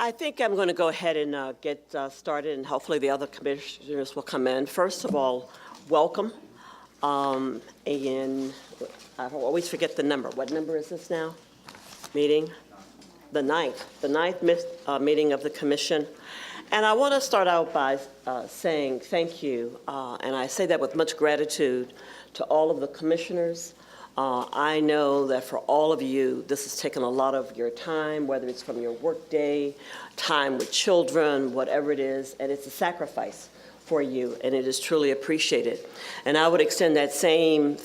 I think I'm going to go ahead and get started, and hopefully the other commissioners will come in. First of all, welcome. And I always forget the number. What number is this now? Meeting? The ninth meeting of the commission. And I want to start out by saying thank you, and I say that with much gratitude to all of the commissioners. I know that for all of you, this has taken a lot of your time, whether it's from your work day, time with children, whatever it is, and it's a sacrifice for you, and it is truly appreciated. And I would extend that same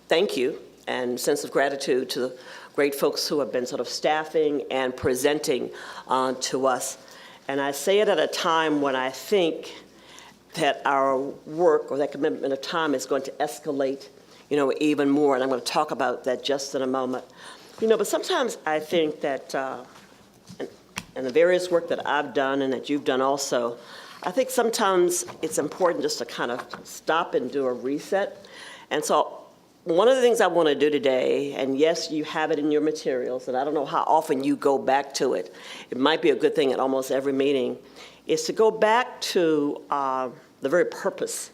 thank you and sense of gratitude to the great folks who have been sort of staffing and presenting to us. And I say it at a time when I think that our work or that commitment of time is going to escalate even more, and I'm going to talk about that just in a moment. But sometimes I think that, and the various work that I've done and that you've done also, I think sometimes it's important just to kind of stop and do a reset. And so one of the things I want to do today, and yes, you have it in your materials, and I don't know how often you go back to it. It might be a good thing at almost every meeting, is to go back to the very purpose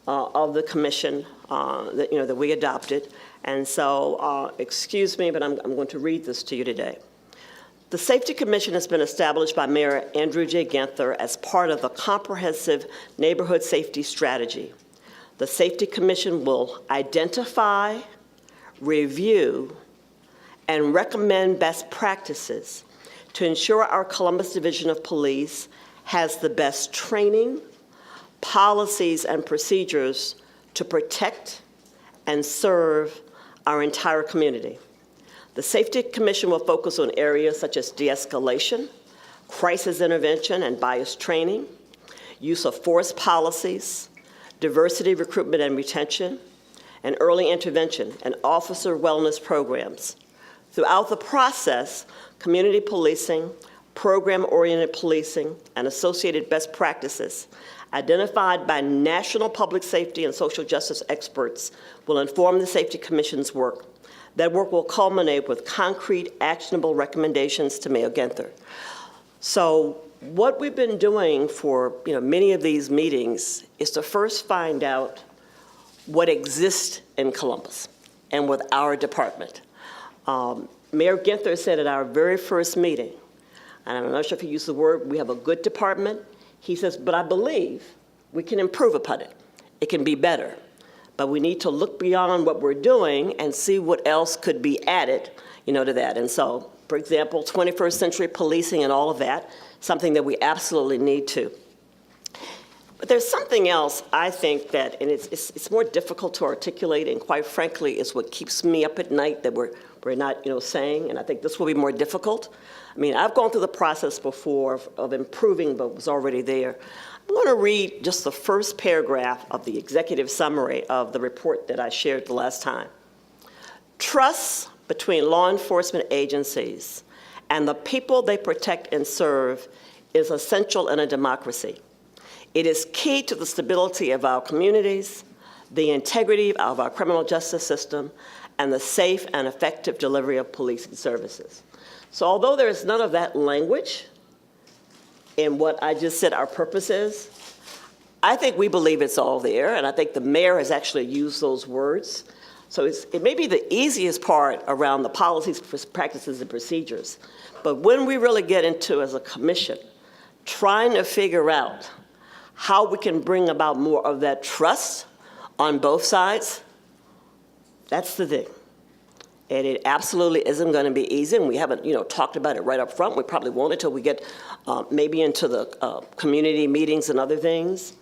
of the commission that we adopted. And so, excuse me, but I'm going to read this to you today. The Safety Commission has been established by Mayor Andrew J. Ginther as part of the comprehensive neighborhood safety strategy. The Safety Commission will identify, review, and recommend best practices to ensure our Columbus Division of Police has the best training, policies, and procedures to protect and serve our entire community. The Safety Commission will focus on areas such as de-escalation, crisis intervention and bias training, use of force policies, diversity recruitment and retention, and early intervention and officer wellness programs. Throughout the process, community policing, program-oriented policing, and associated best practices identified by national public safety and social justice experts will inform the Safety Commission's work. That work will culminate with concrete, actionable recommendations to Mayor Ginther. So what we've been doing for many of these meetings is to first find out what exists in Columbus and with our department. Mayor Ginther said at our very first meeting, and I'm not sure if he used the word, we have a good department. He says, but I believe we can improve upon it. It can be better. But we need to look beyond what we're doing and see what else could be added, to that. And so, for example, 21st century policing and all of that, something that we absolutely need to. But there's something else I think that, and it's more difficult to articulate, and quite frankly, is what keeps me up at night that we're not, saying, and I think this will be more difficult. I mean, I've gone through the process before of improving, but was already there. I'm going to read just the first paragraph of the executive summary of the report that I shared the last time. Trust between law enforcement agencies and the people they protect and serve is essential in a democracy. It is key to the stability of our communities, the integrity of our criminal justice system, and the safe and effective delivery of policing services. So although there is none of that language in what I just said our purpose is, I think we believe it's all there, and I think the mayor has actually used those words. So it may be the easiest part around the policies, practices, and procedures, but when we really get into, as a commission, trying to figure out how we can bring about more of that trust on both sides, that's the thing. And it absolutely isn't going to be easy, and we haven't, talked about it right up front. We probably won't until we get maybe into the community meetings and other things.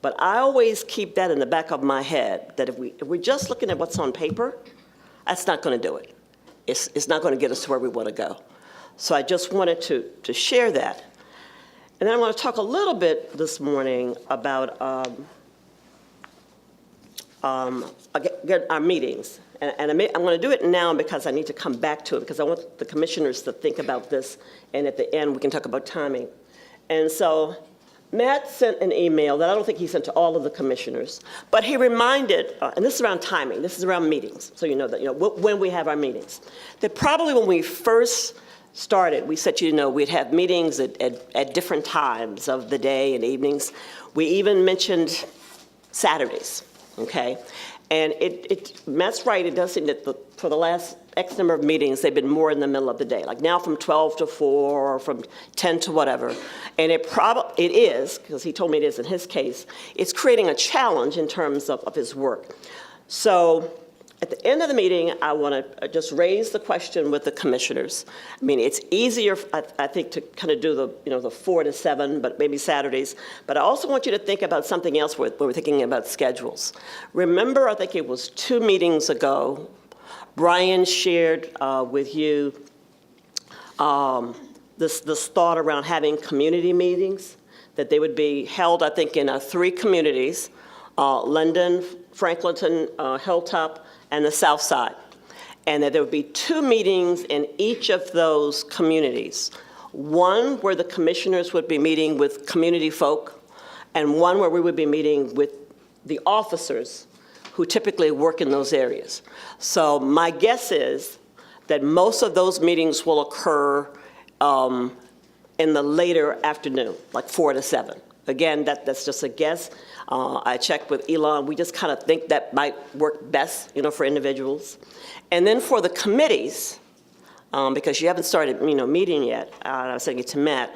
But I always keep that in the back of my head, that if we're just looking at what's on paper, that's not going to do it. It's not going to get us to where we want to go. So I just wanted to share that. And then I want to talk a little bit this morning about our meetings. And I'm going to do it now because I need to come back to it, because I want the commissioners to think about this, and at the end we can talk about timing. And so Matt sent an email that I don't think he sent to all of the commissioners, but he reminded, and this is around timing, this is around meetings, so you know that, when we have our meetings, that probably when we first started, we said, we'd have meetings at different times of the day and evenings. We even mentioned Saturdays, okay? And Matt's right, it does seem that for the last X number of meetings, they've been more in the middle of the day, like now from 12 to 4 or from 10 to whatever. And it is, because he told me it is in his case, it's creating a challenge in terms of his work. So at the end of the meeting, I want to just raise the question with the commissioners. I mean, it's easier, I think, to kind of do the 4 to 7, but maybe Saturdays. But I also want you to think about something else when we're thinking about schedules. Remember, I think it was 2 meetings ago, Brian shared with you this thought around having community meetings, that they would be held, I think, in 3 communities, London, Franklinton, Hilltop, and the South Side. And that there would be 2 meetings in each of those communities. One where the commissioners would be meeting with community folk, and one where we would be meeting with the officers who typically work in those areas. So my guess is that most of those meetings will occur in the later afternoon, like 4 to 7. Again, that's just a guess. I checked with Elon. We just kind of think that might work best, for individuals. And then for the committees, because you haven't started, meeting yet, I was saying it to Matt,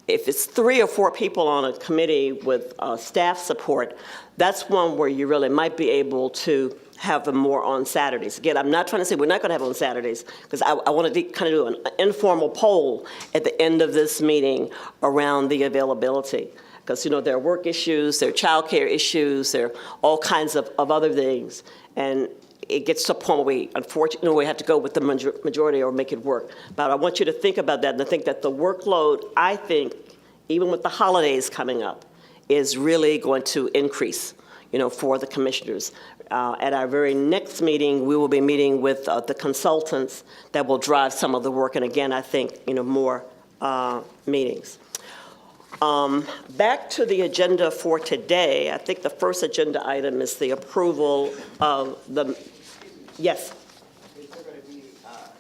if it's 3 or 4 people on a committee with staff support, that's one where you really might be able to have them more on Saturdays. Again, I'm not trying to say we're not going to have on Saturdays, because I want to kind of do an informal poll at the end of this meeting around the availability. Because, there are work issues, there are childcare issues, there are all kinds of other things. And it gets to a point where unfortunately, we have to go with the majority or make it work. But I want you to think about that and to think that the workload, I think, even with the holidays coming up, is really going to increase, for the commissioners. At our very next meeting, we will be meeting with the consultants that will drive some of the work. And again, I think, more meetings. Back to the agenda for today, I think the first agenda item is the approval of the, yes? Is there going to be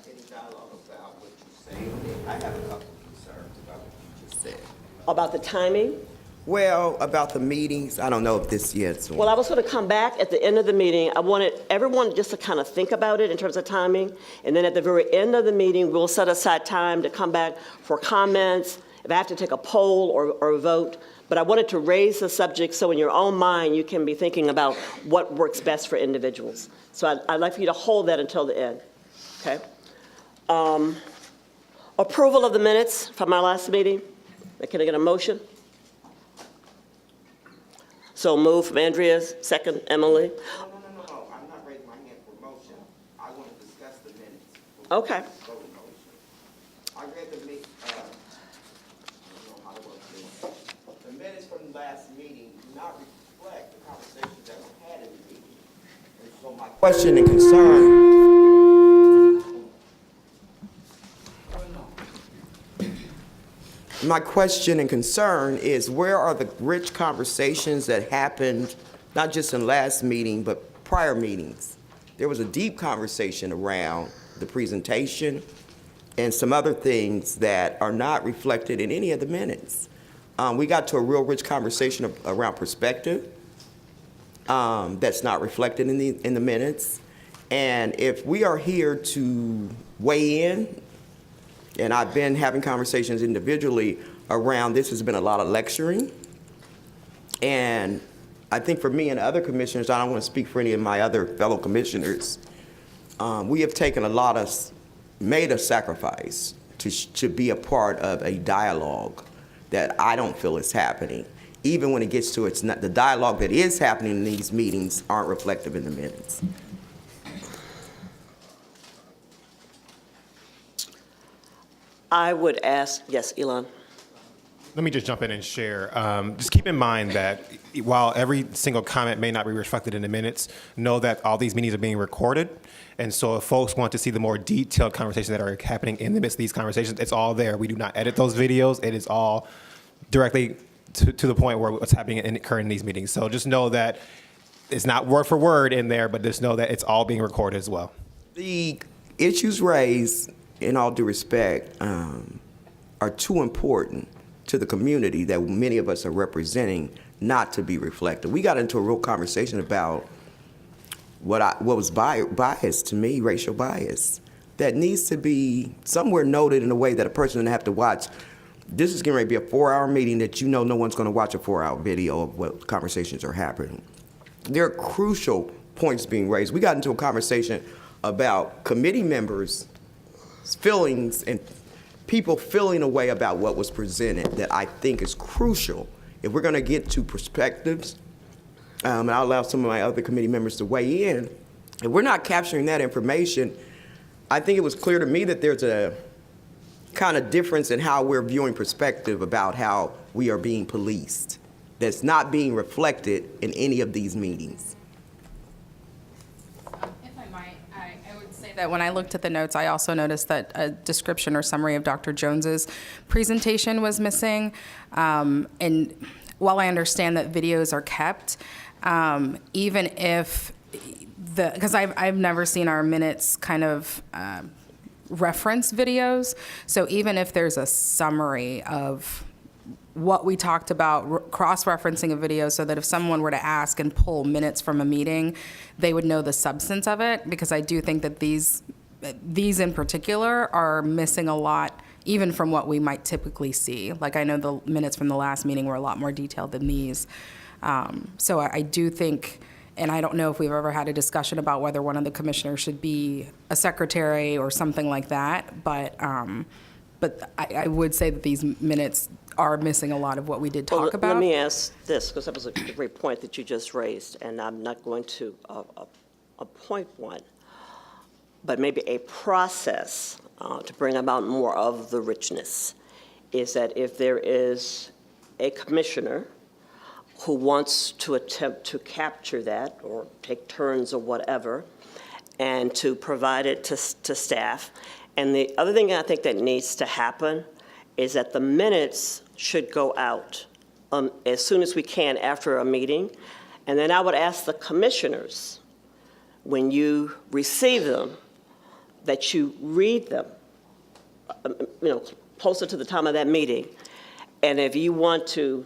any dialogue about what you're saying? I have a couple of concerns about what you just said. About the timing? Well, about the meetings, I don't know if this yet. Well, I was going to come back at the end of the meeting. I wanted everyone just to kind of think about it in terms of timing. And then at the very end of the meeting, we'll set aside time to come back for comments, if I have to take a poll or a vote. But I wanted to raise the subject so in your own mind you can be thinking about what works best for individuals. So I'd like for you to hold that until the end, okay? Approval of the minutes from our last meeting. Can I get a motion? So move from Andrea, second Emily. No. I'm not raising my hand for motion. I want to discuss the minutes. Okay. I read the minutes. I don't know how to work this. The minutes from the last meeting do not reflect the conversations that were had in the meeting. And so my question and concern. My question and concern is, where are the rich conversations that happened, not just in last meeting, but prior meetings? There was a deep conversation around the presentation and some other things that are not reflected in any of the minutes. We got to a real rich conversation around perspective that's not reflected in the minutes. And if we are here to weigh in, and I've been having conversations individually around this, has been a lot of lecturing. And I think for me and other commissioners, I don't want to speak for any of my other fellow commissioners, we have taken made a sacrifice to be a part of a dialogue that I don't feel is happening. Even when it gets to the dialogue that is happening in these meetings aren't reflective in the minutes. I would ask, yes, Elon. Let me just jump in and share. Just keep in mind that while every single comment may not be reflected in the minutes, know that all these meetings are being recorded. And so if folks want to see the more detailed conversations that are happening in the midst of these conversations, it's all there. We do not edit those videos. It is all directly to the point where what's happening and occurring in these meetings. So just know that it's not word for word in there, but just know that it's all being recorded as well. The issues raised in all due respect, are too important to the community that many of us are representing not to be reflected. We got into a real conversation about what was bias to me, racial bias, that needs to be somewhere noted in a way that a person doesn't have to watch. This is going to be a 4-hour meeting that no one's going to watch a 4-hour video of what conversations are happening. There are crucial points being raised. We got into a conversation about committee members' feelings and people feeling a way about what was presented that I think is crucial. If we're going to get to perspectives, and I'll allow some of my other committee members to weigh in, if we're not capturing that information, I think it was clear to me that there's a kind of difference in how we're viewing perspective about how we are being policed that's not being reflected in any of these meetings. If I might, I would say that when I looked at the notes, I also noticed that a description or summary of Dr. Jones's presentation was missing. And while I understand that videos are kept, even if because I've never seen our minutes kind of reference videos, so even if there's a summary of what we talked about, cross-referencing a video so that if someone were to ask and pull minutes from a meeting, they would know the substance of it, because I do think that these in particular are missing a lot, even from what we might typically see. Like, I know the minutes from the last meeting were a lot more detailed than these. So I do think, and I don't know if we've ever had a discussion about whether one of the commissioners should be a secretary or something like that, but I would say that these minutes are missing a lot of what we did talk about. Let me ask this, because that was a great point that you just raised, and I'm not going to appoint one, but maybe a process to bring about more of the richness is that if there is a commissioner who wants to attempt to capture that or take turns or whatever, and to provide it to staff. And the other thing I think that needs to happen is that the minutes should go out as soon as we can after a meeting. And then I would ask the commissioners, when you receive them, that you read them, closer to the time of that meeting. And if you want to,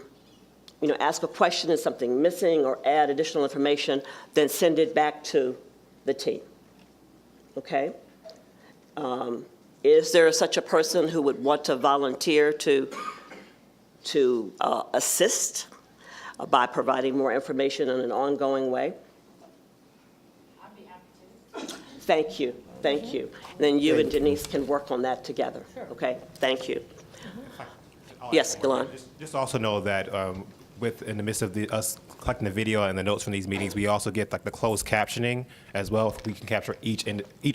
ask a question, is something missing, or add additional information, then send it back to the team. Okay? Is there such a person who would want to volunteer to assist by providing more information in an ongoing way? I'd be happy to. Thank you. Thank you. And then you and Denise can work on that together. Okay? Thank you. Yes, Gillan. Just also know that in the midst of us collecting the video and the notes from these meetings, we also get like the closed captioning as well. We can capture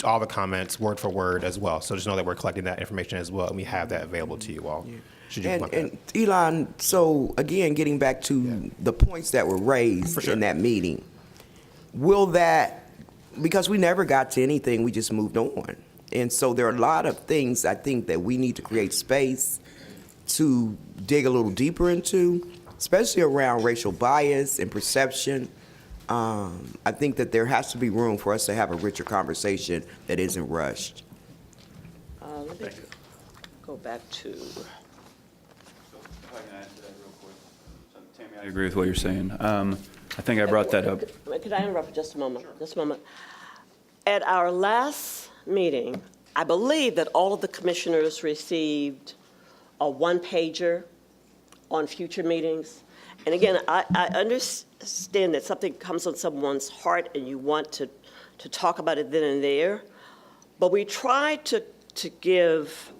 all the comments word for word as well. So just know that we're collecting that information as well, and we have that available to you all. Should you want that. And Elon, so again, getting back to the points that were raised in that meeting, will that, because we never got to anything, we just moved on. And so there are a lot of things I think that we need to create space to dig a little deeper into, especially around racial bias and perception. I think that there has to be room for us to have a richer conversation that isn't rushed. Let me go back to, If I can add to that real quick. So, Tammy, I agree with what you're saying. I think I brought that up. could I interrupt for just a moment? Just a moment. At our last meeting, I believe that all of the commissioners received a one-pager on future meetings. And again, I understand that something comes on someone's heart and you want to talk about it then and there, but we try to give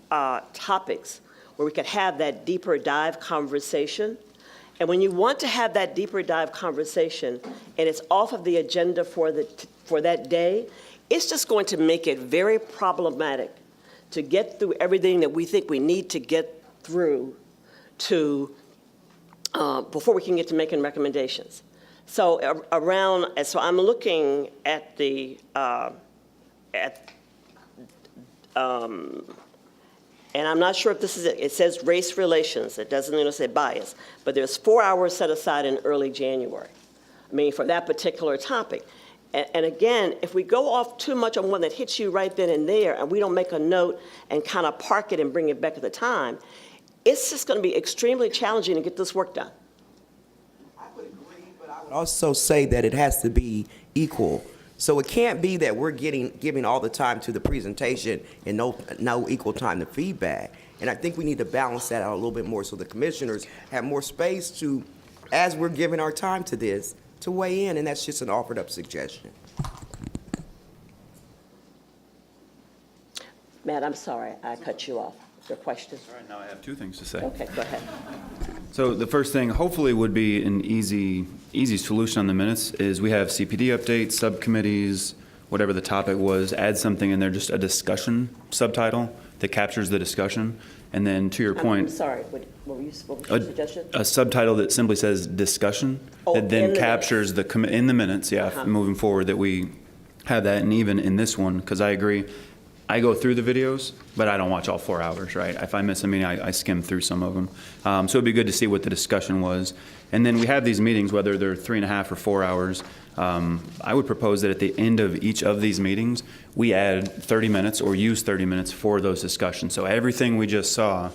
topics where we could have that deeper dive conversation. And when you want to have that deeper dive conversation and it's off of the agenda for that day, it's just going to make it very problematic to get through everything that we think we need to get through to before we can get to making recommendations. So so I'm looking at and I'm not sure if this is it. It says race relations. It doesn't even say bias, but there's 4 hours set aside in early January. I mean, for that particular topic. And again, if we go off too much on one that hits you right then and there, and we don't make a note and kind of park it and bring it back at the time, it's just going to be extremely challenging to get this work done. I would agree, but I would also say that it has to be equal. So it can't be that we're giving all the time to the presentation and no equal time to feedback. And I think we need to balance that out a little bit more so the commissioners have more space to, as we're giving our time to this, to weigh in, and that's just an offered up suggestion. Matt, I'm sorry, I cut you off. Your question? All right, now I have two things to say. Okay, go ahead. So the first thing, hopefully would be an easy solution on the minutes, is we have CPD updates, subcommittees, whatever the topic was, add something in there, just a discussion subtitle that captures the discussion. And then to your I'm point, sorry, what was your suggestion? a subtitle that simply says discussion, Oh, that in then the captures in the minutes, yeah, moving forward, that we have that. And even in this one, because I agree, I go through the videos, but I don't watch all 4 hours, right? If I miss a meeting, I skim through some of them. So it'd be good to see what the discussion was. And then we have these meetings, whether they're 3.5 or 4 hours. I would propose that at the end of each of these meetings, we add 30 minutes or use 30 minutes for those discussions. So everything we just saw,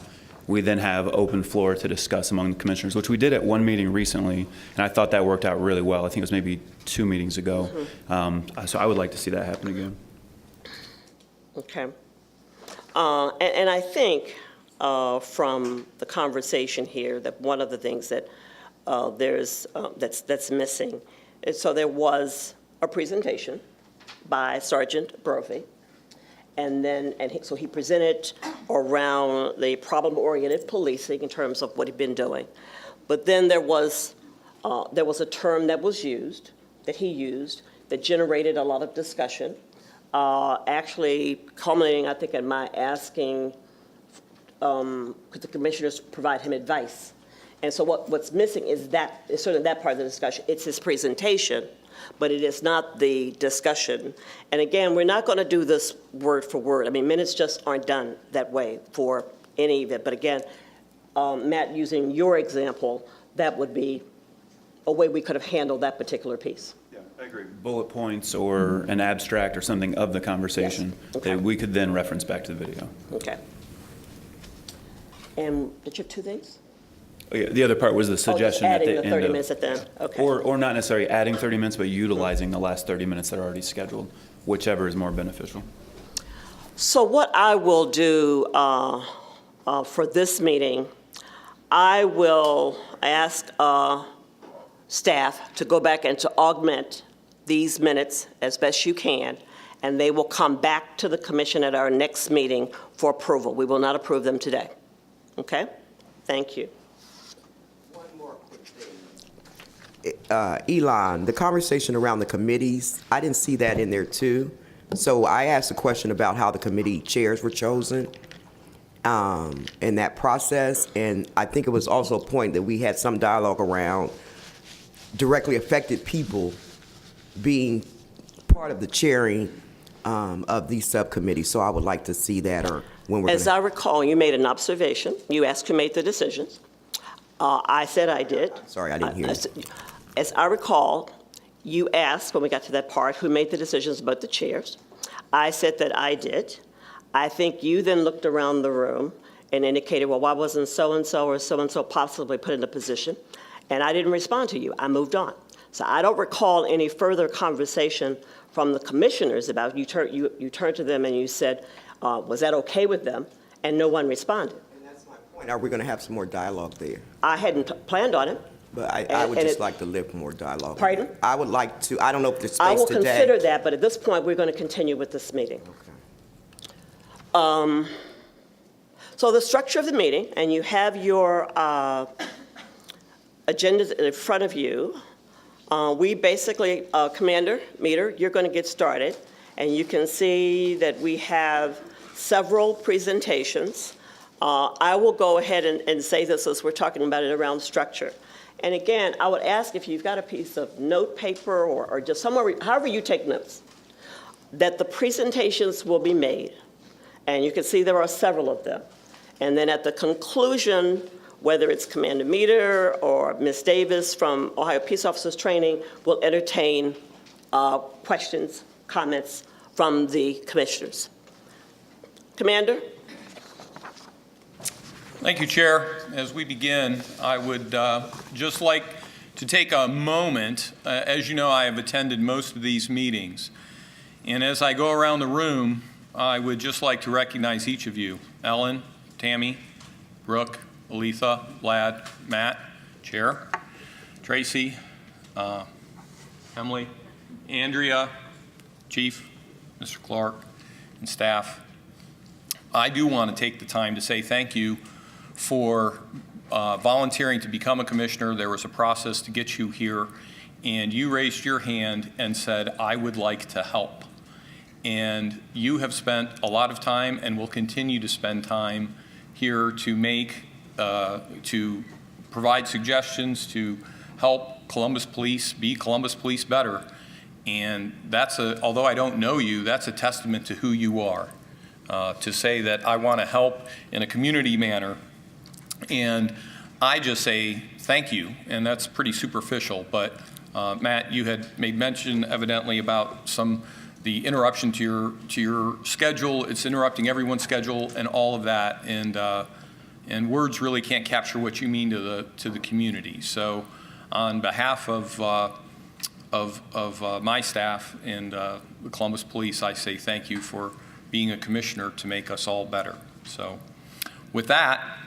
we then have open floor to discuss among the commissioners, which we did at one meeting recently, and I thought that worked out really well. I think it was maybe 2 meetings ago. So I would like to see that happen again. Okay. And I think from the conversation here that one of the things that that's missing is, so there was a presentation by Sergeant Brophy, and then so he presented around the problem-oriented policing in terms of what he'd been doing, but then there was a term that was used, that he used, that generated a lot of discussion. Actually culminating, I think, in my asking, could the commissioners provide him advice? And so what's missing is certainly that part of the discussion. It's his presentation, but it is not the discussion. And again, we're not going to do this word for word. I mean, minutes just aren't done that way for any event. But again, Matt, using your example, that would be a way we could have handled that particular piece. Yeah, I agree. Bullet points or an abstract or something of the conversation Yes. Okay. that we could then reference back to the video. Okay. And did you have 2 things? Oh, yeah, the other part was the suggestion at the Adding end the 30 of- minutes at the end, okay. Or not necessarily adding 30 minutes, but utilizing the last 30 minutes that are already scheduled, whichever is more beneficial. So what I will do for this meeting, I will ask staff to go back and to augment these minutes as best you can, and they will come back to the commission at our next meeting for approval. We will not approve them today. Okay? Thank you. One more quick thing. Elon, the conversation around the committees, I didn't see that in there too. So I asked a question about how the committee chairs were chosen in that process, and I think it was also a point that we had some dialogue around directly affected people being part of the chairing of these subcommittees. So I would like to see that, or when we're As gonna. I recall, you made an observation. You asked who made the decisions. I said I did. Sorry, I didn't hear you. As I recall, you asked, when we got to that part, who made the decisions about the chairs. I said that I did. I think you then looked around the room and indicated, well, why wasn't so-and-so or so-and-so possibly put in a position? And I didn't respond to you. I moved on. So I don't recall any further conversation from the commissioners about, you turned to them and you said, was that okay with them? And no one responded. And that's my point. Are we going to have some more dialogue there? I hadn't planned on it. But I And- would and just it- like to live more dialogue. Pardon? I would like to, I don't know if there's I space will today. consider that, but at this point, we're going to continue with this meeting. Okay. So the structure of the meeting, and you have your agendas in front of you. We basically, Commander Meter, you're going to get started, and you can see that we have several presentations. I will go ahead and say this as we're talking about it around structure. And again, I would ask if you've got a piece of note paper or just somewhere, however you take notes, that the presentations will be made. And you can see there are several of them. And then at the conclusion, whether it's Commander Meter or Ms. Davis from Ohio Peace Officers Training, will entertain questions, comments from the commissioners. Commander? Thank you, Chair. As we begin, I would just like to take a moment. As you know, I have attended most of these meetings. And as I go around the room, I would just like to recognize each of you. Ellen, Tammy, Brooke, Aletha, Vlad, Matt, Chair, Tracy, Emily, Andrea, Chief, Mr. Clark, and staff. I do want to take the time to say thank you for volunteering to become a commissioner. There was a process to get you here, and you raised your hand and said, I would like to help. And you have spent a lot of time and will continue to spend time here to provide suggestions to help Columbus Police be Columbus Police better. And although I don't know you, that's a testament to who you are. To say that I want to help in a community manner. And I just say thank you, and that's pretty superficial. But Matt, you had made mention evidently about the interruption to your schedule. It's interrupting everyone's schedule and all of that. And words really can't capture what you mean to the community. So on behalf of my staff and the Columbus Police, I say thank you for being a commissioner to make us all better. So with that,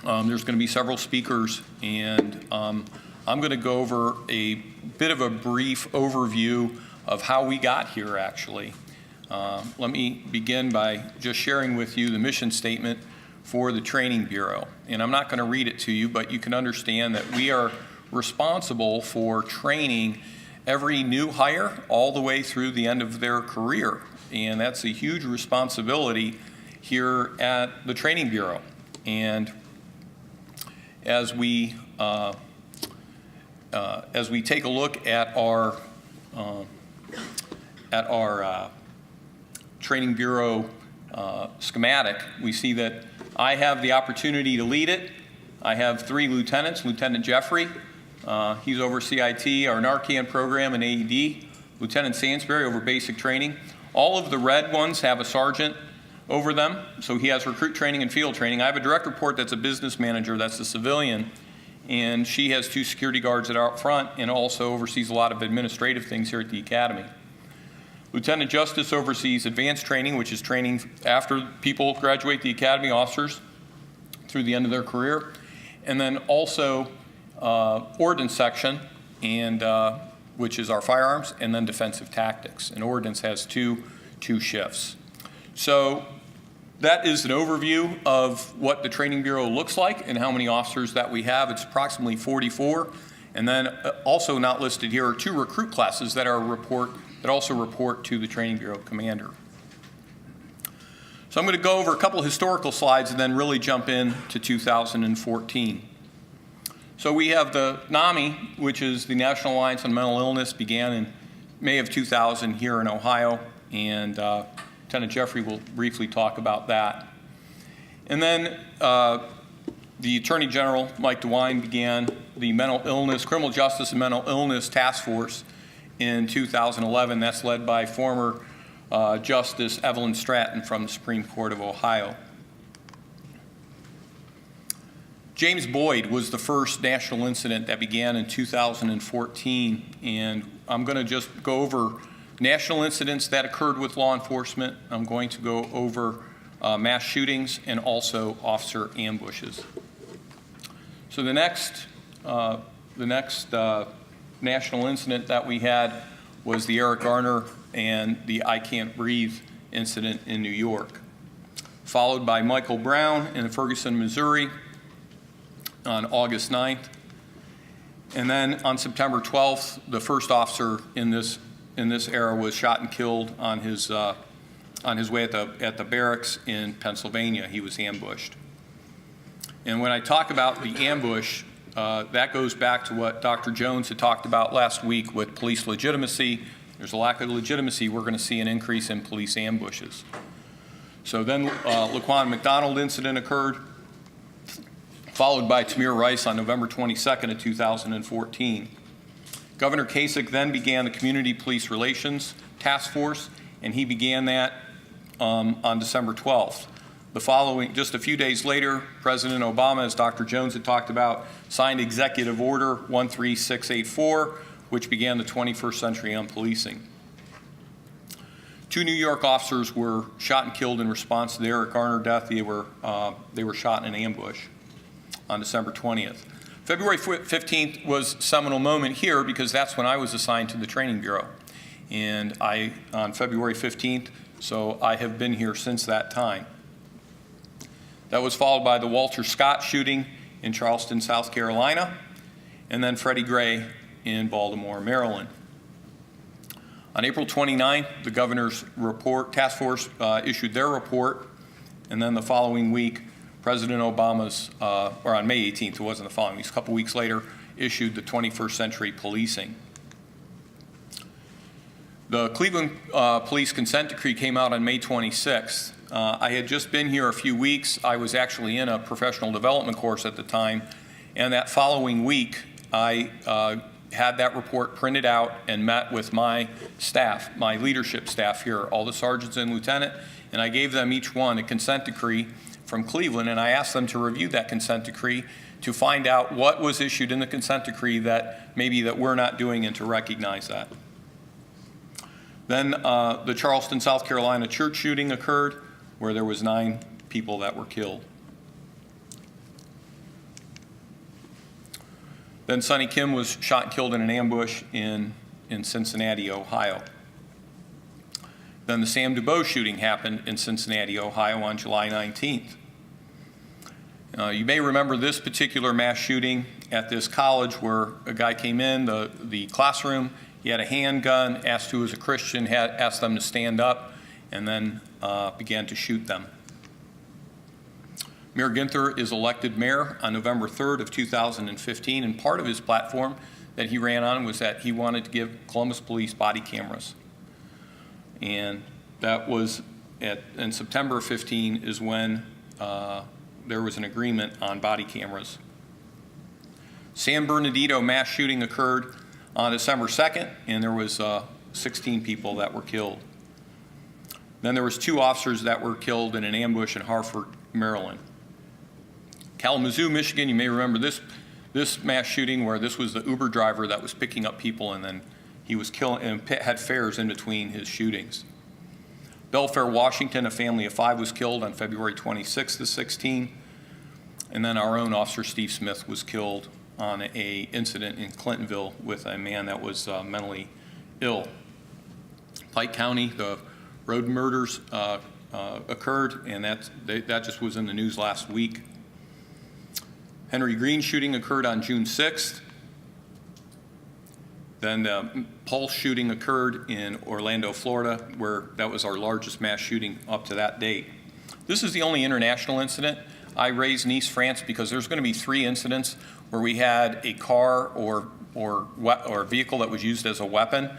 there's going to be several speakers, and I'm going to go over a bit of a brief overview of how we got here, actually. Let me begin by just sharing with you the mission statement for the Training Bureau. And I'm not going to read it to you, but you can understand that we are responsible for training every new hire all the way through the end of their career. And that's a huge responsibility here at the Training Bureau. And as we take a look at our Training Bureau schematic, we see that I have the opportunity to lead it. I have 3 lieutenants. Lieutenant Jeffrey, he's over CIT, our Narcan program, and AED. Lieutenant Sansbury over basic training. All of the red ones have a sergeant over them, so he has recruit training and field training. I have a direct report that's a business manager, that's a civilian, and she has 2 security guards that are out front and also oversees a lot of administrative things here at the academy. Lieutenant Justice oversees advanced training, which is training after people graduate the academy, officers, through the end of their career. And then also ordnance section, and which is our firearms, and then defensive tactics. And ordnance has two shifts. So that is an overview of what the Training Bureau looks like and how many officers that we have. It's approximately 44. And then also not listed here are 2 recruit classes that also report to the Training Bureau commander. So I'm going to go over a couple of historical slides and then really jump in to 2014. So we have the NAMI, which is the National Alliance on Mental Illness, began in May of 2000 here in Ohio, and Lieutenant Jeffrey will briefly talk about that. And then the Attorney General, Mike DeWine, began the Criminal Justice and Mental Illness Task Force in 2011. That's led by former Justice Evelyn Stratton from the Supreme Court of Ohio. James Boyd was the first national incident that began in 2014, and I'm going to just go over national incidents that occurred with law enforcement. I'm going to go over mass shootings and also officer ambushes. So the next national incident that we had was the Eric Garner and the I Can't Breathe incident in New York, followed by Michael Brown in Ferguson, Missouri on August 9th. And then on September 12th, the first officer in this era was shot and killed on his way at the barracks in Pennsylvania. He was ambushed. And when I talk about the ambush, that goes back to what Dr. Jones had talked about last week with police legitimacy. There's a lack of legitimacy. We're going to see an increase in police ambushes. So then Laquan McDonald incident occurred, followed by Tamir Rice on November 22nd of 2014. Governor Kasich then began the Community Police Relations Task Force, and he began that on December 12th. The following, just a few days later, President Obama, as Dr. Jones had talked about, signed Executive Order 13684, which began the 21st century on policing. 2 New York officers were shot and killed in response to the Eric Garner death. They were shot in an ambush on December 20th. February 15th was a seminal moment here because that's when I was assigned to the Training Bureau. And on February 15th, so I have been here since that time. That was followed by the Walter Scott shooting in Charleston, South Carolina, and then Freddie Gray in Baltimore, Maryland. On April 29th, the governor's task force issued their report, and then the following week, President Obama's, or on May 18th, it wasn't the following week, a couple weeks later, issued the 21st Century Policing. The Cleveland Police Consent Decree came out on May 26th. I had just been here a few weeks. I was actually in a professional development course at the time, and that following week, I had that report printed out and met with my staff, my leadership staff here, all the sergeants and lieutenant, and I gave them each one a consent decree from Cleveland, and I asked them to review that consent decree to find out what was issued in the consent decree that maybe that we're not doing and to recognize that. Then the Charleston, South Carolina church shooting occurred where there was 9 people that were killed. Then Sonny Kim was shot and killed in an ambush in Cincinnati, Ohio. Then the Sam DuBose shooting happened in Cincinnati, Ohio on July 19th. You may remember this particular mass shooting at this college where a guy came in the classroom, he had a handgun, asked who was a Christian, asked them to stand up, and then began to shoot them. Mayor Ginther is elected mayor on November 3rd of 2015, and part of his platform that he ran on was that he wanted to give Columbus Police body cameras. And that was in September of 15 is when there was an agreement on body cameras. San Bernardino mass shooting occurred on December 2nd, and there was 16 people that were killed. Then there was 2 officers that were killed in an ambush in Hartford, Maryland. Kalamazoo, Michigan, you may remember this mass shooting where this was the Uber driver that was picking up people, and then he was killing and had fares in between his shootings. Belfair, Washington, a family of 5 was killed on February 26th of 16. And then our own officer, Steve Smith, was killed on an incident in Clintonville with a man that was mentally ill. Pike County, the road murders occurred, and that just was in the news last week. Henry Green shooting occurred on June 6th. Then the Pulse shooting occurred in Orlando, Florida, where that was our largest mass shooting up to that date. This is the only international incident. I raised Nice, France, because there's going to be 3 incidents where we had a car or a vehicle that was used as a weapon,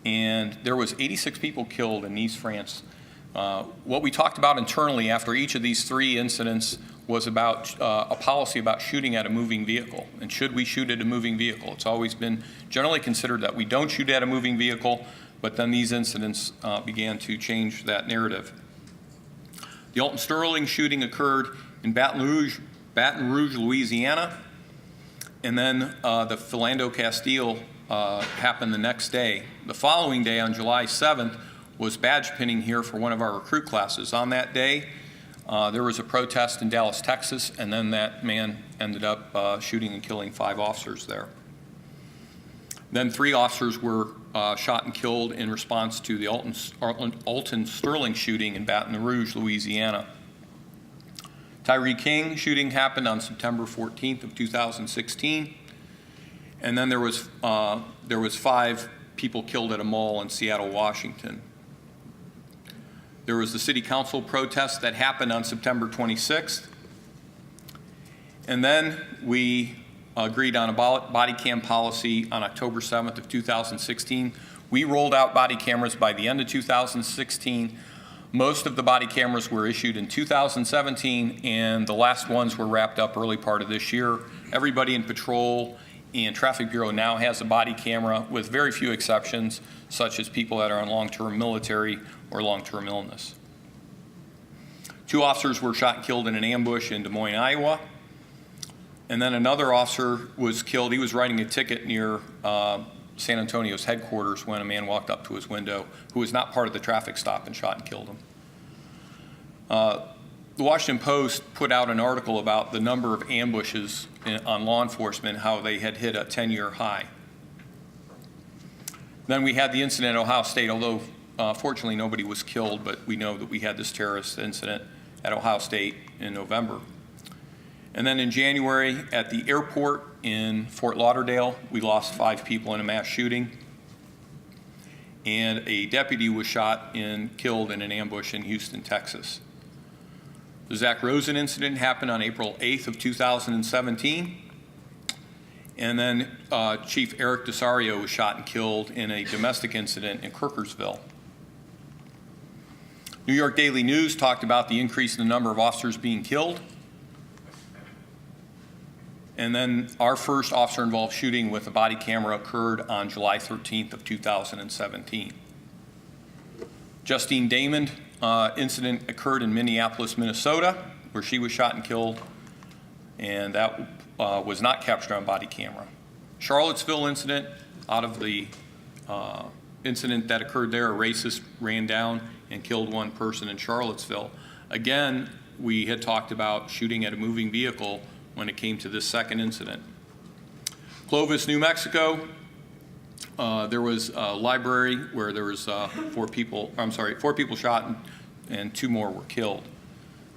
and there was 86 people killed in Nice, France. What we talked about internally after each of these 3 incidents was about a policy about shooting at a moving vehicle, and should we shoot at a moving vehicle? It's always been generally considered that we don't shoot at a moving vehicle, but then these incidents began to change that narrative. The Alton Sterling shooting occurred in Baton Rouge, Louisiana, and then the Philando Castile happened the next day. The following day, on July 7th, was badge pinning here for one of our recruit classes. On that day, there was a protest in Dallas, Texas, and then that man ended up shooting and killing 5 officers there. Then 3 officers were shot and killed in response to the Alton Sterling shooting in Baton Rouge, Louisiana. Tyree King shooting happened on September 14th of 2016, and then there was 5 people killed at a mall in Seattle, Washington. There was the city council protest that happened on September 26th, and then we agreed on a body cam policy on October 7th of 2016. We rolled out body cameras by the end of 2016. Most of the body cameras were issued in 2017, and the last ones were wrapped up early part of this year. Everybody in patrol And Traffic Bureau now has a body camera with very few exceptions, such as people that are on long-term military or long-term illness. 2 officers were shot and killed in an ambush in Des Moines, Iowa. And then another officer was killed. He was writing a ticket near San Antonio's headquarters when a man walked up to his window who was not part of the traffic stop and shot and killed him. The Washington Post put out an article about the number of ambushes on law enforcement, how they had hit a 10-year high. Then we had the incident at Ohio State, although fortunately nobody was killed, but we know that we had this terrorist incident at Ohio State in November. And then in January at the airport in Fort Lauderdale, we lost 5 people in a mass shooting. And a deputy was shot and killed in an ambush in Houston, Texas. The Zach Rosen incident happened on April 8th of 2017. And then Chief Eric Desario was shot and killed in a domestic incident in Kirkersville. New York Daily News talked about the increase in the number of officers being killed. And then our first officer-involved shooting with a body camera occurred on July 13th of 2017. Justine Damon incident occurred in Minneapolis, Minnesota, where she was shot and killed, and that was not captured on body camera. Charlottesville incident, out of the incident that occurred there, a racist ran down and killed 1 person in Charlottesville. Again, we had talked about shooting at a moving vehicle when it came to this second incident. Clovis, New Mexico, there was a library where there was 4 people shot and 2 more were killed.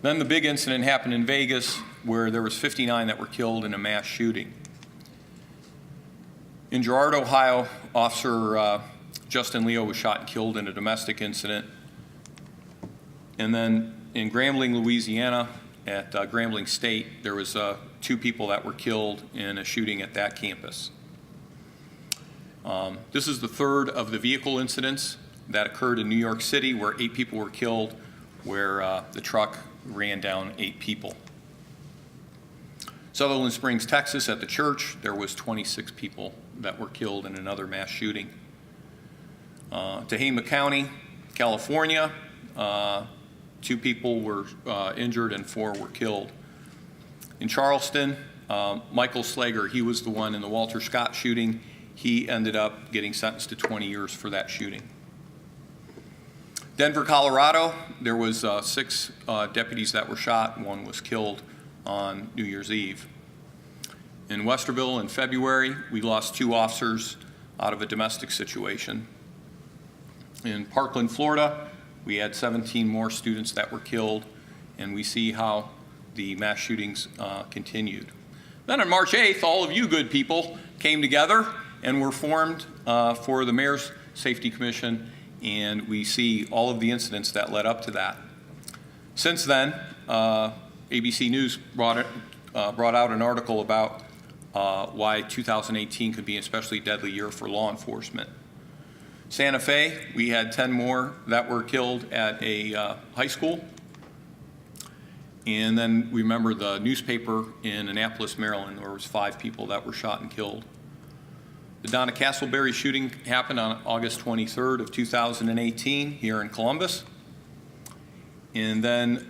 Then the big incident happened in Vegas where there was 59 that were killed in a mass shooting. In Girard, Ohio, Officer Justin Leo was shot and killed in a domestic incident. And then in Grambling, Louisiana, at Grambling State, there was 2 people that were killed in a shooting at that campus. This is the 3rd of the vehicle incidents that occurred in New York City, where 8 people were killed, where the truck ran down 8 people. Sutherland Springs, Texas, at the church, there was 26 people that were killed in another mass shooting. Tehama County, California, 2 people were injured and 4 were killed. In Charleston, Michael Slager, he was the one in the Walter Scott shooting. He ended up getting sentenced to 20 years for that shooting. Denver, Colorado, there was 6 deputies that were shot. 1 was killed on New Year's Eve. In Westerville in February, we lost 2 officers out of a domestic situation. In Parkland, Florida, we had 17 more students that were killed, and we see how the mass shootings continued. Then on March 8th, all of you good people came together and were formed for the Mayor's Safety Commission, and we see all of the incidents that led up to that. Since then, ABC News brought out an article about why 2018 could be an especially deadly year for law enforcement. Santa Fe, we had 10 more that were killed at a high school. And then we remember the newspaper in Annapolis, Maryland, where there was 5 people that were shot and killed. The Donna Castleberry shooting happened on August 23rd of 2018 here in Columbus. And then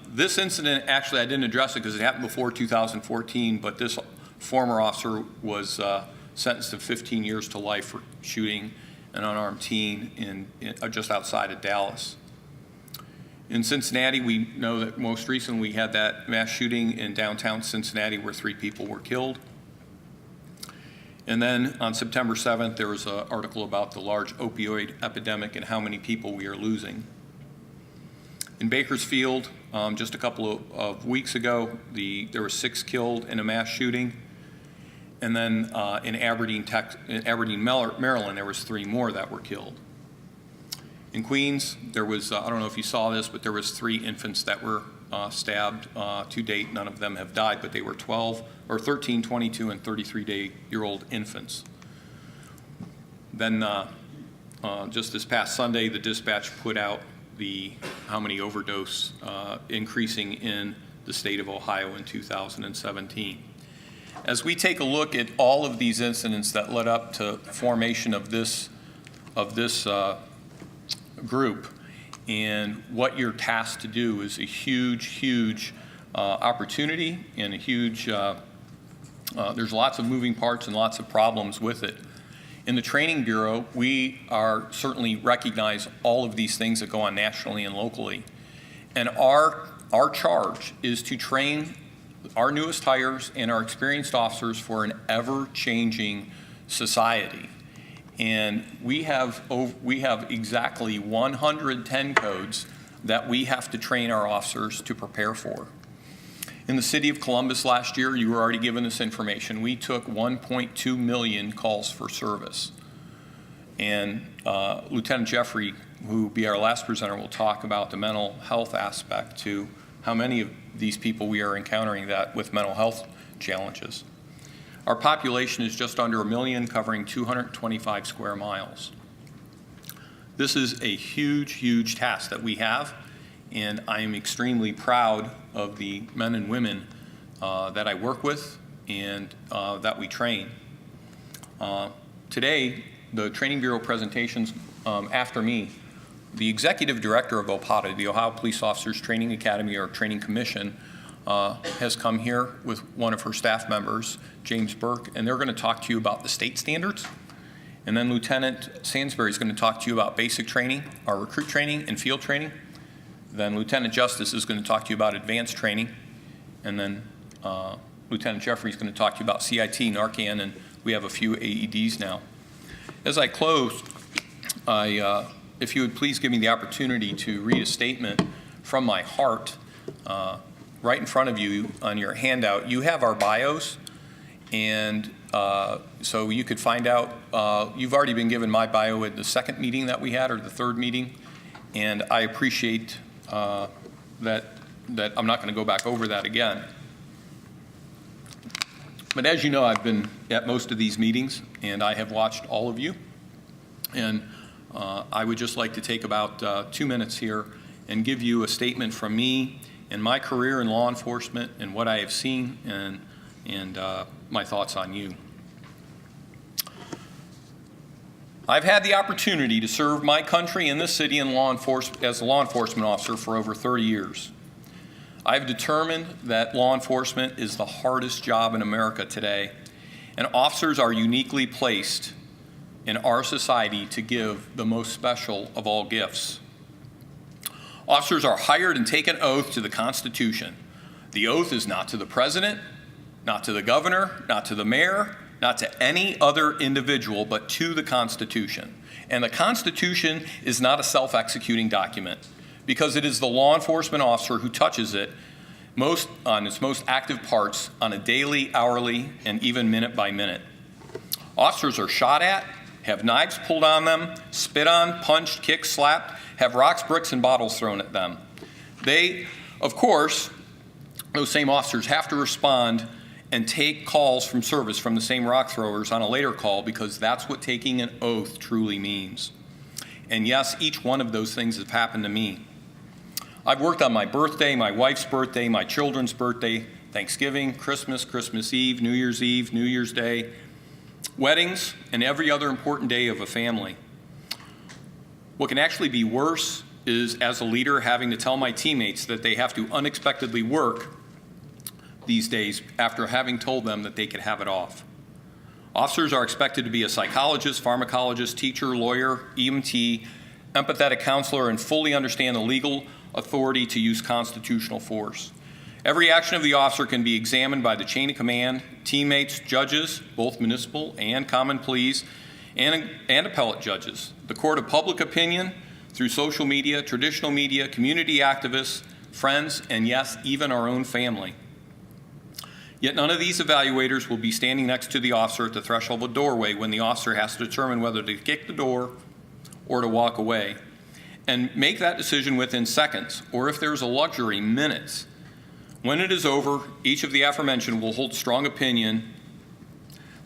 this incident, actually I didn't address it because it happened before 2014, but this former officer was sentenced to 15 years to life for shooting an unarmed teen in just outside of Dallas. In Cincinnati, we know that most recently we had that mass shooting in downtown Cincinnati where 3 people were killed. And then on September 7th, there was an article about the large opioid epidemic and how many people we are losing. In Bakersfield, just a couple of weeks ago, there were 6 killed in a mass shooting. And then in Aberdeen, Maryland, there was 3 more that were killed. In Queens, there was, I don't know if you saw this, but there was 3 infants that were stabbed to date. None of them have died, but they were 13, 22, and 33-year-old infants. Then just this past Sunday, the dispatch put out how many overdose increasing in the state of Ohio in 2017. As we take a look at all of these incidents that led up to the formation of this group, and what you're tasked to do is a huge opportunity and a huge, there's lots of moving parts and lots of problems with it. In the Training Bureau, we are certainly recognize all of these things that go on nationally and locally. And our charge is to train our newest hires and our experienced officers for an ever-changing society. And we have exactly 110 codes that we have to train our officers to prepare for. In the city of Columbus last year, you were already given this information, we took 1.2 million calls for service. And Lieutenant Jeffrey, who will be our last presenter, will talk about the mental health aspect to how many of these people we are encountering that with mental health challenges. Our population is just under 1 million, covering 225 square miles. This is a huge task that we have, and I am extremely proud of the men and women that I work with and that we train. Today, the Training Bureau presentations after me, the executive director of OPATA, the Ohio Police Officers Training Academy or Training Commission, has come here with one of her staff members, James Burke, and they're going to talk to you about the state standards. And then Lieutenant Sansbury is going to talk to you about basic training, our recruit training and field training. Then Lieutenant Justice is going to talk to you about advanced training. And then Lieutenant Jeffrey is going to talk to you about CIT, Narcan, and we have a few AEDs now. As I close, if you would please give me the opportunity to read a statement from my heart. Right in front of you on your handout, you have our bios, and so you could find out, you've already been given my bio at the second meeting that we had, or the third meeting, and I appreciate that I'm not going to go back over that again. But as you know, I've been at most of these meetings, and I have watched all of you, and I would just like to take about 2 minutes here and give you a statement from me and my career in law enforcement and what I have seen and my thoughts on you. I've had the opportunity to serve my country in this city in as a law enforcement officer for over 30 years. I've determined that law enforcement is the hardest job in America today, and officers are uniquely placed in our society to give the most special of all gifts. Officers are hired and take an oath to the Constitution. The oath is not to the president, not to the governor, not to the mayor, not to any other individual, but to the Constitution. And the Constitution is not a self-executing document, because it is the law enforcement officer who touches it on its most active parts on a daily, hourly, and even minute by minute. Officers are shot at, have knives pulled on them, spit on, punched, kicked, slapped, have rocks, bricks, and bottles thrown at them. They, of course, those same officers have to respond and take calls from service from the same rock throwers on a later call, because that's what taking an oath truly means. And yes, each one of those things has happened to me. I've worked on my birthday, my wife's birthday, my children's birthday, Thanksgiving, Christmas, Christmas Eve, New Year's Day, weddings, and every other important day of a family. What can actually be worse is, as a leader, having to tell my teammates that they have to unexpectedly work these days after having told them that they could have it off. Officers are expected to be a psychologist, pharmacologist, teacher, lawyer, EMT, empathetic counselor, and fully understand the legal authority to use constitutional force. Every action of the officer can be examined by the chain of command, teammates, judges, both municipal and common pleas, and appellate judges, the court of public opinion, through social media, traditional media, community activists, friends, and yes, even our own family. Yet none of these evaluators will be standing next to the officer at the threshold of a doorway when the officer has to determine whether to kick the door or to walk away, and make that decision within seconds, or if there's a luxury, minutes. When it is over, each of the aforementioned will hold strong opinion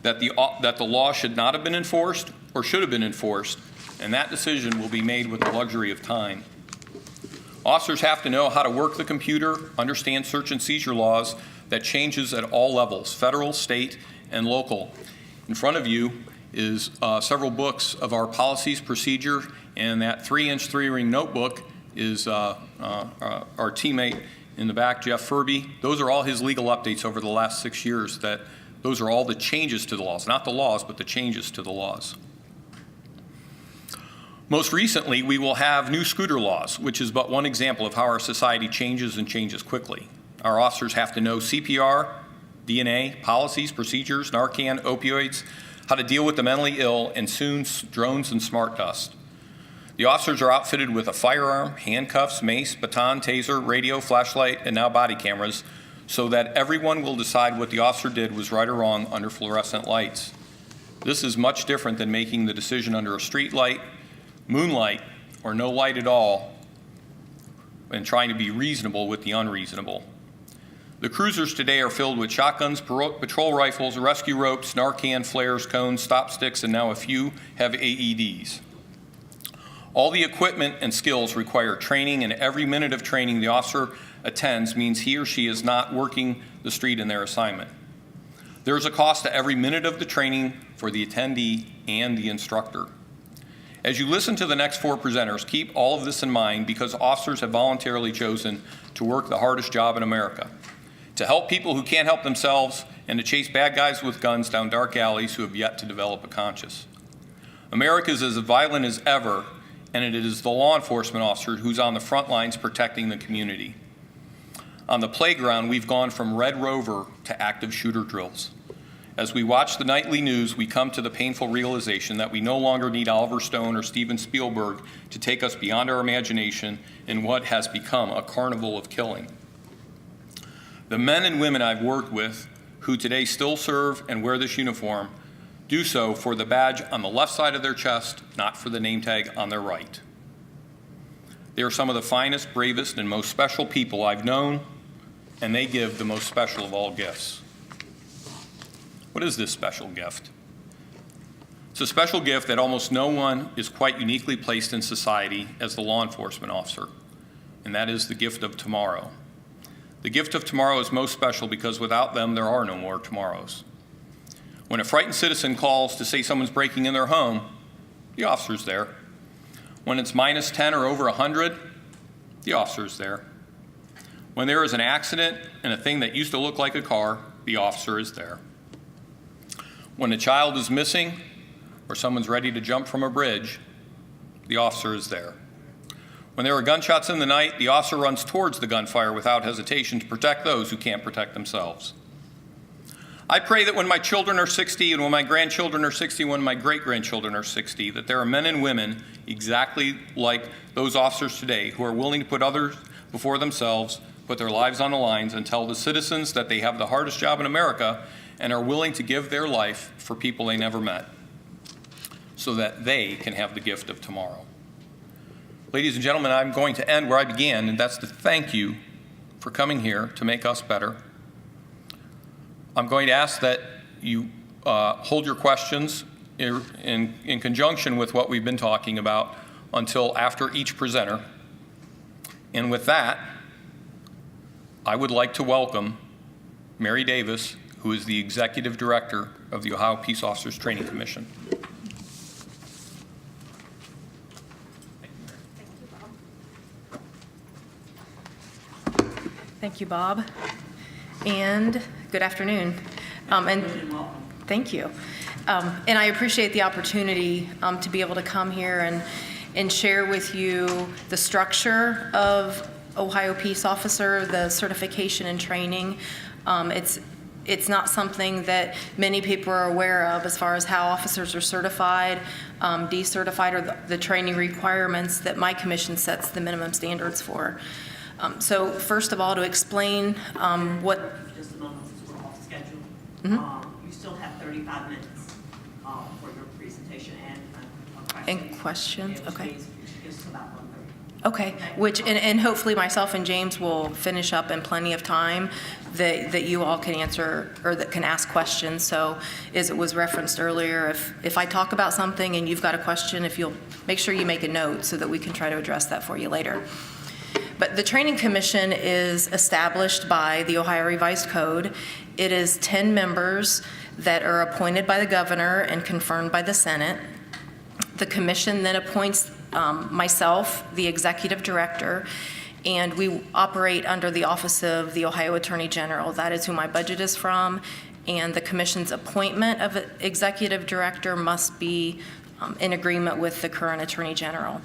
that the law should not have been enforced or should have been enforced, and that decision will be made with the luxury of time. Officers have to know how to work the computer, understand search and seizure laws, that changes at all levels, federal, state, and local. In front of you is several books of our policies, procedure, and that 3-inch 3-ring notebook is our teammate in the back, Jeff Furby. Those are all his legal updates over the last 6 years. Those are all the changes to the laws, not the laws, but the changes to the laws. Most recently, we will have new scooter laws, which is but one example of how our society changes and changes quickly. Our officers have to know CPR, DNA, policies, procedures, Narcan, opioids, how to deal with the mentally ill, and soon drones and smart dust. The officers are outfitted with a firearm, handcuffs, mace, baton, taser, radio, flashlight, and now body cameras, so that everyone will decide what the officer did was right or wrong under fluorescent lights. This is much different than making the decision under a street light, moonlight, or no light at all, and trying to be reasonable with the unreasonable. The cruisers today are filled with shotguns, patrol rifles, rescue ropes, Narcan, flares, cones, stop sticks, and now a few have AEDs. All the equipment and skills require training, and every minute of training the officer attends means he or she is not working the street in their assignment. There is a cost to every minute of the training for the attendee and the instructor. As you listen to the next 4 presenters, keep all of this in mind because officers have voluntarily chosen to work the hardest job in America, to help people who can't help themselves and to chase bad guys with guns down dark alleys who have yet to develop a conscience. America is as violent as ever, and it is the law enforcement officer who's on the front lines protecting the community. On the playground, we've gone from Red Rover to active shooter drills. As we watch the nightly news, we come to the painful realization that we no longer need Oliver Stone or Steven Spielberg to take us beyond our imagination in what has become a carnival of killing. The men and women I've worked with who today still serve and wear this uniform do so for the badge on the left side of their chest, not for the name tag on their right. They are some of the finest, bravest, and most special people I've known, and they give the most special of all gifts. What is this special gift? It's a special gift that almost no one is quite uniquely placed in society as the law enforcement officer, and that is the gift of tomorrow. The gift of tomorrow is most special because without them, there are no more tomorrows. When a frightened citizen calls to say someone's breaking in their home, the officer's there. When it's minus 10 or over 100, the officer's there. When there is an accident and a thing that used to look like a car, the officer is there. When a child is missing or someone's ready to jump from a bridge, the officer is there. When there are gunshots in the night, the officer runs towards the gunfire without hesitation to protect those who can't protect themselves. I pray that when my children are 60 and when my grandchildren are 60, when my great-grandchildren are 60, that there are men and women exactly like those officers today who are willing to put others before themselves, put their lives on the lines, and tell the citizens that they have the hardest job in America and are willing to give their life for people they never met so that they can have the gift of tomorrow. Ladies and gentlemen, I'm going to end where I began, and that's to thank you for coming here to make us better. I'm going to ask that you hold your questions in conjunction with what we've been talking about until after each presenter. And with that, I would like to welcome Mary Davis, who is the Executive Director of the Ohio Peace Officers Training Commission. Thank you, Bob. And good afternoon. And thank you. And I appreciate the opportunity to be able to come here and share with you the structure of Ohio Peace Officer, the certification and training. It's not something that many people are aware of as far as how officers are certified, decertified, or the training requirements that my commission sets the minimum standards for. So first of all, to explain what... Just a moment, since we're off schedule. You still have 35 minutes for your presentation and questions. And questions, okay. Just about 1:30. Okay, which, and hopefully myself and James will finish up in plenty of time that you all can answer or that can ask questions. So as it was referenced earlier, if I talk about something and you've got a question, if you'll make sure you make a note so that we can try to address that for you later. But the Training Commission is established by the Ohio Revised Code. It is 10 members that are appointed by the governor and confirmed by the Senate. The commission then appoints myself, the executive director, and we operate under the office of the Ohio Attorney General. That is who my budget is from, and the commission's appointment of an executive director must be in agreement with the current Attorney General.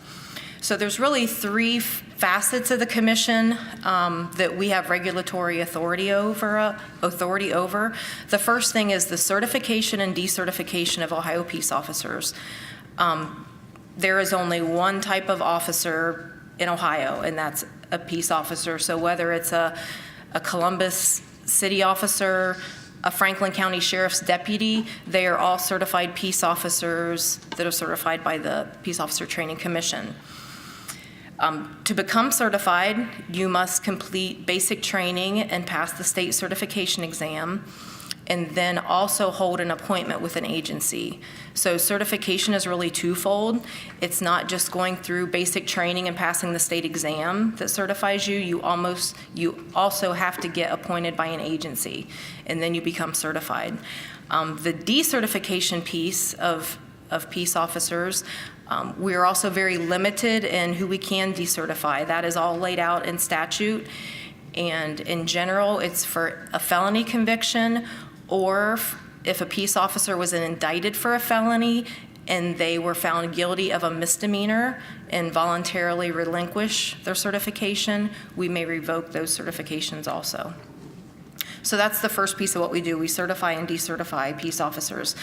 So there's really three facets of the commission that we have regulatory authority over. The first thing is the certification and decertification of Ohio peace officers. There is only one type of officer in Ohio, and that's a peace officer. So whether it's a Columbus city officer, a Franklin County Sheriff's deputy, they are all certified peace officers that are certified by the Peace Officer Training Commission. To become certified, you must complete basic training and pass the state certification exam, and then also hold an appointment with an agency. So certification is really twofold. It's not just going through basic training and passing the state exam that certifies you. You also have to get appointed by an agency, and then you become certified. The decertification piece of peace officers, we are also very limited in who we can decertify. That is all laid out in statute. And in general, it's for a felony conviction, or if a peace officer was indicted for a felony and they were found guilty of a misdemeanor and voluntarily relinquish their certification, we may revoke those certifications also. So that's the first piece of what we do. We certify and decertify peace officers.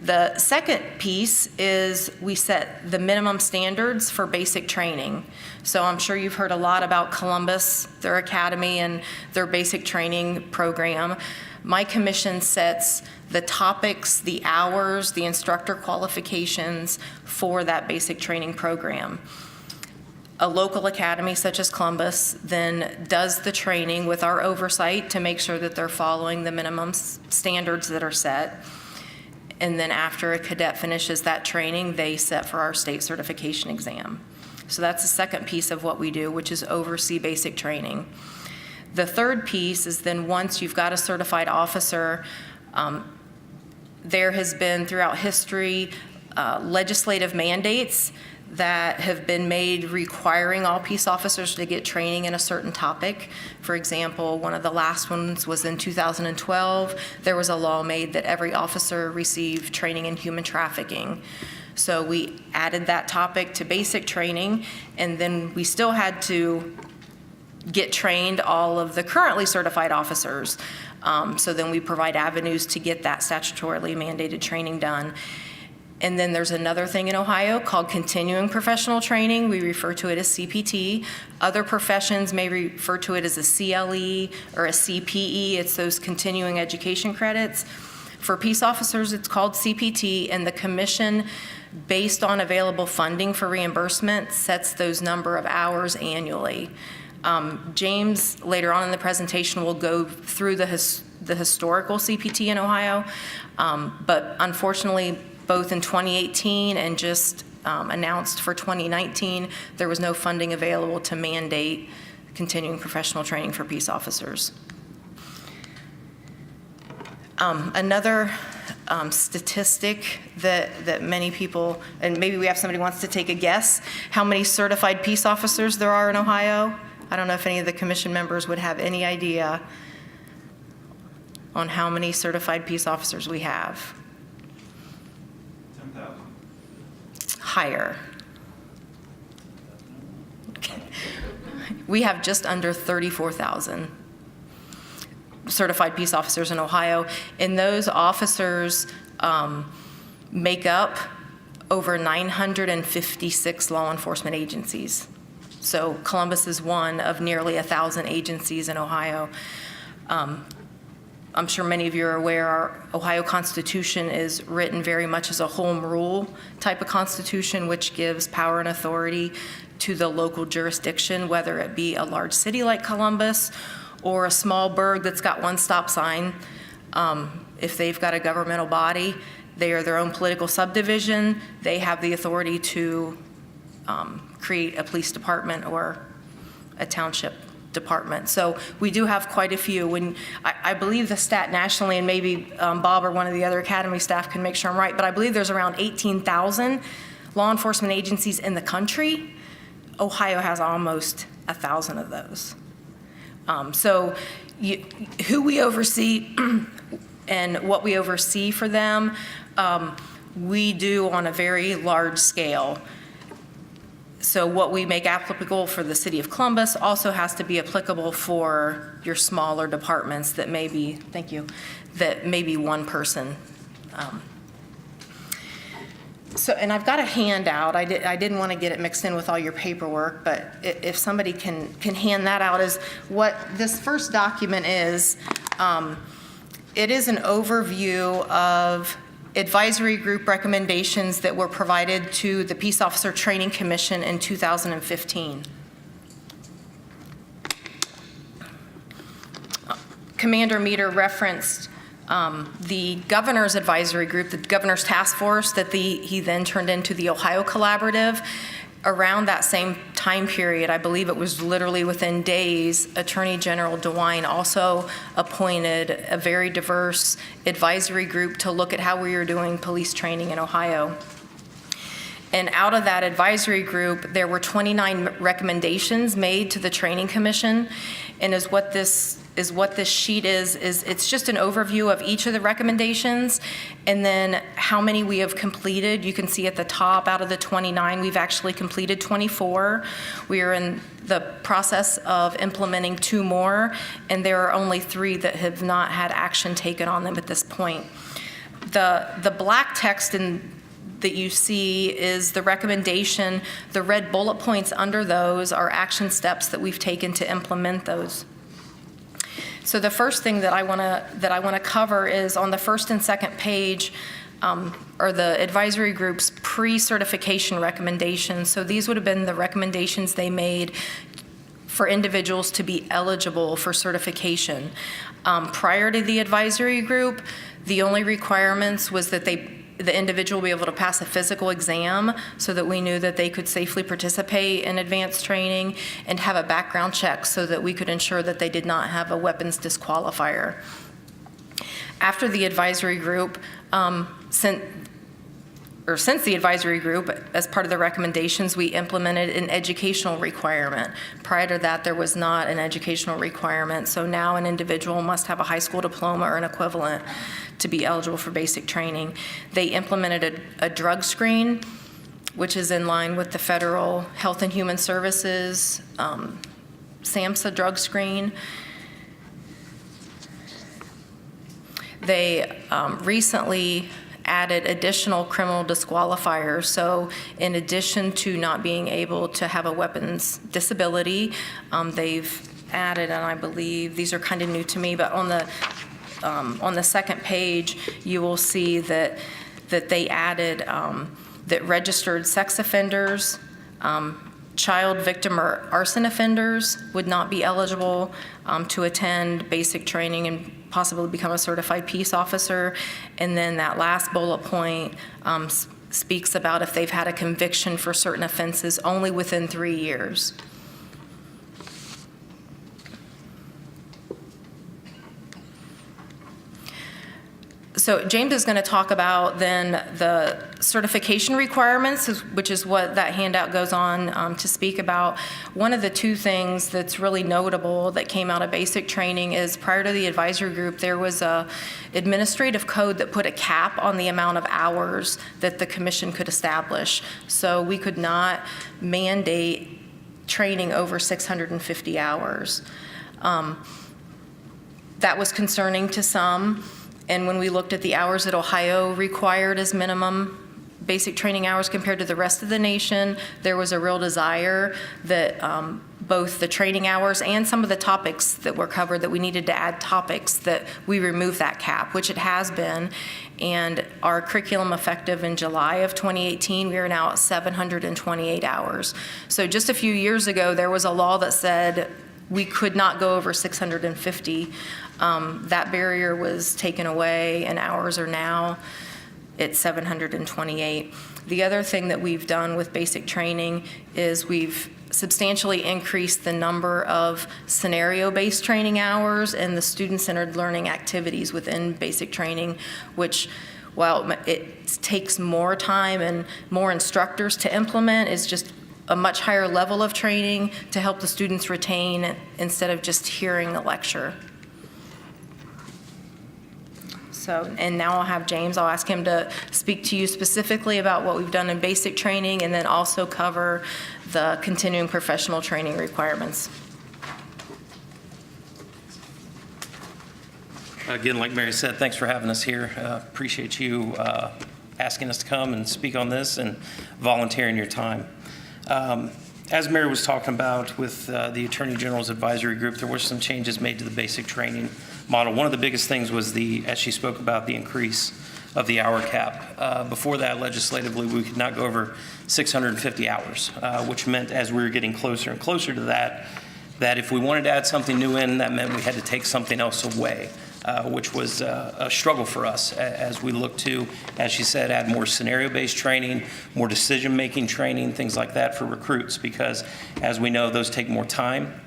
The second piece is we set the minimum standards for basic training. So I'm sure you've heard a lot about Columbus, their academy, and their basic training program. My commission sets the topics, the hours, the instructor qualifications for that basic training program. A local academy such as Columbus then does the training with our oversight to make sure that they're following the minimum standards that are set. And then after a cadet finishes that training, they set for our state certification exam. So that's the second piece of what we do, which is oversee basic training. The third piece is then once you've got a certified officer, there has been throughout history legislative mandates that have been made requiring all peace officers to get training in a certain topic. For example, one of the last ones was in 2012. There was a law made that every officer receive training in human trafficking. So we added that topic to basic training, and then we still had to get trained all of the currently certified officers. So then we provide avenues to get that statutorily mandated training done. And then there's another thing in Ohio called continuing professional training. We refer to it as CPT. Other professions may refer to it as a CLE or a CPE. It's those continuing education credits. For peace officers, it's called CPT, and the commission, based on available funding for reimbursement, sets those number of hours annually. James, later on in the presentation, will go through the historical CPT in Ohio, but unfortunately, both in 2018 and just announced for 2019, there was no funding available to mandate continuing professional training for peace officers. Another statistic that many people, and maybe we have somebody who wants to take a guess, how many certified peace officers there are in Ohio? I don't know if any of the commission members would have any idea on how many certified peace officers we have. Higher. We have just under 34,000 certified peace officers in Ohio, and those officers make up over 956 law enforcement agencies. So Columbus is one of nearly 1,000 agencies in Ohio. I'm sure many of you are aware our Ohio Constitution is written very much as a home rule type of constitution, which gives power and authority to the local jurisdiction, whether it be a large city like Columbus or a small burg that's got one stop sign. If they've got a governmental body, they are their own political subdivision. They have the authority to create a police department or a township department. So we do have quite a few. When I believe the stat nationally, and maybe Bob or one of the other academy staff can make sure I'm right, but I believe there's around 18,000 law enforcement agencies in the country. Ohio has almost 1,000 of those. So who we oversee and what we oversee for them, we do on a very large scale. So what we make applicable for the city of Columbus also has to be applicable for your smaller departments that may be, thank you, that may be one person. So, and I've got a handout. I didn't want to get it mixed in with all your paperwork, but if somebody can hand that out, is what this first document is. It is an overview of advisory group recommendations that were provided to the Peace Officer Training Commission in 2015. Commander Meter referenced the governor's advisory group, the governor's task force that he then turned into the Ohio Collaborative. Around that same time period, I believe it was literally within days, Attorney General DeWine also appointed a very diverse advisory group to look at how we were doing police training in Ohio. And out of that advisory group, there were 29 recommendations made to the Training Commission. And what this sheet is it's just an overview of each of the recommendations and then how many we have completed. You can see at the top, out of the 29, we've actually completed 24. We are in the process of implementing 2 more, and there are only 3 that have not had action taken on them at this point. The black text that you see is the recommendation. The red bullet points under those are action steps that we've taken to implement those. So the first thing that I want to cover is on the first and second page are the advisory group's pre-certification recommendations. So these would have been the recommendations they made for individuals to be eligible for certification. Prior to the advisory group, the only requirements was that the individual be able to pass a physical exam so that we knew that they could safely participate in advanced training, and have a background check so that we could ensure that they did not have a weapons disqualifier. After the advisory group, since the advisory group, as part of the recommendations, we implemented an educational requirement. Prior to that, there was not an educational requirement, so now an individual must have a high school diploma or an equivalent to be eligible for basic training. They implemented a drug screen, which is in line with the Federal Health and Human Services SAMHSA drug screen. They recently added additional criminal disqualifiers. So in addition to not being able to have a weapons disability, they've added, and I believe these are kind of new to me, but on the second page, you will see that they added that registered sex offenders, child victim or arson offenders would not be eligible to attend basic training and possibly become a certified peace officer. And then that last bullet point speaks about if they've had a conviction for certain offenses only within 3 years. So James is going to talk about then the certification requirements, which is what that handout goes on to speak about. One of the 2 things that's really notable that came out of basic training is prior to the advisory group, there was a administrative code that put a cap on the amount of hours that the commission could establish. So we could not mandate training over 650 hours. That was concerning to some. And when we looked at the hours that Ohio required as minimum basic training hours compared to the rest of the nation, there was a real desire that both the training hours and some of the topics that were covered, that we needed to add topics, that we remove that cap, which it has been. And our curriculum effective in July of 2018, we are now at 728 hours. So just a few years ago, there was a law that said we could not go over 650. That barrier was taken away, and hours are now at 728. The other thing that we've done with basic training is we've substantially increased the number of scenario-based training hours and the student-centered learning activities within basic training, which, while it takes more time and more instructors to implement, is just a much higher level of training to help the students retain instead of just hearing a lecture. So, and now I'll have James, I'll ask him to speak to you specifically about what we've done in basic training and then also cover the continuing professional training requirements. Again, like Mary said, thanks for having us here. Appreciate you asking us to come and speak on this and volunteering your time. As Mary was talking about with the Attorney General's advisory group, there were some changes made to the basic training model. One of the biggest things was as she spoke about, the increase of the hour cap. Before that, legislatively, we could not go over 650 hours, which meant as we were getting closer and closer to that if we wanted to add something new in, that meant we had to take something else away. Which was a struggle for us as we look to, as she said, add more scenario-based training, more decision-making training, things like that for recruits, because as we know, those take more time.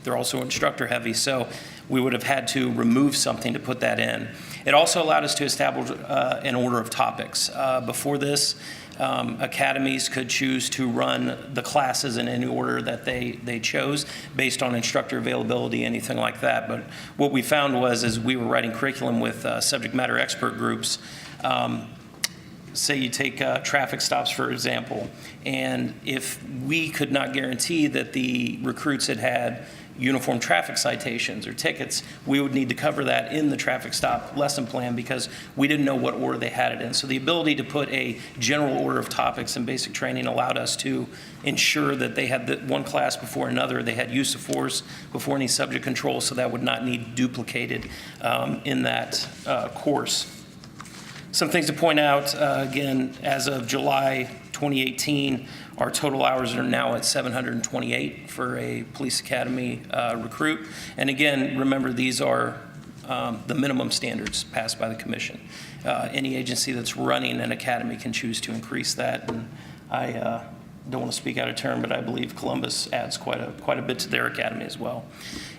They're also instructor-heavy, so we would have had to remove something to put that in. It also allowed us to establish an order of topics. Before this, academies could choose to run the classes in any order that they chose based on instructor availability, anything like that. But what we found was, as we were writing curriculum with subject matter expert groups, say you take traffic stops, for example, and if we could not guarantee that the recruits had uniform traffic citations or tickets, we would need to cover that in the traffic stop lesson plan because we didn't know what order they had it in. So the ability to put a general order of topics in basic training allowed us to ensure that they had one class before another, they had use of force before any subject control, so that would not need duplicated in that course. Some things to point out, again, as of July 2018, our total hours are now at 728 for a police academy recruit. And again, remember, these are the minimum standards passed by the commission. Any agency that's running an academy can choose to increase that. And I don't want to speak out of turn, but I believe Columbus adds quite a bit to their academy as well.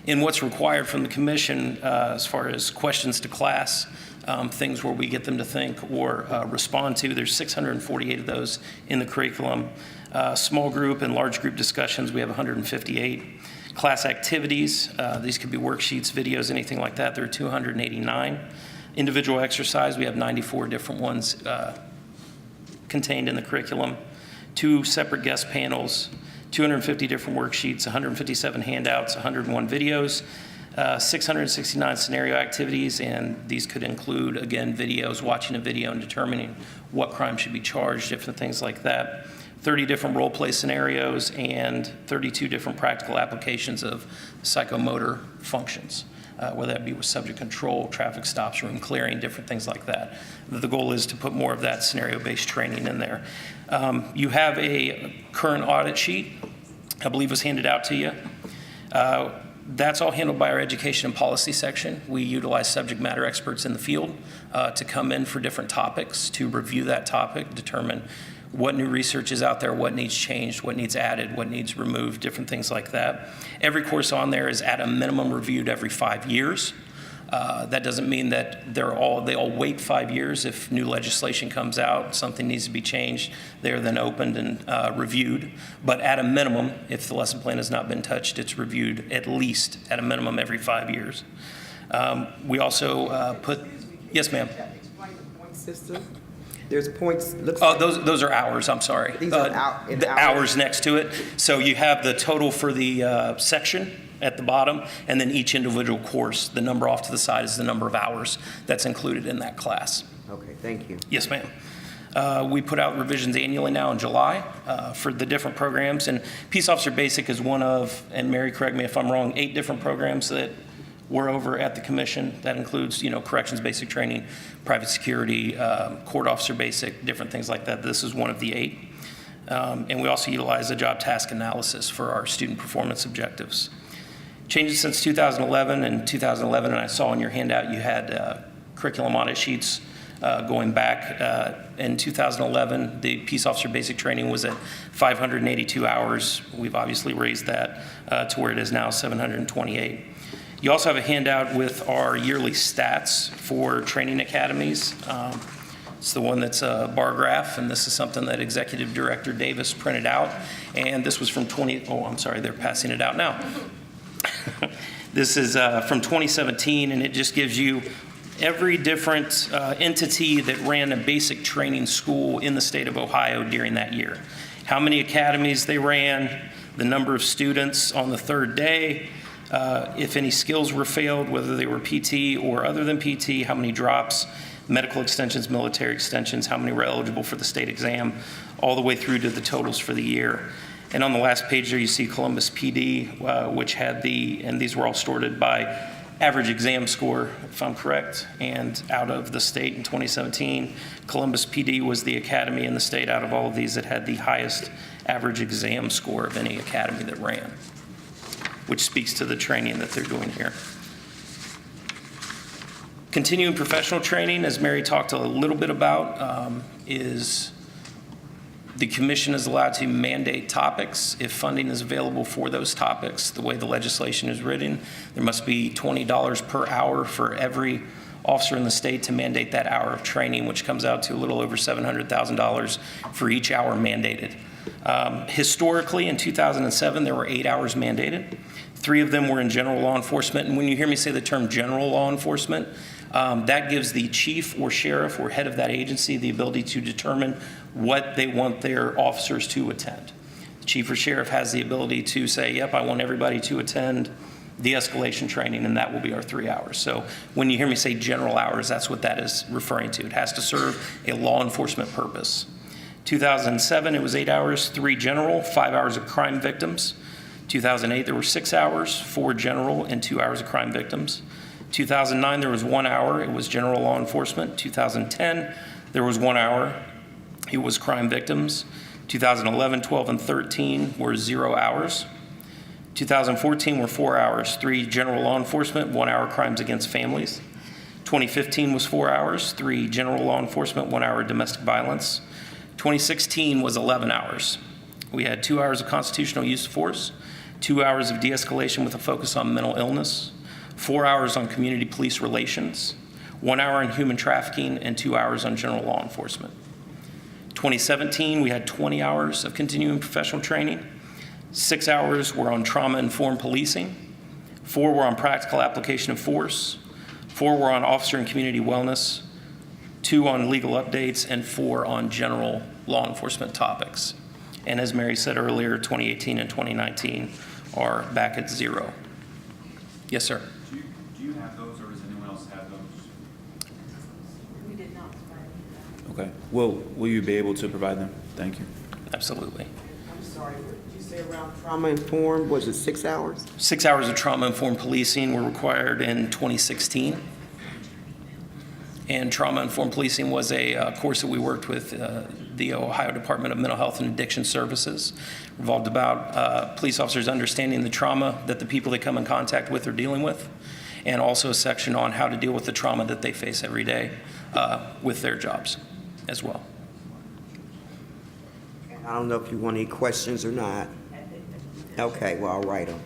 In what's required from the commission as far as questions to class, things where we get them to think or respond to, there's 648 of those in the curriculum. Small group and large group discussions, we have 158. Class activities, these could be worksheets, videos, anything like that, there are 289. Individual exercise, we have 94 different ones contained in the curriculum. 2 separate guest panels, 250 different worksheets, 157 handouts, 101 videos, 669 scenario activities, and these could include, again, videos, watching a video and determining what crime should be charged, different things like that. 30 different role play scenarios and 32 different practical applications of psychomotor functions, whether that be with subject control, traffic stops, room clearing, different things like that. The goal is to put more of that scenario-based training in there. You have a current audit sheet, I believe was handed out to you. That's all handled by our education and policy section. We utilize subject matter experts in the field to come in for different topics, to review that topic, determine what new research is out there, what needs changed, what needs added, what needs removed, different things like that. Every course on there is at a minimum reviewed every 5 years. That doesn't mean that they all wait 5 years. If new legislation comes out, something needs to be changed, they're then opened and reviewed. But at a minimum, if the lesson plan has not been touched, it's reviewed at least at a minimum every 5 years. We also yes, ma'am. Explain the point system. There's points. Oh, those are hours. I'm sorry. These are the hours next to it. So you have the total for the section at the bottom, and then each individual course, the number off to the side is the number of hours that's included in that class. Okay, thank you. Yes, ma'am. We put out revisions annually now in July for the different programs, and Peace Officer Basic is one of, and Mary, correct me if I'm wrong, 8 different programs that we're over at the commission. That includes, corrections basic training, private security, court officer basic, different things like that. This is one of the 8. And we also utilize a job task analysis for our student performance objectives. Changes since 2011, and I saw in your handout you had curriculum audit sheets Going back in 2011, the peace officer basic training was at 582 hours. We've obviously raised that to where it is now 728. You also have a handout with our yearly stats for training academies. It's the one that's a bar graph, and this is something that Executive Director Davis printed out. And this was from they're passing it out now. This is from 2017, and it just gives you every different entity that ran a basic training school in the state of Ohio during that year. How many academies they ran, the number of students on the third day, if any skills were failed, whether they were PT or other than PT, how many drops, medical extensions, military extensions, how many were eligible for the state exam, all the way through to the totals for the year. And on the last page there you see Columbus PD, which had and these were all sorted by average exam score, if I'm correct, and out of the state in 2017, Columbus PD was the academy in the state out of all of these that had the highest average exam score of any academy that ran, which speaks to the training that they're doing here. Continuing professional training, as Mary talked a little bit about, is the commission is allowed to mandate topics if funding is available for those topics. The way the legislation is written, there must be $20 per hour for every officer in the state to mandate that hour of training, which comes out to a little over $700,000 for each hour mandated. Historically, in 2007, there were 8 hours mandated. 3 of them were in general law enforcement. And when you hear me say the term general law enforcement, that gives the chief or sheriff or head of that agency the ability to determine what they want their officers to attend. The chief or sheriff has the ability to say, yep, I want everybody to attend de-escalation training, and that will be our 3 hours. So when you hear me say general hours, that's what that is referring to. It has to serve a law enforcement purpose. 2007, it was 8 hours, 3 general, 5 hours of crime victims. 2008, there were 6 hours, 4 general, and 2 hours of crime victims. 2009, there was 1 hour. It was general law enforcement. 2010, there was 1 hour. It was crime victims. 2011, 12, and 13 were 0 hours. 2014 were 4 hours, 3 general law enforcement, 1 hour crimes against families. 2015 was 4 hours, 3 general law enforcement, 1 hour domestic violence. 2016 was 11 hours. We had 2 hours of constitutional use of force, 2 hours of de-escalation with a focus on mental illness, 4 hours on community police relations, 1 hour on human trafficking, and 2 hours on general law enforcement. 2017, we had 20 hours of continuing professional training. 6 hours were on trauma-informed policing. 4 were on practical application of force. 4 were on officer and community wellness. 2 on legal updates, and 4 on general law enforcement topics. And as Mary said earlier, 2018 and 2019 are back at 0. Yes, sir. Do you have those, or does anyone else have those? We did not. Okay. Will you be able to provide them? Thank you. Absolutely. I'm sorry, what did you say around trauma-informed? Was it 6 hours? 6 hours of trauma-informed policing were required in 2016. And trauma-informed policing was a course that we worked with the Ohio Department of Mental Health and Addiction Services. Revolved about police officers understanding the trauma that the people they come in contact with are dealing with, and also a section on how to deal with the trauma that they face every day with their jobs as well. I don't know if you want any questions or not. Okay, well, I'll write them.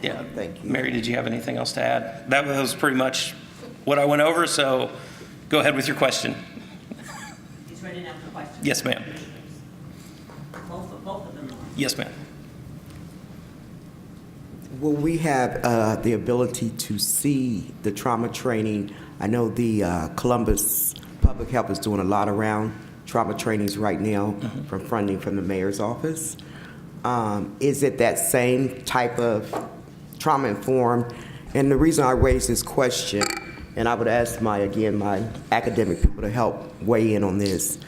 Yeah. Thank you. Mary, did you have anything else to add? That was pretty much what I went over, so go ahead with your question. He's ready now for questions. Yes, ma'am. Both of them are. Yes, ma'am. Will we have the ability to see the trauma training? I know the Columbus Public Health is doing a lot around trauma trainings right now from funding from the mayor's office. Is it that same type of trauma-informed? And the reason I raise this question, and I would ask my academic people to help weigh in on this,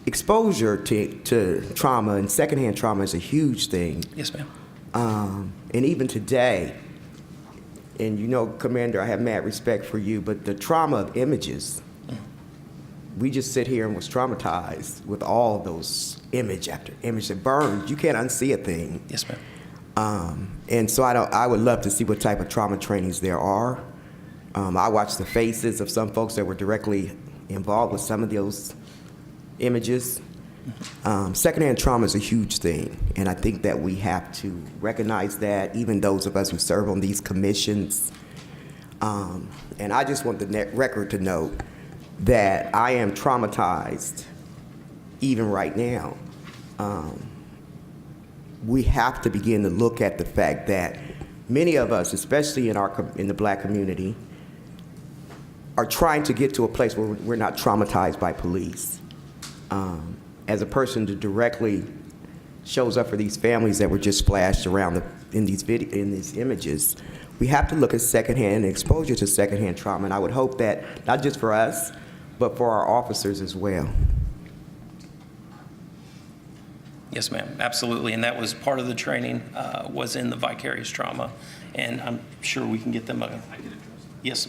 exposure to trauma and secondhand trauma is a huge thing. Yes, ma'am. And even today, and you know, Commander, I have mad respect for you, but the trauma of images, we just sit here and was traumatized with all those image after image that burned. You can't unsee a thing. Yes, ma'am. And so I would love to see what type of trauma trainings there are. I watched the faces of some folks that were directly involved with some of those images. Secondhand trauma is a huge thing, and I think that we have to recognize that, even those of us who serve on these commissions. And I just want the record to know that I am traumatized even right now. We have to begin to look at the fact that many of us, especially in the Black community, are trying to get to a place where we're not traumatized by police. As a person who directly shows up for these families that were just flashed around in these images, we have to look at secondhand exposure to secondhand trauma, and I would hope that not just for us, but for our officers as well. Yes, ma'am, absolutely. And that was part of the training, was in the vicarious trauma. And I'm sure we can get them a. Yes.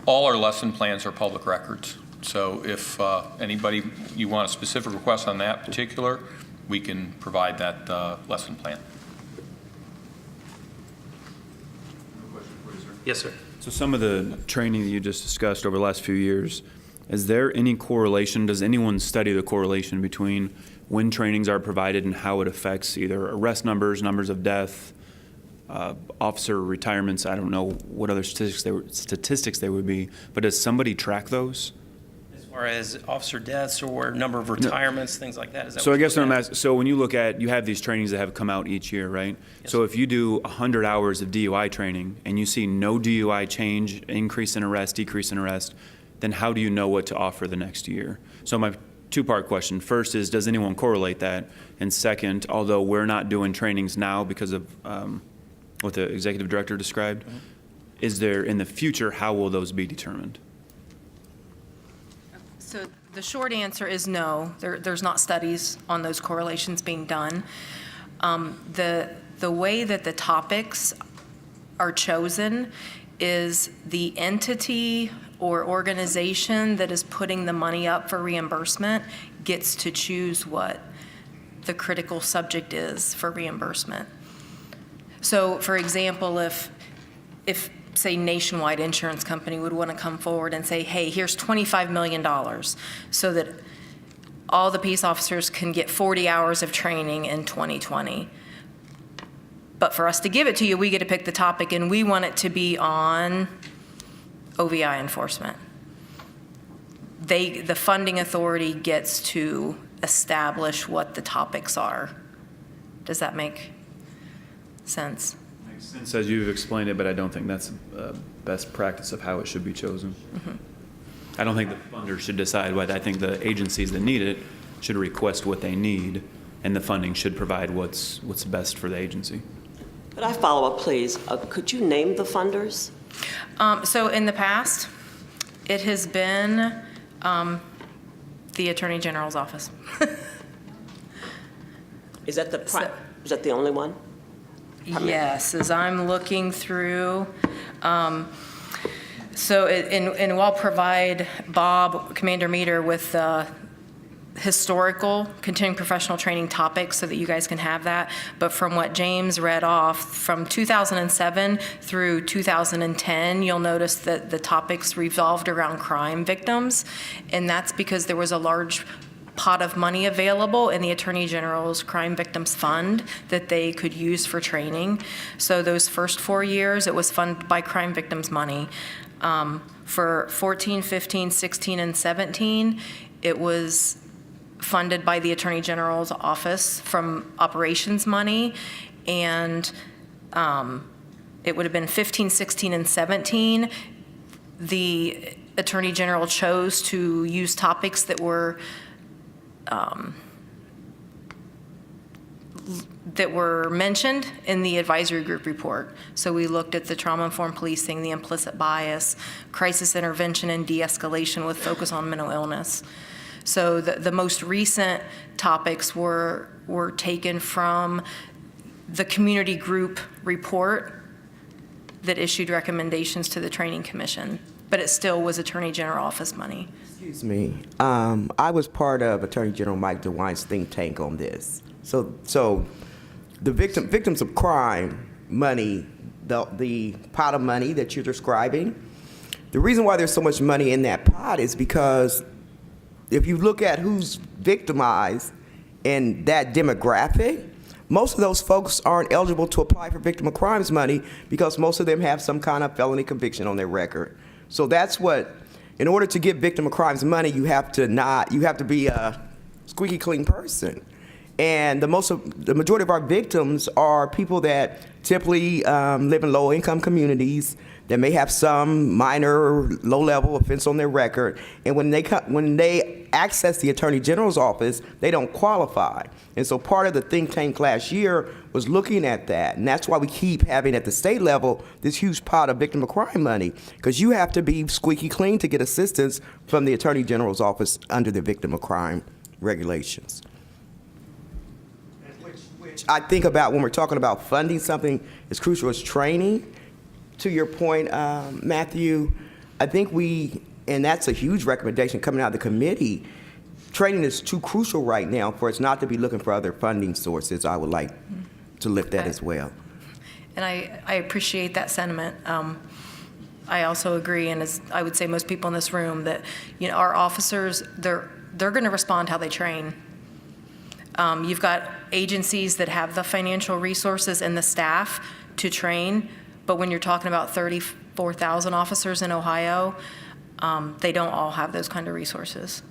All our lesson plans are public records. So if anybody, you want a specific request on that particular, we can provide that lesson plan. Yes, sir. So some of the training that you just discussed over the last few years, is there any correlation? Does anyone study the correlation between when trainings are provided and how it affects either arrest numbers, numbers of death, officer retirements? I don't know what other statistics they would be, but does somebody track those? As far as officer deaths or number of retirements, things like that? Is that So what I guess you're what I'm looking asking, so when you look at, you have these trainings that have come out each year, right? Yes. So if you do 100 hours of DUI training and you see no DUI change, increase in arrest, decrease in arrest, then how do you know what to offer the next year? So my two-part question. First is, does anyone correlate that? And second, although we're not doing trainings now because of what the executive director described, is there, in the future, how will those be determined? So the short answer is no. There's not studies on those correlations being done. The way that the topics are chosen is the entity or organization that is putting the money up for reimbursement gets to choose what the critical subject is for reimbursement. So, for example, if say Nationwide Insurance Company would want to come forward and say, hey, here's $25 million so that all the peace officers can get 40 hours of training in 2020. But for us to give it to you, we get to pick the topic, and we want it to be on OVI enforcement. The funding authority gets to establish what the topics are. Does that make sense? Makes sense as you've explained it, but I don't think that's best practice of how it should be chosen. Mm-hmm. I don't think the funder should decide what. I think the agencies that need it should request what they need, and the funding should provide what's best for the agency. Could I follow up, please? Could you name the funders? So in the past, it has been the Attorney General's office. Is that is that the only one? Yes, as I'm looking through, and we'll provide Bob, Commander Meter, with historical continuing professional training topics so that you guys can have that. But from what James read off, from 2007 through 2010, you'll notice that the topics revolved around crime victims, and that's because there was a large pot of money available in the Attorney General's Crime Victims Fund that they could use for training. So those first 4 years, it was funded by crime victims' money. For 14, 15, 16, and 17, it was funded by the Attorney General's office from operations money, and it would have been 15, 16, and 17. The Attorney General chose to use topics that were mentioned in the advisory group report. So we looked at the trauma-informed policing, the implicit bias, crisis intervention and de-escalation with focus on mental illness. So the most recent topics were taken from the community group report that issued recommendations to the Training Commission, but it still was Attorney General office money. Excuse me. I was part of Attorney General Mike DeWine's think tank on this. So the victims of crime money the pot of money that you're describing. The reason why there's so much money in that pot is because if you look at who's victimized in that demographic, most of those folks aren't eligible to apply for victim of crimes money because most of them have some kind of felony conviction on their record. So that's what, in order to get victim of crimes money, you have to be a squeaky clean person. And the majority of our victims are people that typically live in low-income communities that may have some minor, low-level offense on their record. And when they access the Attorney General's office, they don't qualify. And so part of the think tank last year was looking at that. And that's why we keep having at the state level this huge pot of victim of crime money, because you have to be squeaky clean to get assistance from the Attorney General's office under the victim of crime regulations. Which I think about when we're talking about funding something as crucial as training. To your point, Matthew, I think and that's a huge recommendation coming out of the committee, training is too crucial right now for us not to be looking for other funding sources. I would like to lift that as well. And I appreciate that sentiment. I also agree, and as I would say most people in this room, that our officers, they're going to respond how they train. You've got agencies that have the financial resources and the staff to train, but when you're talking about 34,000 officers in Ohio, they don't all have those kind of resources.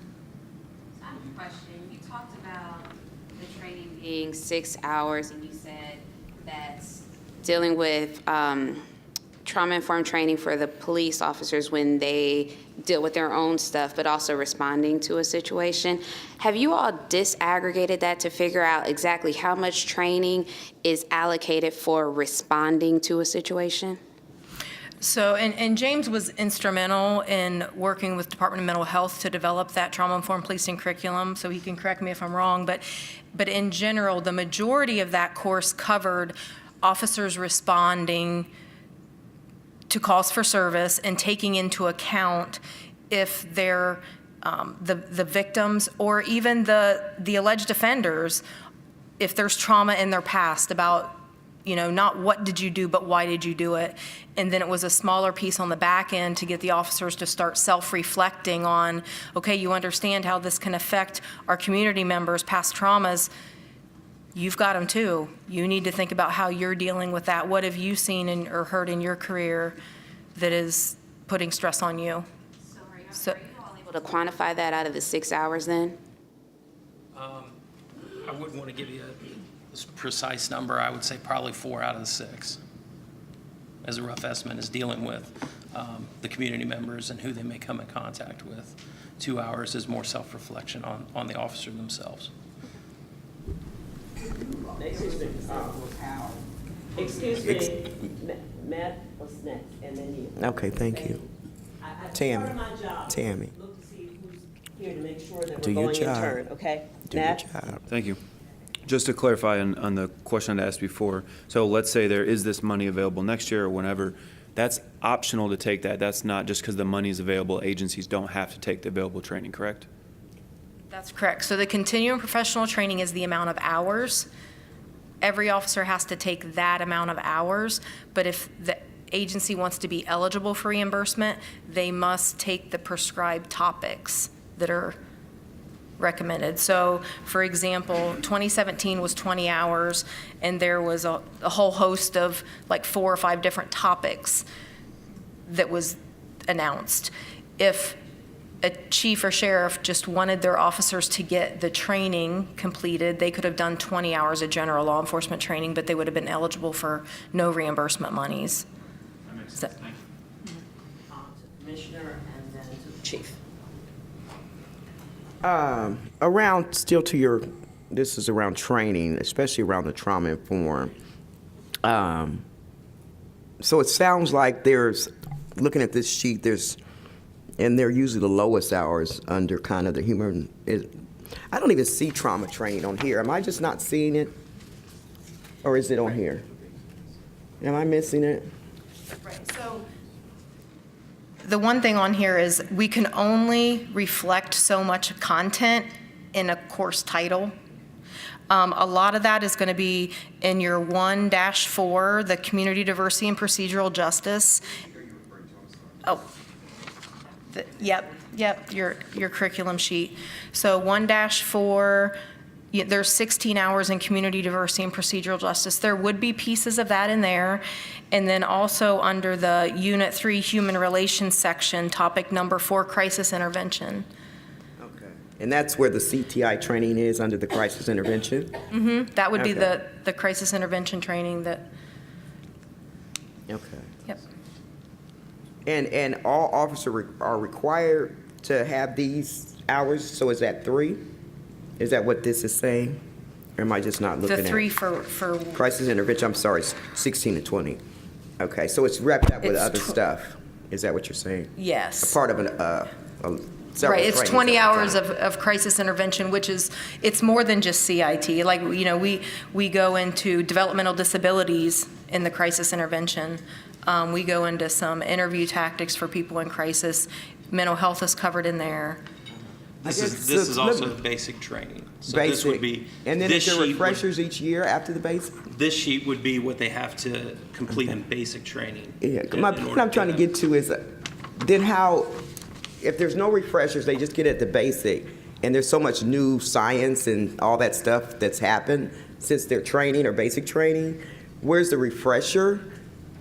I have a question. You talked about the training being 6 hours, and you said that's dealing with trauma-informed training for the police officers when they deal with their own stuff, but also responding to a situation. Have you all disaggregated that to figure out exactly how much training is allocated for responding to a situation? So, and James was instrumental in working with Department of Mental Health to develop that trauma-informed policing curriculum, so he can correct me if I'm wrong, but in general, the majority of that course covered officers responding to calls for service and taking into account if they're the victims or even the alleged offenders, if there's trauma in their past about, not what did you do, but why did you do it? And then it was a smaller piece on the back end to get the officers to start self-reflecting on, okay, you understand how this can affect our community members' past traumas. You've got them too. You need to think about how you're dealing with that. What have you seen or heard in your career that is putting stress on you? So are you all able to quantify that out of the 6 hours then? I wouldn't want to give you a precise number. I would say probably 4 out of the 6 as a rough estimate is dealing with the community members and who they may come in contact with. 2 hours is more self-reflection on the officer themselves. Excuse me, Matt was next, and then you. Okay, thank you. Tammy. Part of my job, Tammy. look to see who's here to make sure that Do we're your going in job. turn, okay? Do your Matt? job. Thank you. Just to clarify on the question I asked before, so let's say there is this money available next year or whenever, that's optional to take that. That's not just because the money is available, agencies don't have to take the available training, correct? That's correct. So the continuing professional training is the amount of hours. Every officer has to take that amount of hours, but if the agency wants to be eligible for reimbursement, they must take the prescribed topics that are recommended. So, for example, 2017 was 20 hours, and there was a whole host of like 4 or 5 different topics that was announced. If a chief or sheriff just wanted their officers to get the training completed, they could have done 20 hours of general law enforcement training, but they would have been eligible for no reimbursement monies. That makes sense. Thank you. To Commissioner and then to the chief. This is around training, especially around the trauma-informed. So it sounds like looking at this sheet, and they're usually the lowest hours under kind of the human. I don't even see trauma training on here. Am I just not seeing it? Or is it on here? Am I missing it? Right, so the one thing on here is we can only reflect so much content in a course title. A lot of that is going to be in your 1-4, the community diversity and procedural justice. Oh, yep, your curriculum sheet. So 1-4, there's 16 hours in community diversity and procedural justice. There would be pieces of that in there. And then also under the Unit 3 Human Relations section, topic number 4, crisis intervention. Okay. And that's where the CTI training is, under the crisis intervention? That would be Okay. the crisis intervention training that, Okay. yep. And all officers are required to have these hours, so is that 3? Is that what this is saying? Or am I just not looking at The it? 3 for Crisis intervention, I'm sorry, 16 and 20. Okay, so it's wrapped up with It's other stuff. Is that what you're saying? A yes. part of several Right, it's trainings 20 at a hours time. of crisis intervention, which is, it's more than just CIT. Like, you know, we go into developmental disabilities in the crisis intervention. We go into some interview tactics for people in crisis. Mental health is covered in there. This guess is the- also basic training. So this would be, And then is this there sheet would- refreshers each year after the basic? This sheet would be what they have to complete in basic training. Yeah, in my order point I'm trying to get to is, then how, if there's no refreshers, they just get at the basic, and there's so much new science and all that stuff that's happened since their training or basic training, where's the refresher?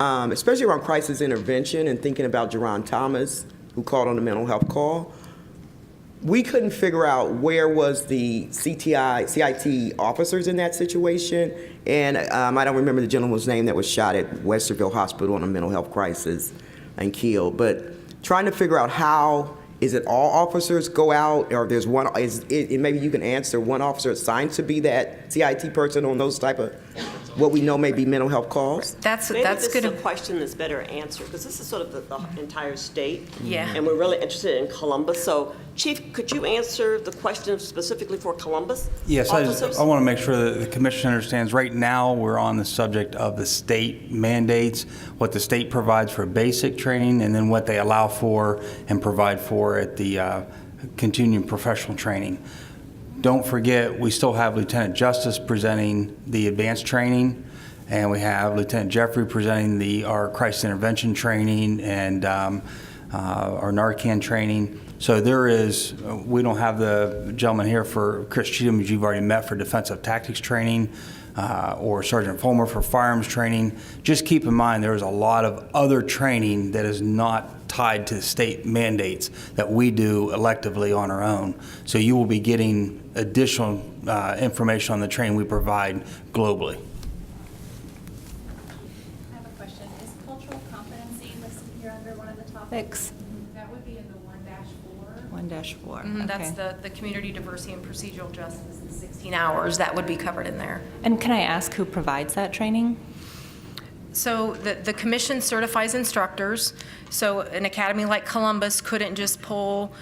Especially around crisis intervention and thinking about Jerron Thomas, who called on the mental health call. We couldn't figure out where was the CIT officers in that situation, and I don't remember the gentleman's name that was shot at Westerville Hospital on a mental health crisis and killed. But trying to figure out how, is it all officers go out, or there's one, maybe you can answer, one officer assigned to be that CIT person on those type of, what we know may be mental health calls? That's Maybe this is good. a question that's better answered, because this is sort of the entire state. Yeah. And we're really interested in Columbus. So, Chief, could you answer the question specifically for Columbus Yes, officers? I want to make sure that the commission understands, right now, we're on the subject of the state mandates, what the state provides for basic training, and then what they allow for and provide for at the continuing professional training. Don't forget, we still have Lieutenant Justice presenting the advanced training, and we have Lieutenant Jeffrey presenting our crisis intervention training and our Narcan training. So there is, we don't have the gentleman here for Chris Cheatham, as you've already met, for defensive tactics training, or Sergeant Fulmer for firearms training. Just keep in mind, there is a lot of other training that is not tied to state mandates that we do electively on our own. So you will be getting additional information on the training we provide globally. I have a question. Is cultural competency listed here under one of the topics? That would be in the 1-4. 1-4. That's the community diversity and procedural justice, the 16 hours, that would be covered in there. And can I ask who provides that training? So the commission certifies instructors. So an academy like Columbus couldn't just pull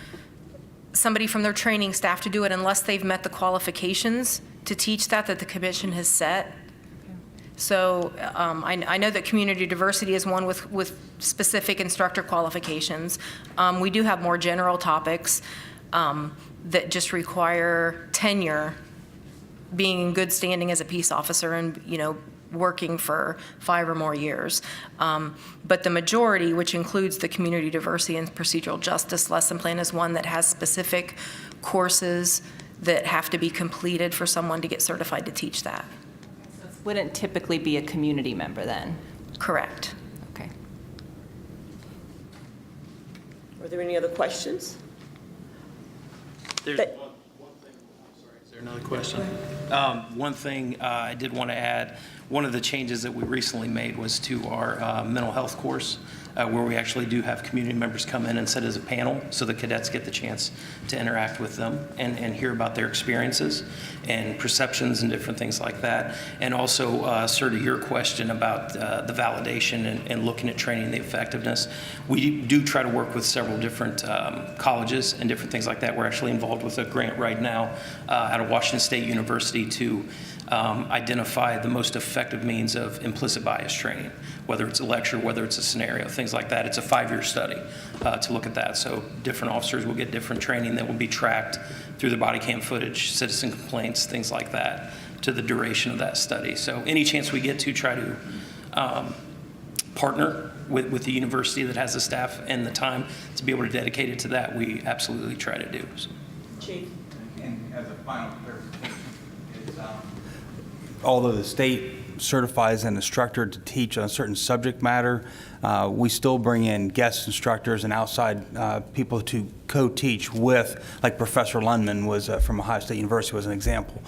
somebody from their training staff to do it unless they've met the qualifications to teach that the commission has set. So I know that community diversity is one with specific instructor qualifications. We do have more general topics that just require tenure, being in good standing as a peace officer and, you know, working for 5 or more years. But the majority, which includes the community diversity and procedural justice lesson plan, is one that has specific courses that have to be completed for someone to get certified to teach that. So it wouldn't typically be a community member then? Correct. Okay. Are there any other questions? There's But- one thing, I'm sorry, is there another question? One thing I did want to add, one of the changes that we recently made was to our mental health course, where we actually do have community members come in and sit as a panel, so the cadets get the chance to interact with them and hear about their experiences and perceptions and different things like that. And also, sir, to your question about the validation and looking at training the effectiveness, we do try to work with several different colleges and different things like that. We're actually involved with a grant right now out of Washington State University to identify the most effective means of implicit bias training, whether it's a lecture, whether it's a scenario, things like that. It's a 5-year study to look at that. So different officers will get different training that will be tracked through the body cam footage, citizen complaints, things like that, to the duration of that study. So any chance we get to try to partner with the university that has the staff and the time to be able to dedicate it to that, we absolutely try to do. So. Chief. And as a final clarification, although the state certifies an instructor to teach on a certain subject matter, we still bring in guest instructors and outside people to co-teach with, like Professor Lundman was from Ohio State University was an example.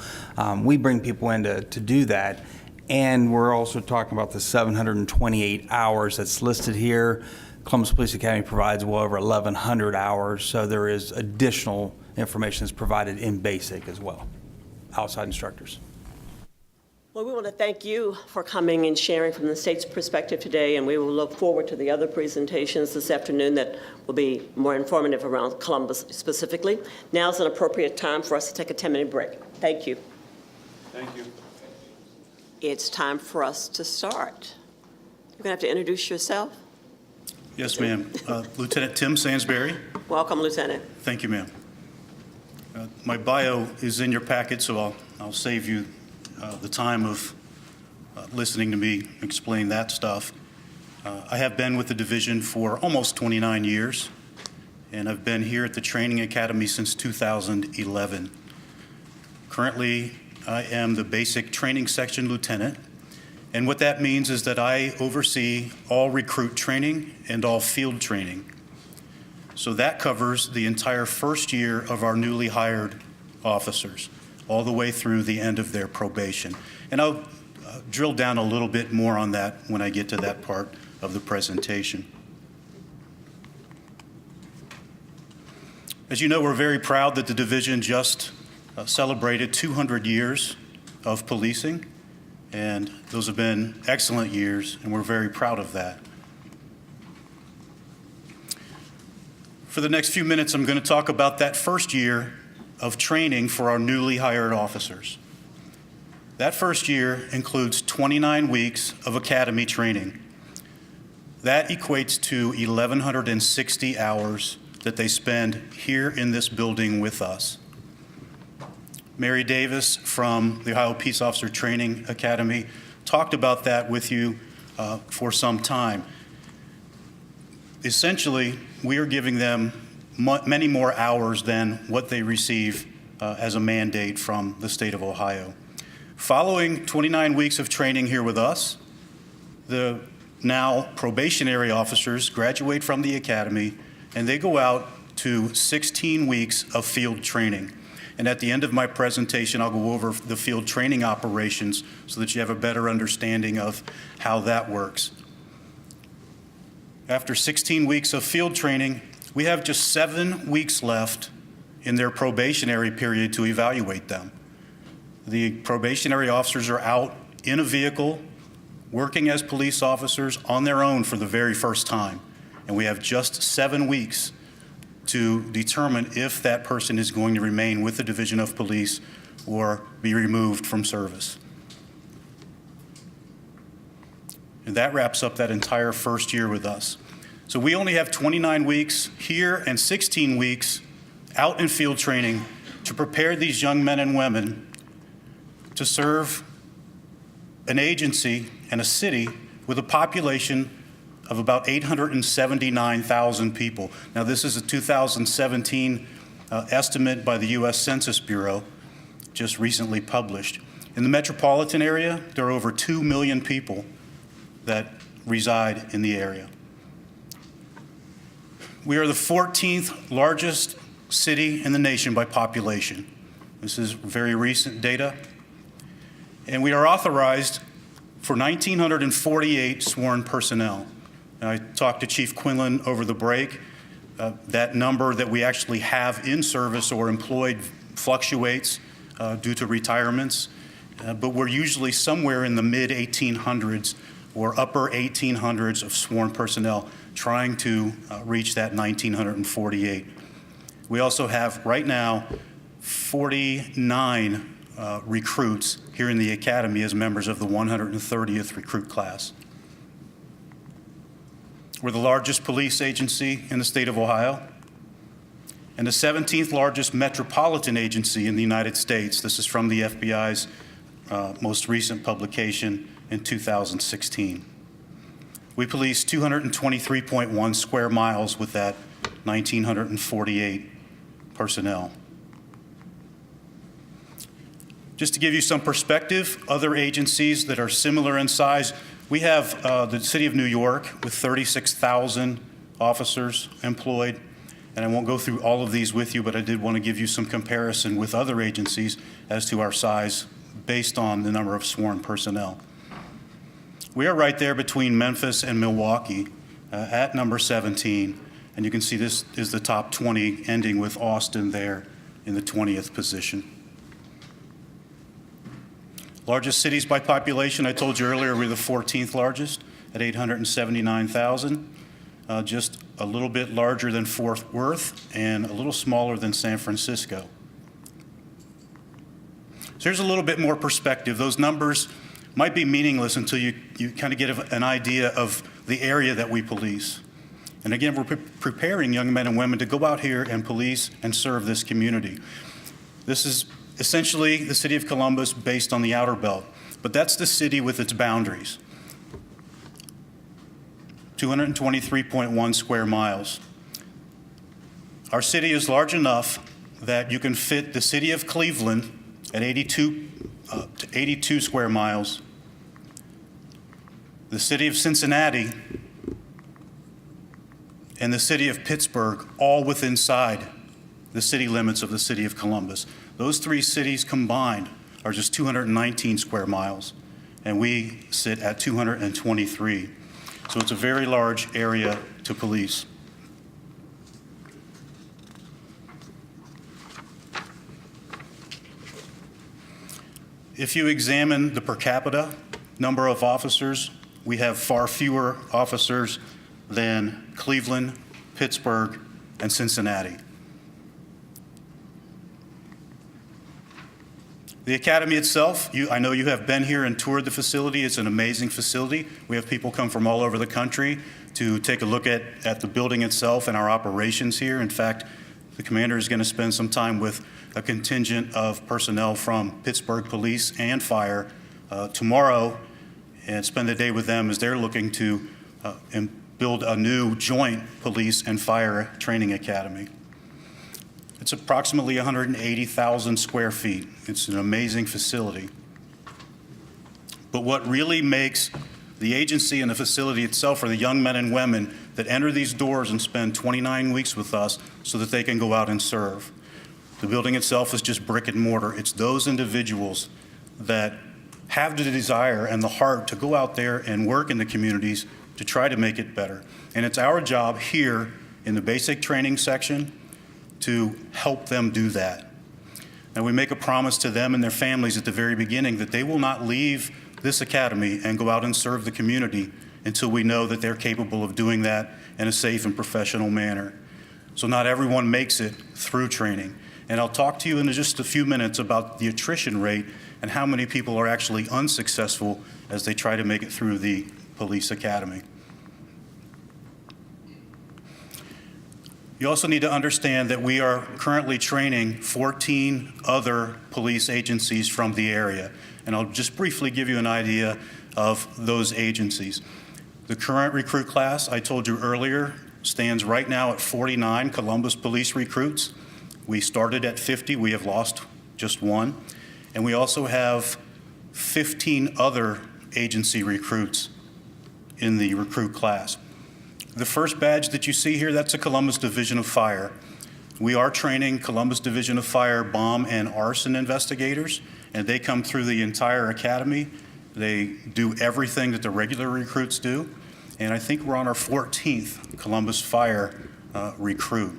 We bring people in to do that. And we're also talking about the 728 hours that's listed here. Columbus Police Academy provides well over 1,100 hours, so there is additional information that's provided in BASIC as well, outside instructors. Well, we want to thank you for coming and sharing from the state's perspective today, and we will look forward to the other presentations this afternoon that will be more informative around Columbus specifically. Now's an appropriate time for us to take a 10-minute break. Thank you. Thank you. It's time for us to start. You're going to have to introduce yourself. Yes, ma'am. Lieutenant Tim Sansbury. Welcome, Lieutenant. Thank you, ma'am. My bio is in your packet, so I'll save you the time of listening to me explain that stuff. I have been with the division for almost 29 years, and I've been here at the Training Academy since 2011. Currently, I am the Basic Training Section Lieutenant, and what that means is that I oversee all recruit training and all field training. So that covers the entire first year of our newly hired officers, all the way through the end of their probation. And I'll drill down a little bit more on that when I get to that part of the presentation. As you know, we're very proud that the division just celebrated 200 years of policing, and those have been excellent years, and we're very proud of that. For the next few minutes, I'm going to talk about that first year of training for our newly hired officers. That first year includes 29 weeks of academy training. That equates to 1,160 hours that they spend here in this building with us. Mary Davis from the Ohio Peace Officer Training Academy talked about that with you for some time. Essentially, we are giving them many more hours than what they receive as a mandate from the state of Ohio. Following 29 weeks of training here with us, the now probationary officers graduate from the academy and they go out to 16 weeks of field training. And at the end of my presentation, I'll go over the field training operations so that you have a better understanding of how that works. After 16 weeks of field training, we have just 7 weeks left in their probationary period to evaluate them. The probationary officers are out in a vehicle, working as police officers on their own for the very first time. And we have just 7 weeks to determine if that person is going to remain with the Division of Police or be removed from service. And that wraps up that entire first year with us. So we only have 29 weeks here and 16 weeks out in field training to prepare these young men and women to serve an agency and a city with a population of about 879,000 people. Now, this is a 2017 estimate by the U.S. Census Bureau, just recently published. In the metropolitan area, there are over 2 million people that reside in the area. We are the 14th largest city in the nation by population. This is very recent data. And we are authorized for 1,948 sworn personnel. Now, I talked to Chief Quinlan over the break. That number that we actually have in service or employed fluctuates due to retirements, but we're usually somewhere in the mid-1800s or upper 1800s of sworn personnel trying to reach that 1,948. We also have right now 49 recruits here in the academy as members of the 130th recruit class. We're the largest police agency in the state of Ohio and the 17th largest metropolitan agency in the United States. This is from the FBI's most recent publication in 2016. We policed 223.1 square miles with that 1,948 personnel. Just to give you some perspective, other agencies that are similar in size, we have the City of New York with 36,000 officers employed. And I won't go through all of these with you, but I did want to give you some comparison with other agencies as to our size based on the number of sworn personnel. We are right there between Memphis and Milwaukee at number 17. And you can see this is the top 20, ending with Austin there in the 20th position. Largest cities by population, I told you earlier, we're the 14th largest at 879,000. Just a little bit larger than Fort Worth and a little smaller than San Francisco. So here's a little bit more perspective. Those numbers might be meaningless until you kind of get an idea of the area that we police. And again, we're preparing young men and women to go out here and police and serve this community. This is essentially the city of Columbus based on the Outer Belt, but that's the city with its boundaries. 223.1 square miles. Our city is large enough that you can fit the city of Cleveland at 82 square miles, the city of Cincinnati, and the city of Pittsburgh, all within inside the city limits of the city of Columbus. Those three cities combined are just 219 square miles, and we sit at 223. So it's a very large area to police. If you examine the per capita number of officers, we have far fewer officers than Cleveland, Pittsburgh, and Cincinnati. The academy itself, I know you have been here and toured the facility. It's an amazing facility. We have people come from all over the country to take a look at the building itself and our operations here. In fact, the commander is going to spend some time with a contingent of personnel from Pittsburgh Police and Fire tomorrow and spend the day with them as they're looking to build a new joint police and fire training academy. It's approximately 180,000 square feet. It's an amazing facility. But what really makes the agency and the facility itself are the young men and women that enter these doors and spend 29 weeks with us so that they can go out and serve. The building itself is just brick and mortar. It's those individuals that have the desire and the heart to go out there and work in the communities to try to make it better. And it's our job here in the basic training section to help them do that. And we make a promise to them and their families at the very beginning that they will not leave this academy and go out and serve the community until we know that they're capable of doing that in a safe and professional manner. So not everyone makes it through training. And I'll talk to you in just a few minutes about the attrition rate and how many people are actually unsuccessful as they try to make it through the police academy. You also need to understand that we are currently training 14 other police agencies from the area. And I'll just briefly give you an idea of those agencies. The current recruit class, I told you earlier, stands right now at 49 Columbus police recruits. We started at 50. We have lost just one. And we also have 15 other agency recruits in the recruit class. The first badge that you see here, that's a Columbus Division of Fire. We are training Columbus Division of Fire bomb and arson investigators, and they come through the entire academy. They do everything that the regular recruits do, and I think we're on our 14th Columbus Fire recruit.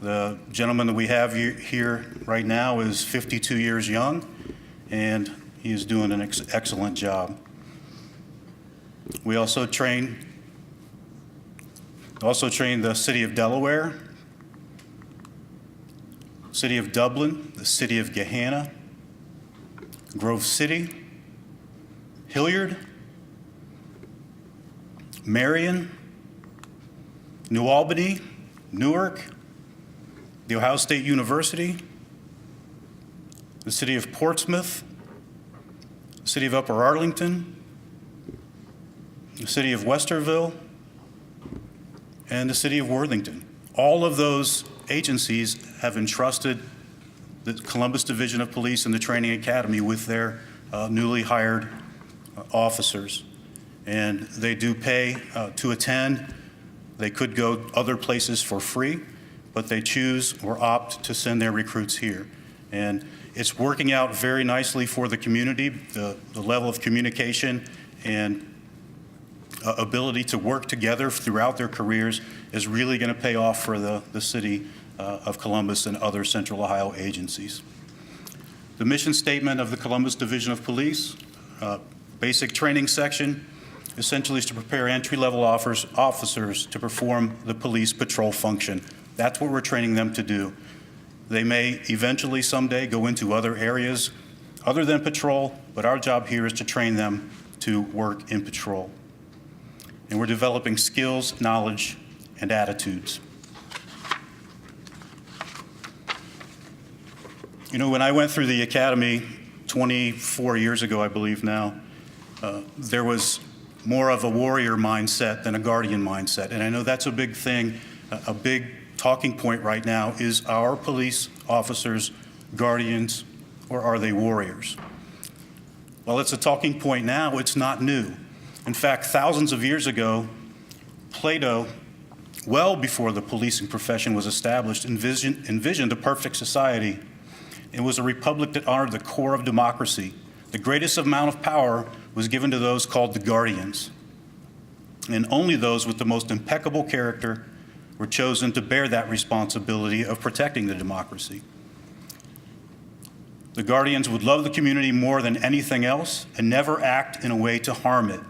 The gentleman that we have here right now is 52 years young, and he is doing an excellent job. We also train the City of Delaware, City of Dublin, the City of Gahanna, Grove City, Hilliard, Marion, New Albany, Newark, The Ohio State University, the City of Portsmouth, City of Upper Arlington, the City of Westerville, and the City of Worthington. All of those agencies have entrusted the Columbus Division of Police and the Training Academy with their newly hired officers. And they do pay to attend. They could go other places for free, but they choose or opt to send their recruits here. And it's working out very nicely for the community. The level of communication and ability to work together throughout their careers is really going to pay off for the city of Columbus and other Central Ohio agencies. The mission statement of the Columbus Division of Police, basic training section, essentially is to prepare entry-level officers to perform the police patrol function. That's what we're training them to do. They may eventually someday go into other areas other than patrol, but our job here is to train them to work in patrol. And we're developing skills, knowledge, and attitudes. You know, when I went through the academy 24 years ago, I believe now, there was more of a warrior mindset than a guardian mindset. And I know that's a big thing, a big talking point right now is, our police officers guardians or are they warriors? Well, it's a talking point now, it's not new. In fact, thousands of years ago, Plato, well before the policing profession was established, envisioned a perfect society. It was a republic that honored the core of democracy. The greatest amount of power was given to those called the guardians. And only those with the most impeccable character were chosen to bear that responsibility of protecting the democracy. The guardians would love the community more than anything else and never act in a way to harm it.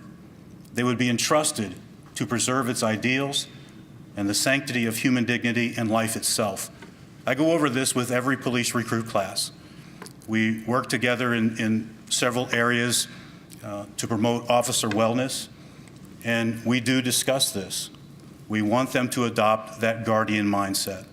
They would be entrusted to preserve its ideals and the sanctity of human dignity and life itself. I go over this with every police recruit class. We work together in several areas to promote officer wellness, and we do discuss this. We want them to adopt that guardian mindset.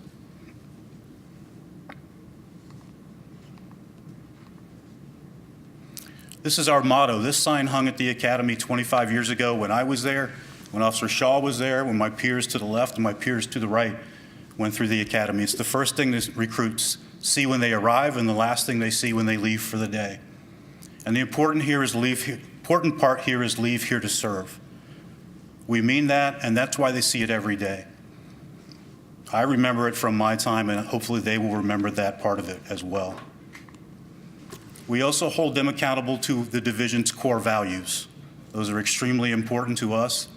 This is our motto. This sign hung at the academy 25 years ago when I was there, when Officer Shaw was there, when my peers to the left and my peers to the right went through the academy. It's the first thing that recruits see when they arrive and the last thing they see when they leave for the day. And the important part here is leave here to serve. We mean that, and that's why they see it every day. I remember it from my time, and hopefully they will remember that part of it as well. We also hold them accountable to the division's core values. Those are extremely important to us,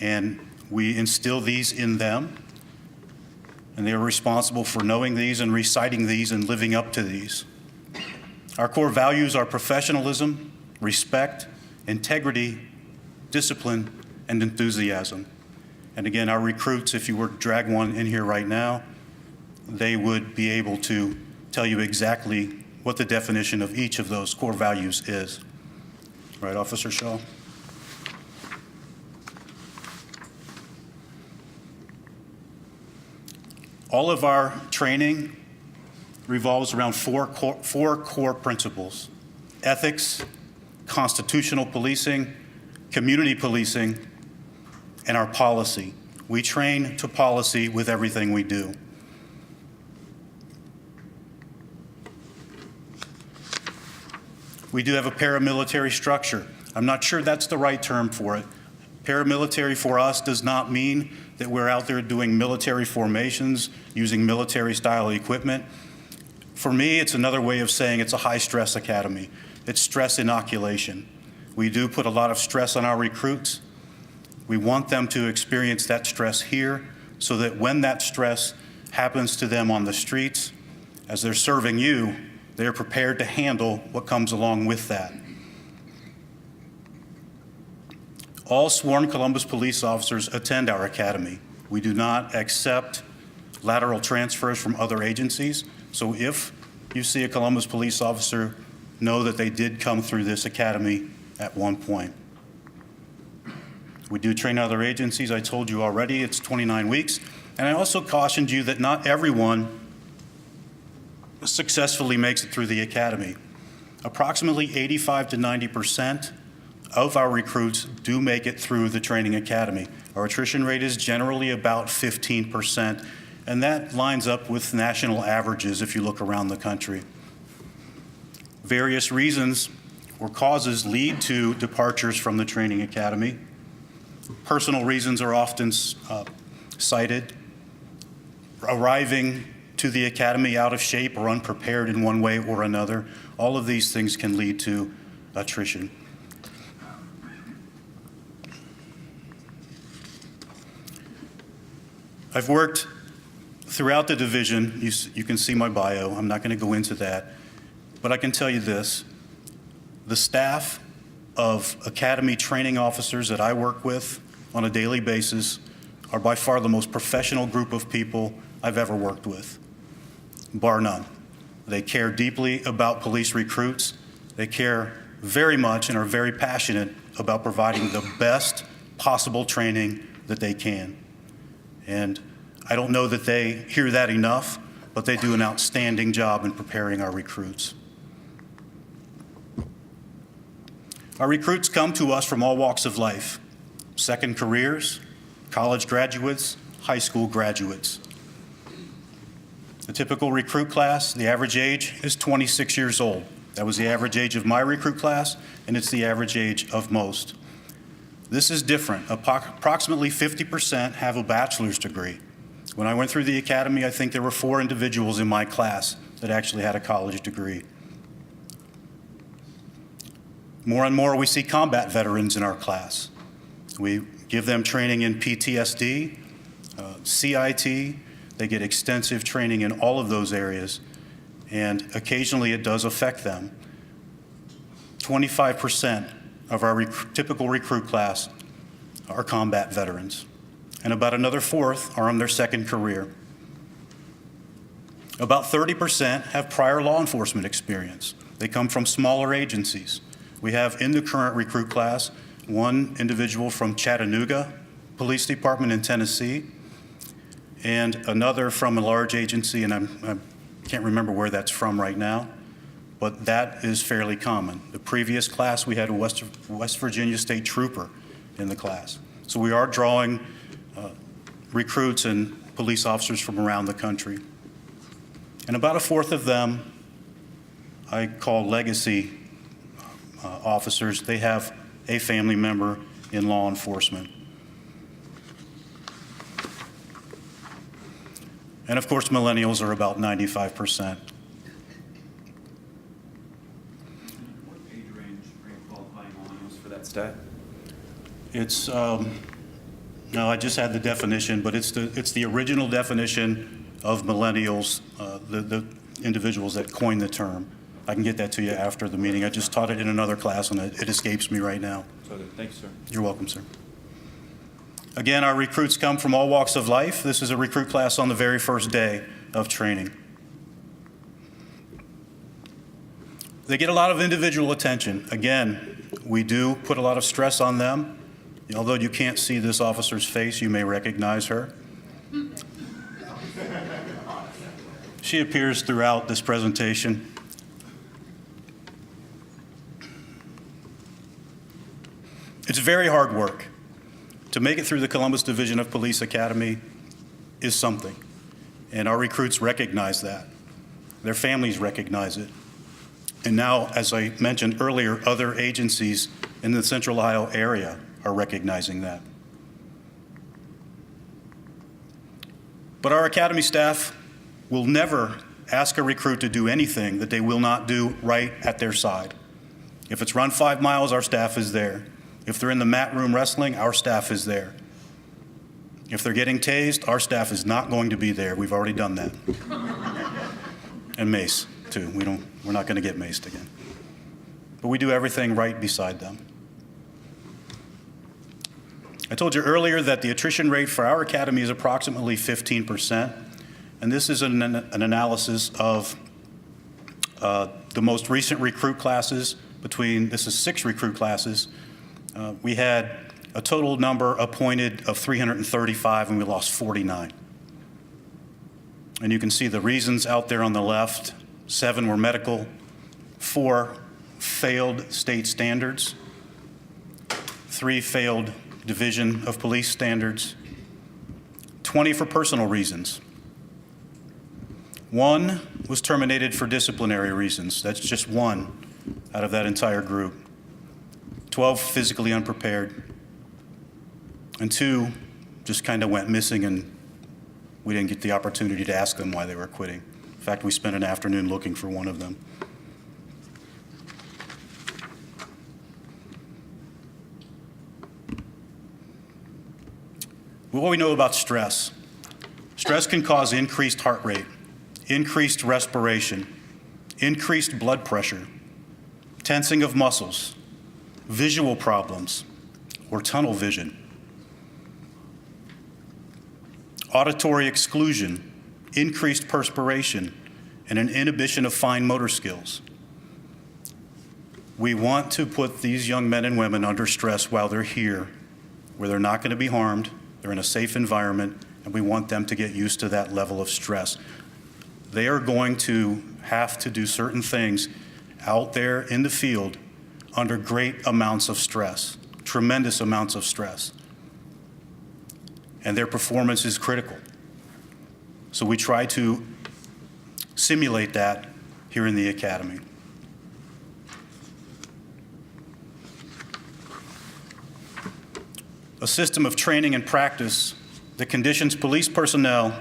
and we instill these in them, and they are responsible for knowing these and reciting these and living up to these. Our core values are professionalism, respect, integrity, discipline, and enthusiasm. And again, our recruits, if you were to drag one in here right now, they would be able to tell you exactly what the definition of each of those core values is. Right, Officer Shaw? All of our training revolves around four core principles: ethics, constitutional policing, community policing, and our policy. We train to policy with everything we do. We do have a paramilitary structure. I'm not sure that's the right term for it. Paramilitary for us does not mean that we're out there doing military formations, using military-style equipment. For me, it's another way of saying it's a high-stress academy. It's stress inoculation. We do put a lot of stress on our recruits. We want them to experience that stress here so that when that stress happens to them on the streets, as they're serving you, they're prepared to handle what comes along with that. All sworn Columbus police officers attend our academy. We do not accept lateral transfers from other agencies. So if you see a Columbus police officer, know that they did come through this academy at one point. We do train other agencies. I told you already, it's 29 weeks. And I also cautioned you that not everyone successfully makes it through the academy. Approximately 85 to 90% of our recruits do make it through the training academy. Our attrition rate is generally about 15%, and that lines up with national averages if you look around the country. Various reasons or causes lead to departures from the training academy. Personal reasons are often cited. Arriving to the academy out of shape or unprepared in one way or another. All of these things can lead to attrition. I've worked throughout the division. You can see my bio. I'm not going to go into that. But I can tell you this. The staff of academy training officers that I work with on a daily basis are by far the most professional group of people I've ever worked with, bar none. They care deeply about police recruits. They care very much and are very passionate about providing the best possible training that they can. And I don't know that they hear that enough, but they do an outstanding job in preparing our recruits. Our recruits come to us from all walks of life: second careers, college graduates, high school graduates. The typical recruit class, the average age is 26 years old. That was the average age of my recruit class, and it's the average age of most. This is different. Approximately 50% have a bachelor's degree. When I went through the academy, I think there were 4 individuals in my class that actually had a college degree. More and more, we see combat veterans in our class. We give them training in PTSD, CIT. They get extensive training in all of those areas, and occasionally it does affect them. 25% of our typical recruit class are combat veterans, and about another 1/4 are on their second career. About 30% have prior law enforcement experience. They come from smaller agencies. We have in the current recruit class 1 individual from Chattanooga Police Department in Tennessee, and another from a large agency, and I can't remember where that's from right now, but that is fairly common. The previous class, we had a West Virginia State Trooper in the class. So we are drawing recruits and police officers from around the country. And about 1/4 of them I call legacy officers. They have a family member in law enforcement. And of course, millennials are about 95%. What age range are you qualifying millennials for that stat? It's, no, I just had the definition, but it's the original definition of millennials, the individuals that coined the term. I can get that to you after the meeting. I just taught it in another class, and it escapes me right now. Okay, thank you, sir. You're welcome, sir. Again, our recruits come from all walks of life. This is a recruit class on the very first day of training. They get a lot of individual attention. Again, we do put a lot of stress on them. Although you can't see this officer's face, you may recognize her. She appears throughout this presentation. It's very hard work. To make it through the Columbus Division of Police Academy is something, and our recruits recognize that. Their families recognize it. And now, as I mentioned earlier, other agencies in the Central Ohio area are recognizing that. But our academy staff will never ask a recruit to do anything that they will not do right at their side. If it's run 5 miles, our staff is there. If they're in the mat room wrestling, our staff is there. If they're getting tased, our staff is not going to be there. We've already done that. And mace, too. We're not going to get maced again. But we do everything right beside them. I told you earlier that the attrition rate for our academy is approximately 15%. And this is an analysis of the most recent recruit classes this is 6 recruit classes. We had a total number appointed of 335, and we lost 49. And you can see the reasons out there on the left. 7 were medical, 4 failed state standards, 3 failed Division of Police standards, 20 for personal reasons. 1 was terminated for disciplinary reasons. That's just 1 out of that entire group. 12 physically unprepared. And 2 just kind of went missing, and we didn't get the opportunity to ask them why they were quitting. In fact, we spent an afternoon looking for one of them. What we know about stress. Stress can cause increased heart rate, increased respiration, increased blood pressure, tensing of muscles, visual problems, or tunnel vision, auditory exclusion, increased perspiration, and an inhibition of fine motor skills. We want to put these young men and women under stress while they're here, where they're not going to be harmed, they're in a safe environment, and we want them to get used to that level of stress. They are going to have to do certain things out there in the field under great amounts of stress, tremendous amounts of stress. And their performance is critical. So we try to simulate that here in the Academy. A system of training and practice that conditions police personnel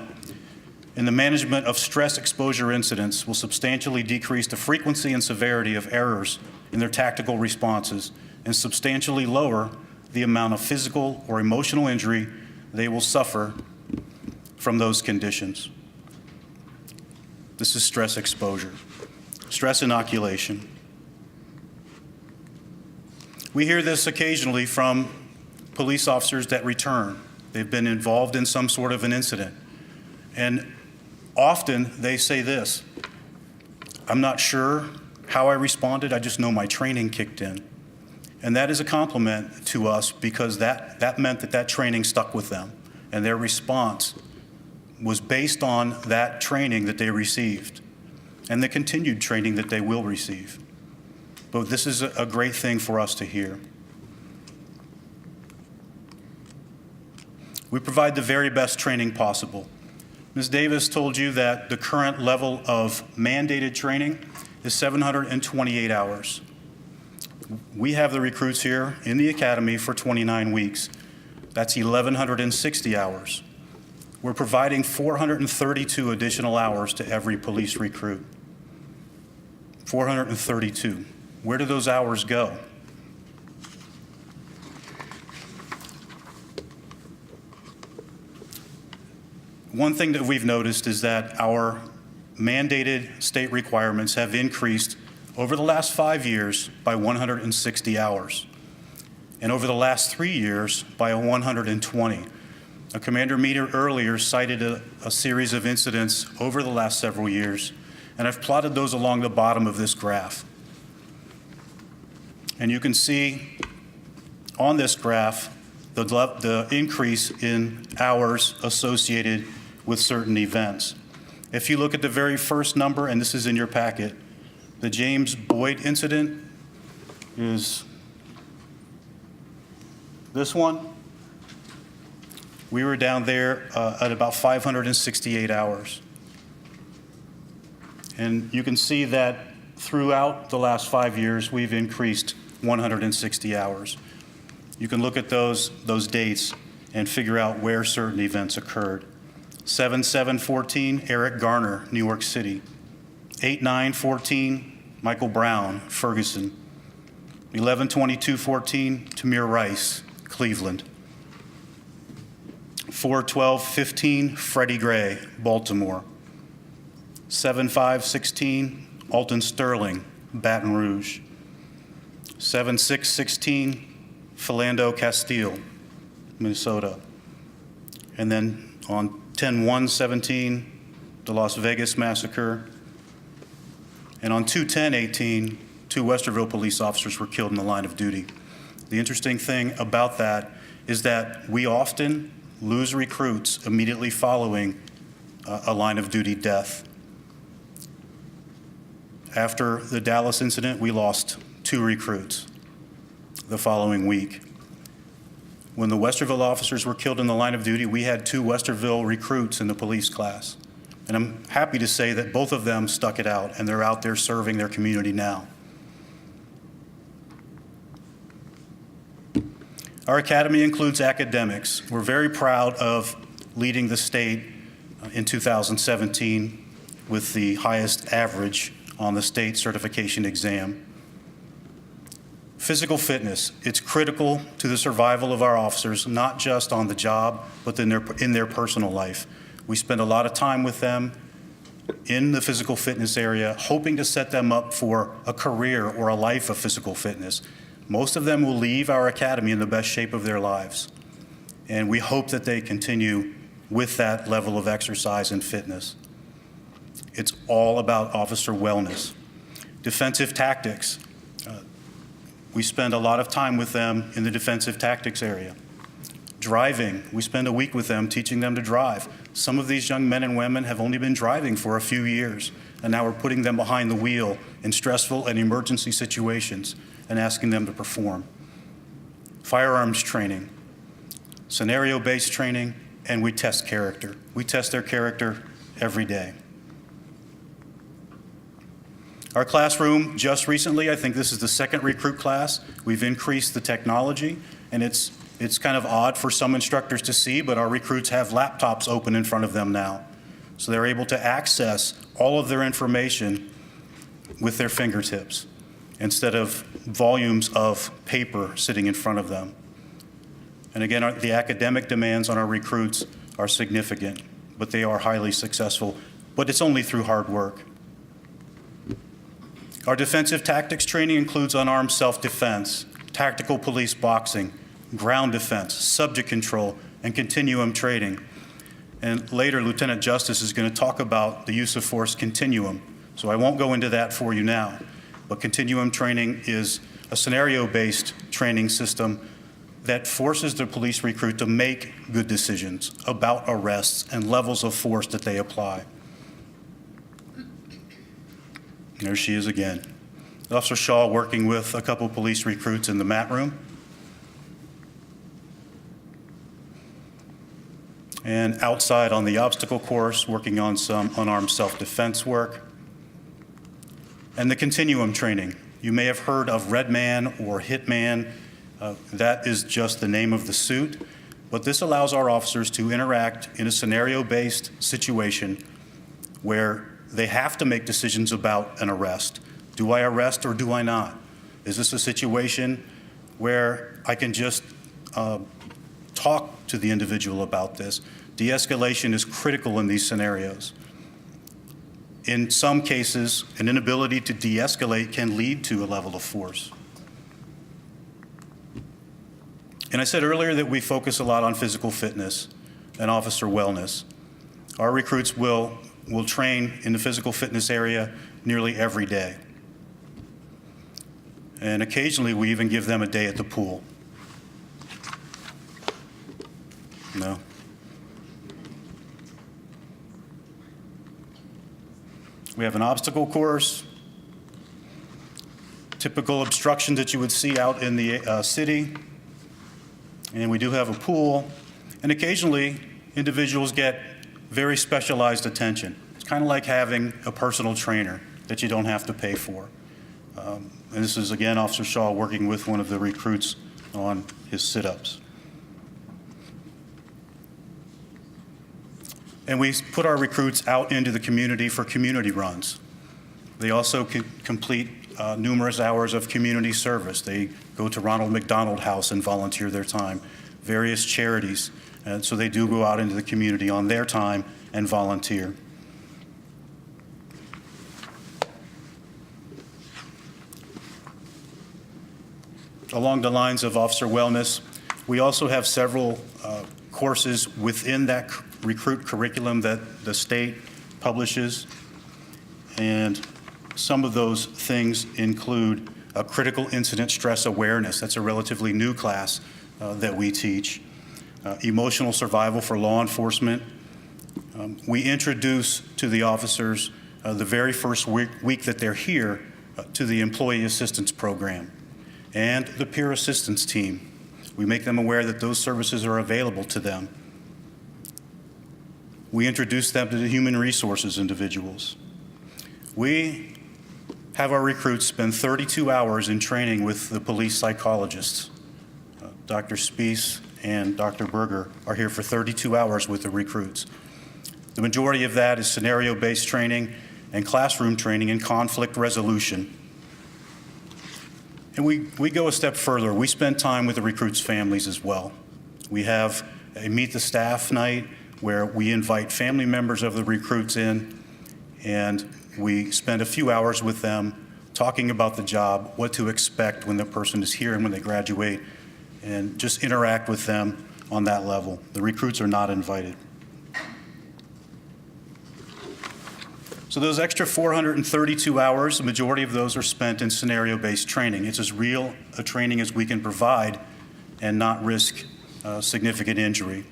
in the management of stress exposure incidents will substantially decrease the frequency and severity of errors in their tactical responses and substantially lower the amount of physical or emotional injury they will suffer from those conditions. This is stress exposure, stress inoculation. We hear this occasionally from police officers that return. They've been involved in some sort of an incident. And often they say this, I'm not sure how I responded, I just know my training kicked in. And that is a compliment to us because that meant that training stuck with them. And their response was based on that training that they received and the continued training that they will receive. But this is a great thing for us to hear. We provide the very best training possible. Ms. Davis told you that the current level of mandated training is 728 hours. We have the recruits here in the Academy for 29 weeks. That's 1,160 hours. We're providing 432 additional hours to every police recruit. 432. Where do those hours go? One thing that we've noticed is that our mandated state requirements have increased over the last 5 years by 160 hours, and over the last 3 years by 120. Commander Meter earlier cited a series of incidents over the last several years, and I've plotted those along the bottom of this graph. And you can see on this graph the increase in hours associated with certain events. If you look at the very first number, and this is in your packet, the James Boyd incident is this one. We were down there at about 568 hours. And you can see that throughout the last 5 years, we've increased 160 hours. You can look at those dates and figure out where certain events occurred. 7/7/14, Eric Garner, New York City. 8/9/14, Michael Brown, Ferguson. 11/22/14, Tamir Rice, Cleveland. 4/12/15, Freddie Gray, Baltimore. 7/5/16, Alton Sterling, Baton Rouge. 7/6/16, Philando Castile, Minnesota. And then on 10/1/17, the Las Vegas massacre. And on 2/10/18, 2 Westerville police officers were killed in the line of duty. The interesting thing about that is that we often lose recruits immediately following a line of duty death. After the Dallas incident, we lost 2 recruits the following week. When the Westerville officers were killed in the line of duty, we had 2 Westerville recruits in the police class. And I'm happy to say that both of them stuck it out, and they're out there serving their community now. Our academy includes academics. We're very proud of leading the state in 2017 with the highest average on the state certification exam. Physical fitness, it's critical to the survival of our officers, not just on the job, but in their personal life. We spend a lot of time with them in the physical fitness area, hoping to set them up for a career or a life of physical fitness. Most of them will leave our academy in the best shape of their lives. And we hope that they continue with that level of exercise and fitness. It's all about officer wellness. Defensive tactics. We spend a lot of time with them in the defensive tactics area. Driving, we spend a week with them teaching them to drive. Some of these young men and women have only been driving for a few years, and now we're putting them behind the wheel in stressful and emergency situations and asking them to perform. Firearms training, scenario-based training, and we test character. We test their character every day. Our classroom, just recently, I think this is the 2nd recruit class, we've increased the technology, and it's kind of odd for some instructors to see, but our recruits have laptops open in front of them now. So they're able to access all of their information with their fingertips instead of volumes of paper sitting in front of them. And again, the academic demands on our recruits are significant, but they are highly successful, but it's only through hard work. Our defensive tactics training includes unarmed self-defense, tactical police boxing, ground defense, subject control, and continuum training. And later, Lieutenant Justice is going to talk about the use of force continuum. So I won't go into that for you now. But continuum training is a scenario-based training system that forces the police recruit to make good decisions about arrests and levels of force that they apply. There she is again. Officer Shaw working with a couple police recruits in the mat room. And outside on the obstacle course, working on some unarmed self-defense work. And the continuum training. You may have heard of Red Man or Hitman. That is just the name of the suit. But this allows our officers to interact in a scenario-based situation where they have to make decisions about an arrest. Do I arrest or do I not? Is this a situation where I can just talk to the individual about this? De-escalation is critical in these scenarios. In some cases, an inability to de-escalate can lead to a level of force. And I said earlier that we focus a lot on physical fitness and officer wellness. Our recruits will train in the physical fitness area nearly every day. And occasionally we even give them a day at the pool. No. We have an obstacle course, typical obstruction that you would see out in the city. And we do have a pool. And occasionally individuals get very specialized attention. It's kind of like having a personal trainer that you don't have to pay for. And this is, again, Officer Shaw working with one of the recruits on his sit-ups. And we put our recruits out into the community for community runs. They also complete numerous hours of community service. They go to Ronald McDonald House and volunteer their time, various charities. And so they do go out into the community on their time and volunteer. Along the lines of officer wellness, we also have several courses within that recruit curriculum that the state publishes. And some of those things include a critical incident stress awareness. That's a relatively new class that we teach. Emotional survival for law enforcement. We introduce to the officers the very first week that they're here to the Employee Assistance Program and the Peer Assistance Team. We make them aware that those services are available to them. We introduce them to the human resources individuals. We have our recruits spend 32 hours in training with the police psychologists. Dr. Spies and Dr. Berger are here for 32 hours with the recruits. The majority of that is scenario-based training and classroom training in conflict resolution. And we go a step further. We spend time with the recruits' families as well. We have a Meet the Staff night where we invite family members of the recruits in, and we spend a few hours with them talking about the job, what to expect when the person is here and when they graduate, and just interact with them on that level. The recruits are not invited. So those extra 432 hours, the majority of those are spent in scenario-based training. It's as real a training as we can provide and not risk significant injury.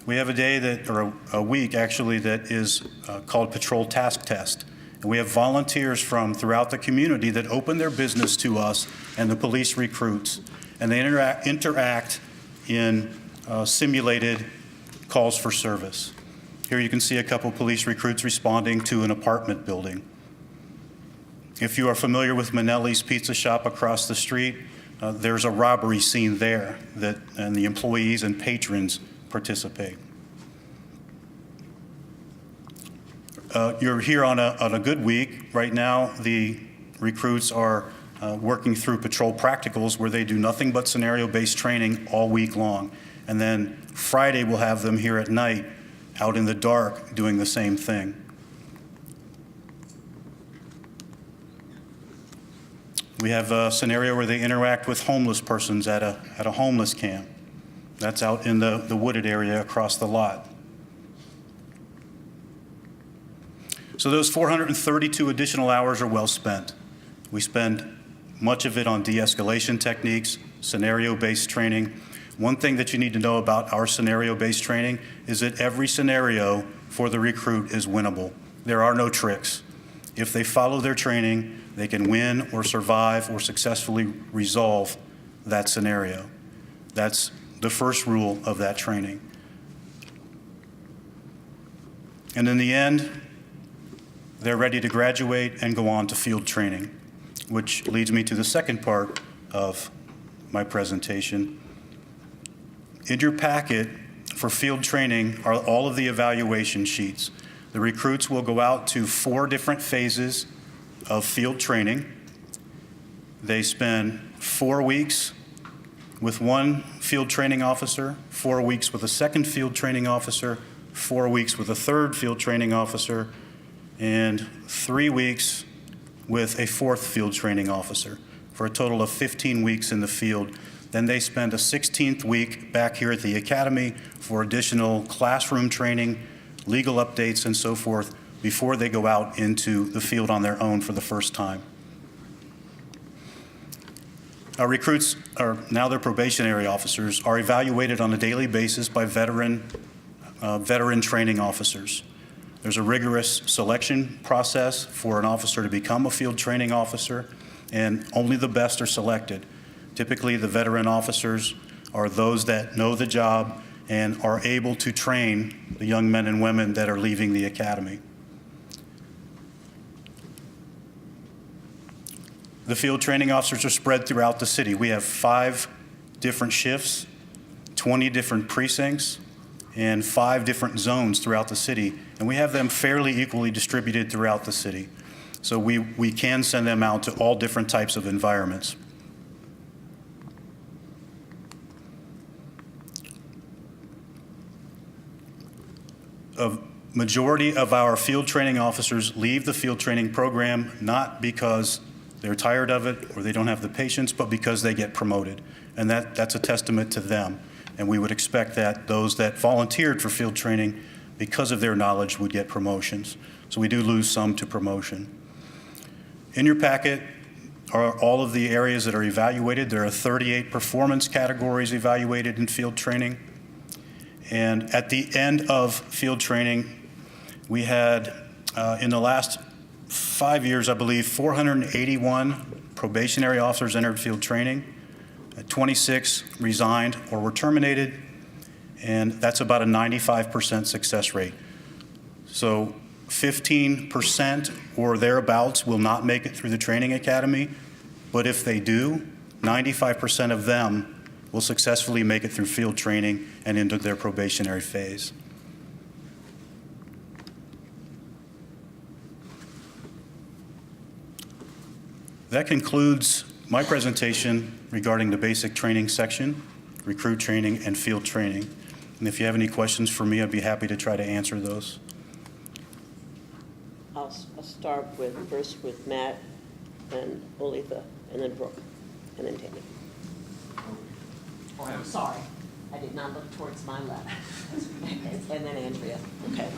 We have a day that, or a week actually, that is called Patrol Task Test. And we have volunteers from throughout the community that open their business to us and the police recruits. And they interact in simulated calls for service. Here you can see a couple police recruits responding to an apartment building. If you are familiar with Manelli's Pizza Shop across the street, there's a robbery scene there and the employees and patrons participate. You're here on a good week. Right now, the recruits are working through patrol practicals where they do nothing but scenario-based training all week long. And then Friday, we'll have them here at night out in the dark doing the same thing. We have a scenario where they interact with homeless persons at a homeless camp. That's out in the wooded area across the lot. So those 432 additional hours are well spent. We spend much of it on de-escalation techniques, scenario-based training. One thing that you need to know about our scenario-based training is that every scenario for the recruit is winnable. There are no tricks. If they follow their training, they can win or survive or successfully resolve that scenario. That's the first rule of that training. And in the end, they're ready to graduate and go on to field training, which leads me to the second part of my presentation. In your packet for field training are all of the evaluation sheets. The recruits will go out to 4 different phases of field training. They spend 4 weeks with one field training officer, 4 weeks with a second field training officer, 4 weeks with a third field training officer, and 3 weeks with a fourth field training officer, for a total of 15 weeks in the field. Then they spend a 16th week back here at the academy for additional classroom training, legal updates, and so forth before they go out into the field on their own for the first time. Our recruits, now they're probationary officers, are evaluated on a daily basis by veteran training officers. There's a rigorous selection process for an officer to become a field training officer, and only the best are selected. Typically, the veteran officers are those that know the job and are able to train the young men and women that are leaving the academy. The field training officers are spread throughout the city. We have 5 different shifts, 20 different precincts, and 5 different zones throughout the city. And we have them fairly equally distributed throughout the city. So we can send them out to all different types of environments. A majority of our field training officers leave the field training program not because they're tired of it or they don't have the patience, but because they get promoted. And that's a testament to them. And we would expect that those that volunteered for field training because of their knowledge would get promotions. So we do lose some to promotion. In your packet are all of the areas that are evaluated. There are 38 performance categories evaluated in field training. And at the end of field training, we had, in the last 5 years, I believe, 481 probationary officers entered field training. 26 resigned or were terminated, and that's about a 95% success rate. So 15% or thereabouts will not make it through the training academy, but if they do, 95% of them will successfully make it through field training and into their probationary phase. That concludes my presentation regarding the basic training section, recruit training, and field training. And if you have any questions for me, I'd be happy to try to answer those. I'll start first with Matt and Olitha, and then Brooke, and then Tammy. Oh, I'm sorry. I did not look towards my left. And then Andrea. Okay.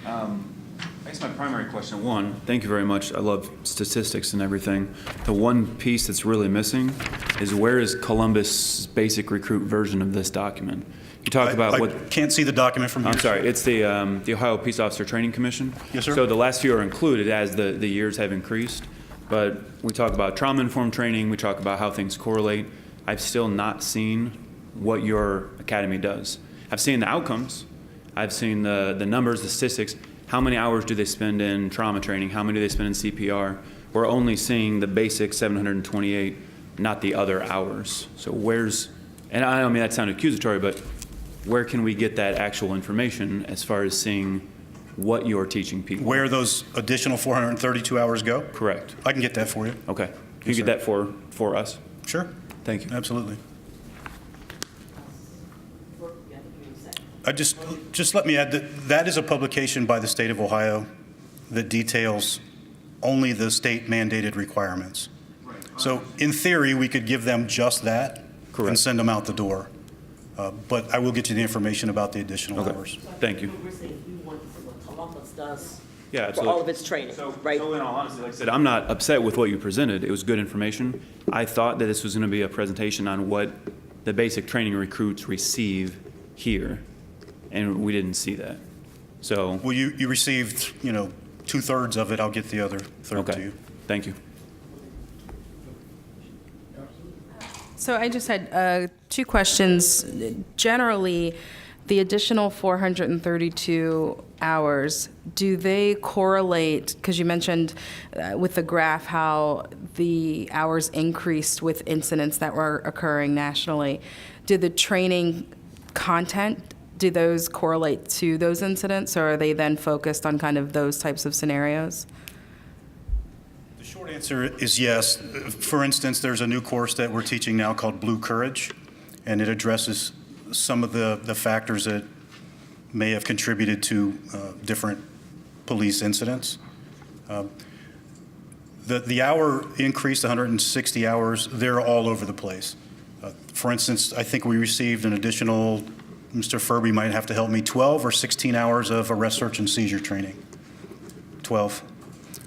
I guess my primary question, one, thank you very much. I love statistics and everything. The one piece that's really missing is where is Columbus' basic recruit version of this document? You talk about what... I can't see the document from here. I'm sorry, it's the Ohio Peace Officer Training Commission. Yes, sir. So the last few are included as the years have increased, but we talk about trauma-informed training, we talk about how things correlate. I've still not seen what your academy does. I've seen the outcomes, I've seen the numbers, the statistics. How many hours do they spend in trauma training? How many do they spend in CPR? We're only seeing the basic 728, not the other hours. So where's, and I don't mean that sound accusatory, but where can we get that actual information as far as seeing what you're teaching people? Where those additional 432 hours go? Correct. I can get that for you. Okay. Can you get that for us? Sure. Thank you. Absolutely. Brooke, you have to give me a second. I just let me add that that is a publication by the state of Ohio that details only the state mandated requirements. So in theory, we could give them just that and Correct. send them out the door. But I will get you the information about the additional Okay. hours. Thank you. We're saying you want to see what Columbus does Yeah, for absolutely. all of its training, right? So in all honesty, like I said, I'm not upset with what you presented. It was good information. I thought that this was going to be a presentation on what the basic training recruits receive here, and we didn't see that. So, Well, you received, 2/3 of it. I'll get the other third to okay, you. thank you. So I just had two questions. Generally, the additional 432 hours, do they correlate, because you mentioned with the graph how the hours increased with incidents that were occurring nationally. Did the training content, do those correlate to those incidents, or are they then focused on kind of those types of scenarios? The short answer is yes. For instance, there's a new course that we're teaching now called Blue Courage, and it addresses some of the factors that may have contributed to different police incidents. The hour increase, 160 hours, they're all over the place. For instance, I think we received an additional, Mr. Furby might have to help me, 12 or 16 hours of arrest, search, and seizure training. 12.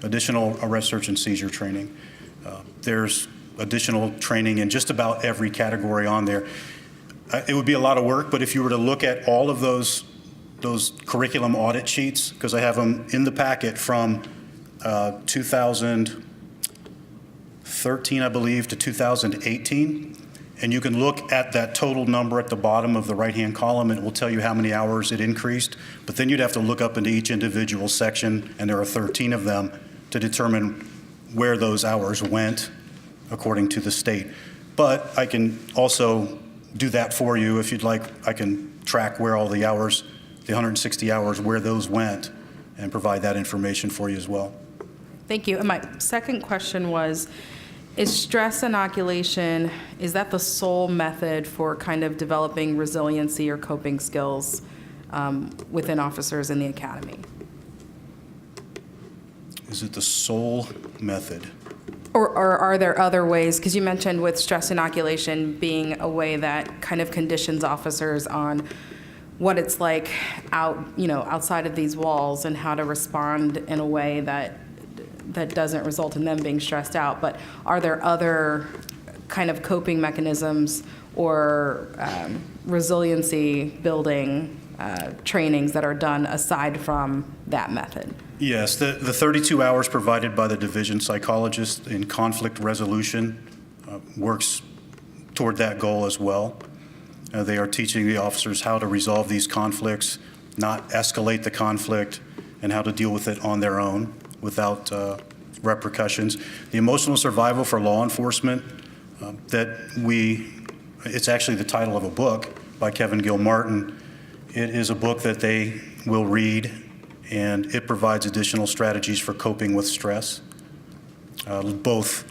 Additional arrest, search, and seizure training. There's additional training in just about every category on there. It would be a lot of work, but if you were to look at all of those curriculum audit sheets, because I have them in the packet from 2013, I believe, to 2018, and you can look at that total number at the bottom of the right-hand column, and it will tell you how many hours it increased. But then you'd have to look up into each individual section, and there are 13 of them, to determine where those hours went according to the state. But I can also do that for you if you'd like. I can track where all the hours, the 160 hours, where those went, and provide that information for you as well. Thank you. And my second question was, is stress inoculation, is that the sole method for kind of developing resiliency or coping skills within officers in the academy? Is it the sole method? Or are there other ways? Because you mentioned with stress inoculation being a way that kind of conditions officers on what it's like outside of these walls and how to respond in a way that doesn't result in them being stressed out. But are there other kind of coping mechanisms or resiliency building trainings that are done aside from that method? Yes, the 32 hours provided by the division psychologist in conflict resolution works toward that goal as well. They are teaching the officers how to resolve these conflicts, not escalate the conflict, and how to deal with it on their own without repercussions. The emotional survival for law enforcement it's actually the title of a book by Kevin Gilmartin. It is a book that they will read, and it provides additional strategies for coping with stress, both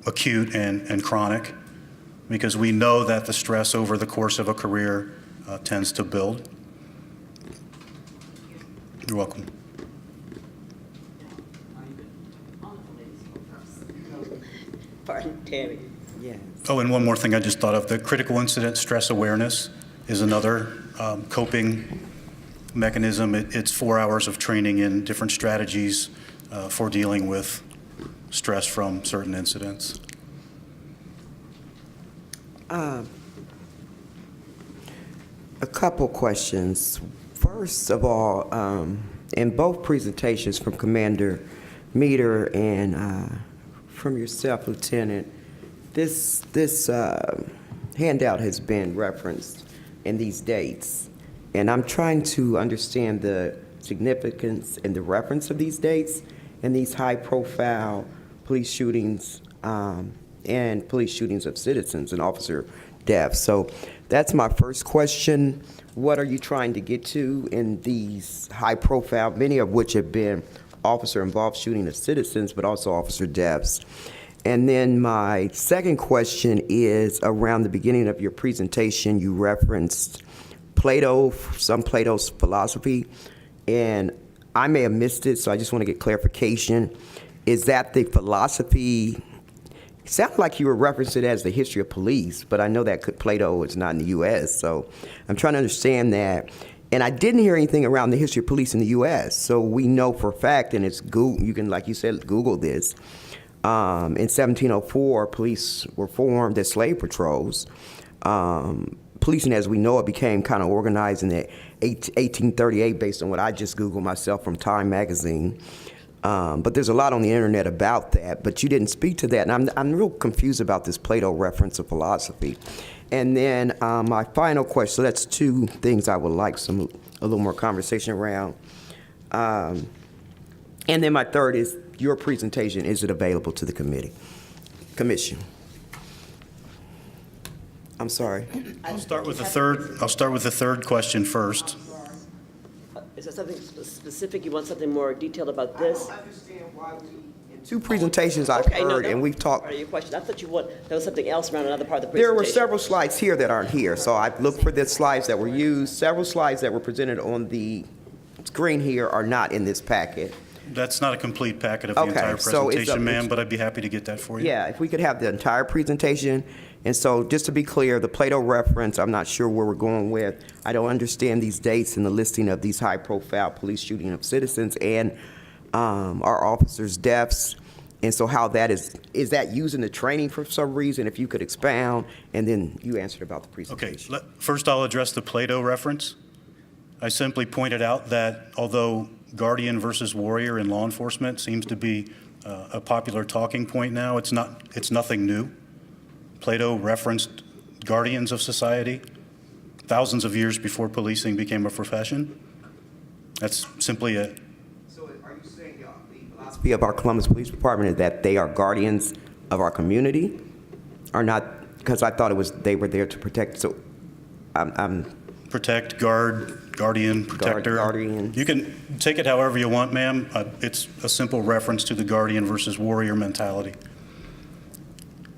acute and chronic, because we know that the stress over the course of a career tends to build. You're welcome. Pardon, Tammy. Yes. Oh, and one more thing I just thought of. The critical incident stress awareness is another coping mechanism. It's 4 hours of training in different strategies for dealing with stress from certain incidents. A couple questions. First of all, in both presentations from Commander Meter and from yourself, Lieutenant, this handout has been referenced in these dates, and I'm trying to understand the significance and the reference of these dates and these high-profile police shootings and police shootings of citizens and officer deaths. So that's my first question. What are you trying to get to in these high-profile, many of which have been officer-involved shooting of citizens, but also officer deaths? And then my second question is, around the beginning of your presentation, you referenced Plato, some Plato's philosophy, and I may have missed it, so I just want to get clarification. Is that the philosophy? It sounded like you were referencing it as the history of police, but I know that Plato is not in the U.S., so I'm trying to understand that. And I didn't hear anything around the history of police in the U.S., so we know for a fact, and it's Google, you can, like you said, Google this. In 1704, police were formed as slave patrols. Policing as we know it became kind of organized in 1838 based on what I just Googled myself from Time magazine. But there's a lot on the internet about that, but you didn't speak to that. And I'm real confused about this Plato reference of philosophy. And then my final question, so that's two things I would like a little more conversation around. And then my third is your presentation, is it available to the commission? I'm sorry. I'll start with the third question first. Is there something specific, you want something more detailed about this? I don't understand why in two presentations I've Okay, no, heard, and we've talked. Part of your question. I thought there was something else around another part of the There presentation. were several slides here that aren't here, so I've looked for the slides that were used. Several slides that were presented on the screen here are not in this packet. That's not a complete packet of the Okay, entire so it's presentation, ma'am, but I'd be happy to get that for you. Yeah, if we could have the entire presentation. And so just to be clear, the Plato reference, I'm not sure where we're going with. I don't understand these dates and the listing of these high-profile police shooting of citizens and our officers' deaths. And so how that is that used in the training for some reason? If you could expound, and then you answered about the presentation. Okay, first I'll address the Plato reference. I simply pointed out that although guardian versus warrior in law enforcement seems to be a popular talking point now, it's nothing new. Plato referenced guardians of society thousands of years before policing became a profession. That's simply it. So are you saying the philosophy of our Columbus Police Department is that they are guardians of our community, or not? Because I thought they were there to protect. So I'm protect, guardian, protector. Guardian. You can take it however you want, ma'am. It's a simple reference to the guardian versus warrior mentality.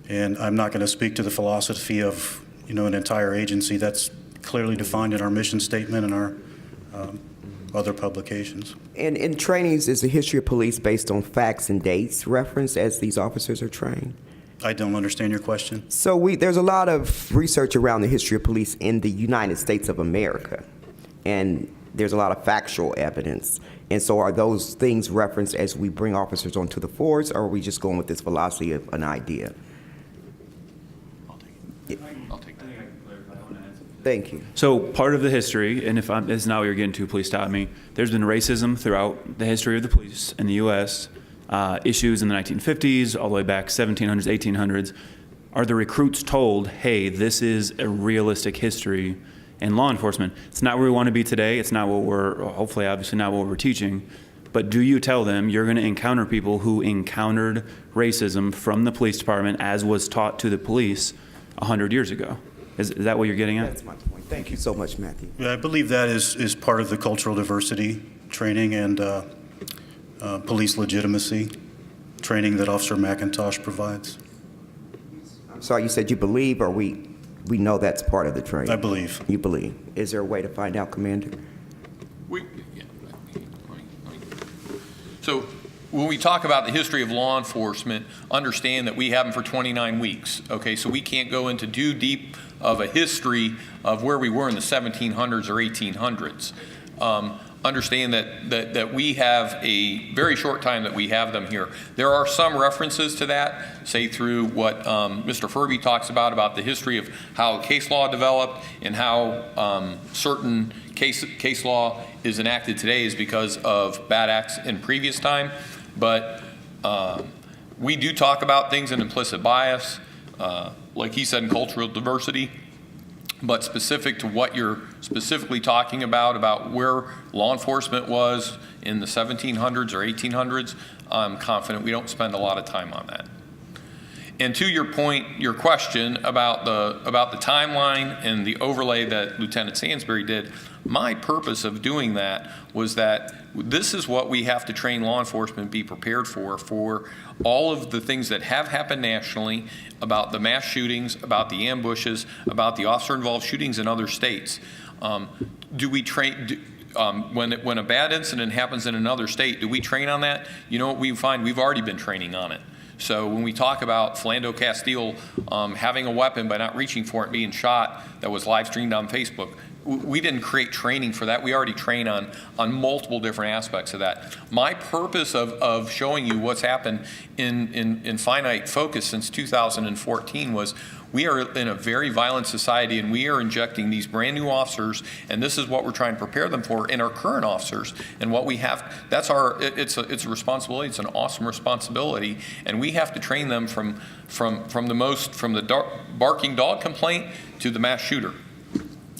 And I'm not going to speak to the philosophy of, an entire agency. That's clearly defined in our mission statement and our other publications. And in trainings, is the history of police based on facts and dates referenced as these officers are trained? I don't understand your question. So there's a lot of research around the history of police in the United States of America, and there's a lot of factual evidence. And so are those things referenced as we bring officers onto the force, or are we just going with this philosophy of an idea? I'll take that. Thank you. So part of the history, and if this is not what you're getting to, please stop me. There's been racism throughout the history of the police in the U.S., issues in the 1950s, all the way back 1700s, 1800s. Are the recruits told, hey, this is a realistic history in law enforcement? It's not where we want to be today. It's not what hopefully, obviously not what we're teaching. But do you tell them you're going to encounter people who encountered racism from the police department as was taught to the police 100 years ago? Is that what you're getting at? That's my point. Thank you so much, Matthew. Yeah, I believe that is part of the cultural diversity training and police legitimacy training that Officer McIntosh provides. I'm sorry, you said you believe, or we know that's part of the training? I believe. You believe. Is there a way to find out, Commander? So when we talk about the history of law enforcement, understand that we have them for 29 weeks. Okay, so we can't go into too deep of a history of where we were in the 1700s or 1800s. Understand that we have a very short time that we have them here. There are some references to that, say through what Mr. Furby talks about the history of how case law developed and how certain case law is enacted today is because of bad acts in previous time. But we do talk about things in implicit bias, like he said, in cultural diversity. But specific to what you're specifically talking about where law enforcement was in the 1700s or 1800s, I'm confident we don't spend a lot of time on that. And to your point, your question about the timeline and the overlay that Lieutenant Sansbury did, my purpose of doing that was that this is what we have to train law enforcement be prepared for all of the things that have happened nationally, about the mass shootings, about the ambushes, about the officer-involved shootings in other states. Do we train? When a bad incident happens in another state, do we train on that? You know what we find? We've already been training on it. So when we talk about Philando Castile having a weapon by not reaching for it, being shot, that was live streamed on Facebook, we didn't create training for that. We already train on multiple different aspects of that. My purpose of showing you what's happened in finite focus since 2014 was we are in a very violent society, and we are injecting these brand new officers, and this is what we're trying to prepare them for in our current officers. And what we have, it's a responsibility. It's an awesome responsibility, and we have to train them from the barking dog complaint to the mass shooter.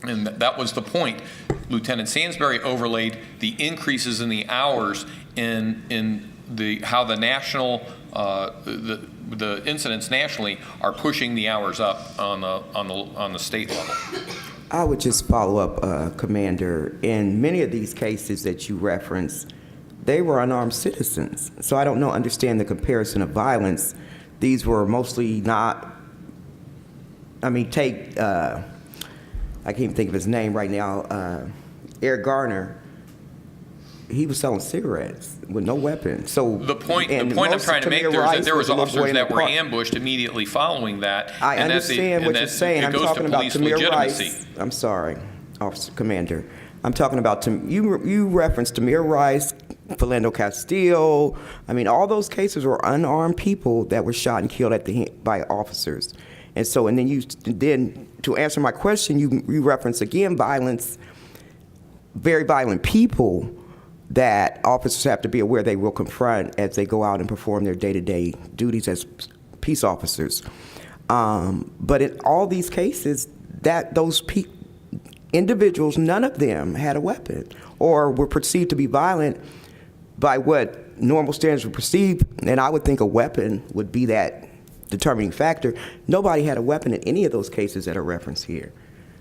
And that was the point. Lieutenant Sansbury overlaid the increases in the hours in how the national the incidents nationally are pushing the hours up on the state level. I would just follow up, Commander. In many of these cases that you referenced, they were unarmed citizens. So I don't understand the comparison of violence. These were mostly not. Take. I can't even think of his name right now, Eric Garner. He was selling cigarettes with no weapon. So the point I'm trying to make there is that there was officers that were ambushed immediately following that. I understand what you're saying. I'm talking about Tamir legitimacy. Rice. I'm sorry, Officer Commander. I'm talking about you referenced Tamir Rice, Philando Castile. All those cases were unarmed people that were shot and killed by officers. And then to answer my question, you reference again violence, very violent people that officers have to be aware they will confront as they go out and perform their day-to-day duties as peace officers. But in all these cases, those individuals, none of them had a weapon or were perceived to be violent by what normal standards would perceive, and I would think a weapon would be that determining factor. Nobody had a weapon in any of those cases that are referenced here.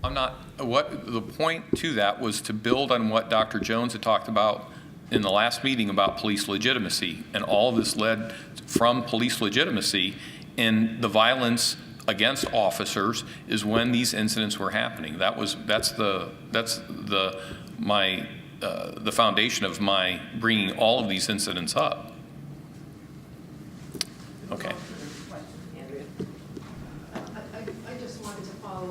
The point to that was to build on what Dr. Jones had talked about in the last meeting about police legitimacy, and all of this led from police legitimacy, and the violence against officers is when these incidents were happening. That's the foundation of my bringing all of these incidents up. Okay.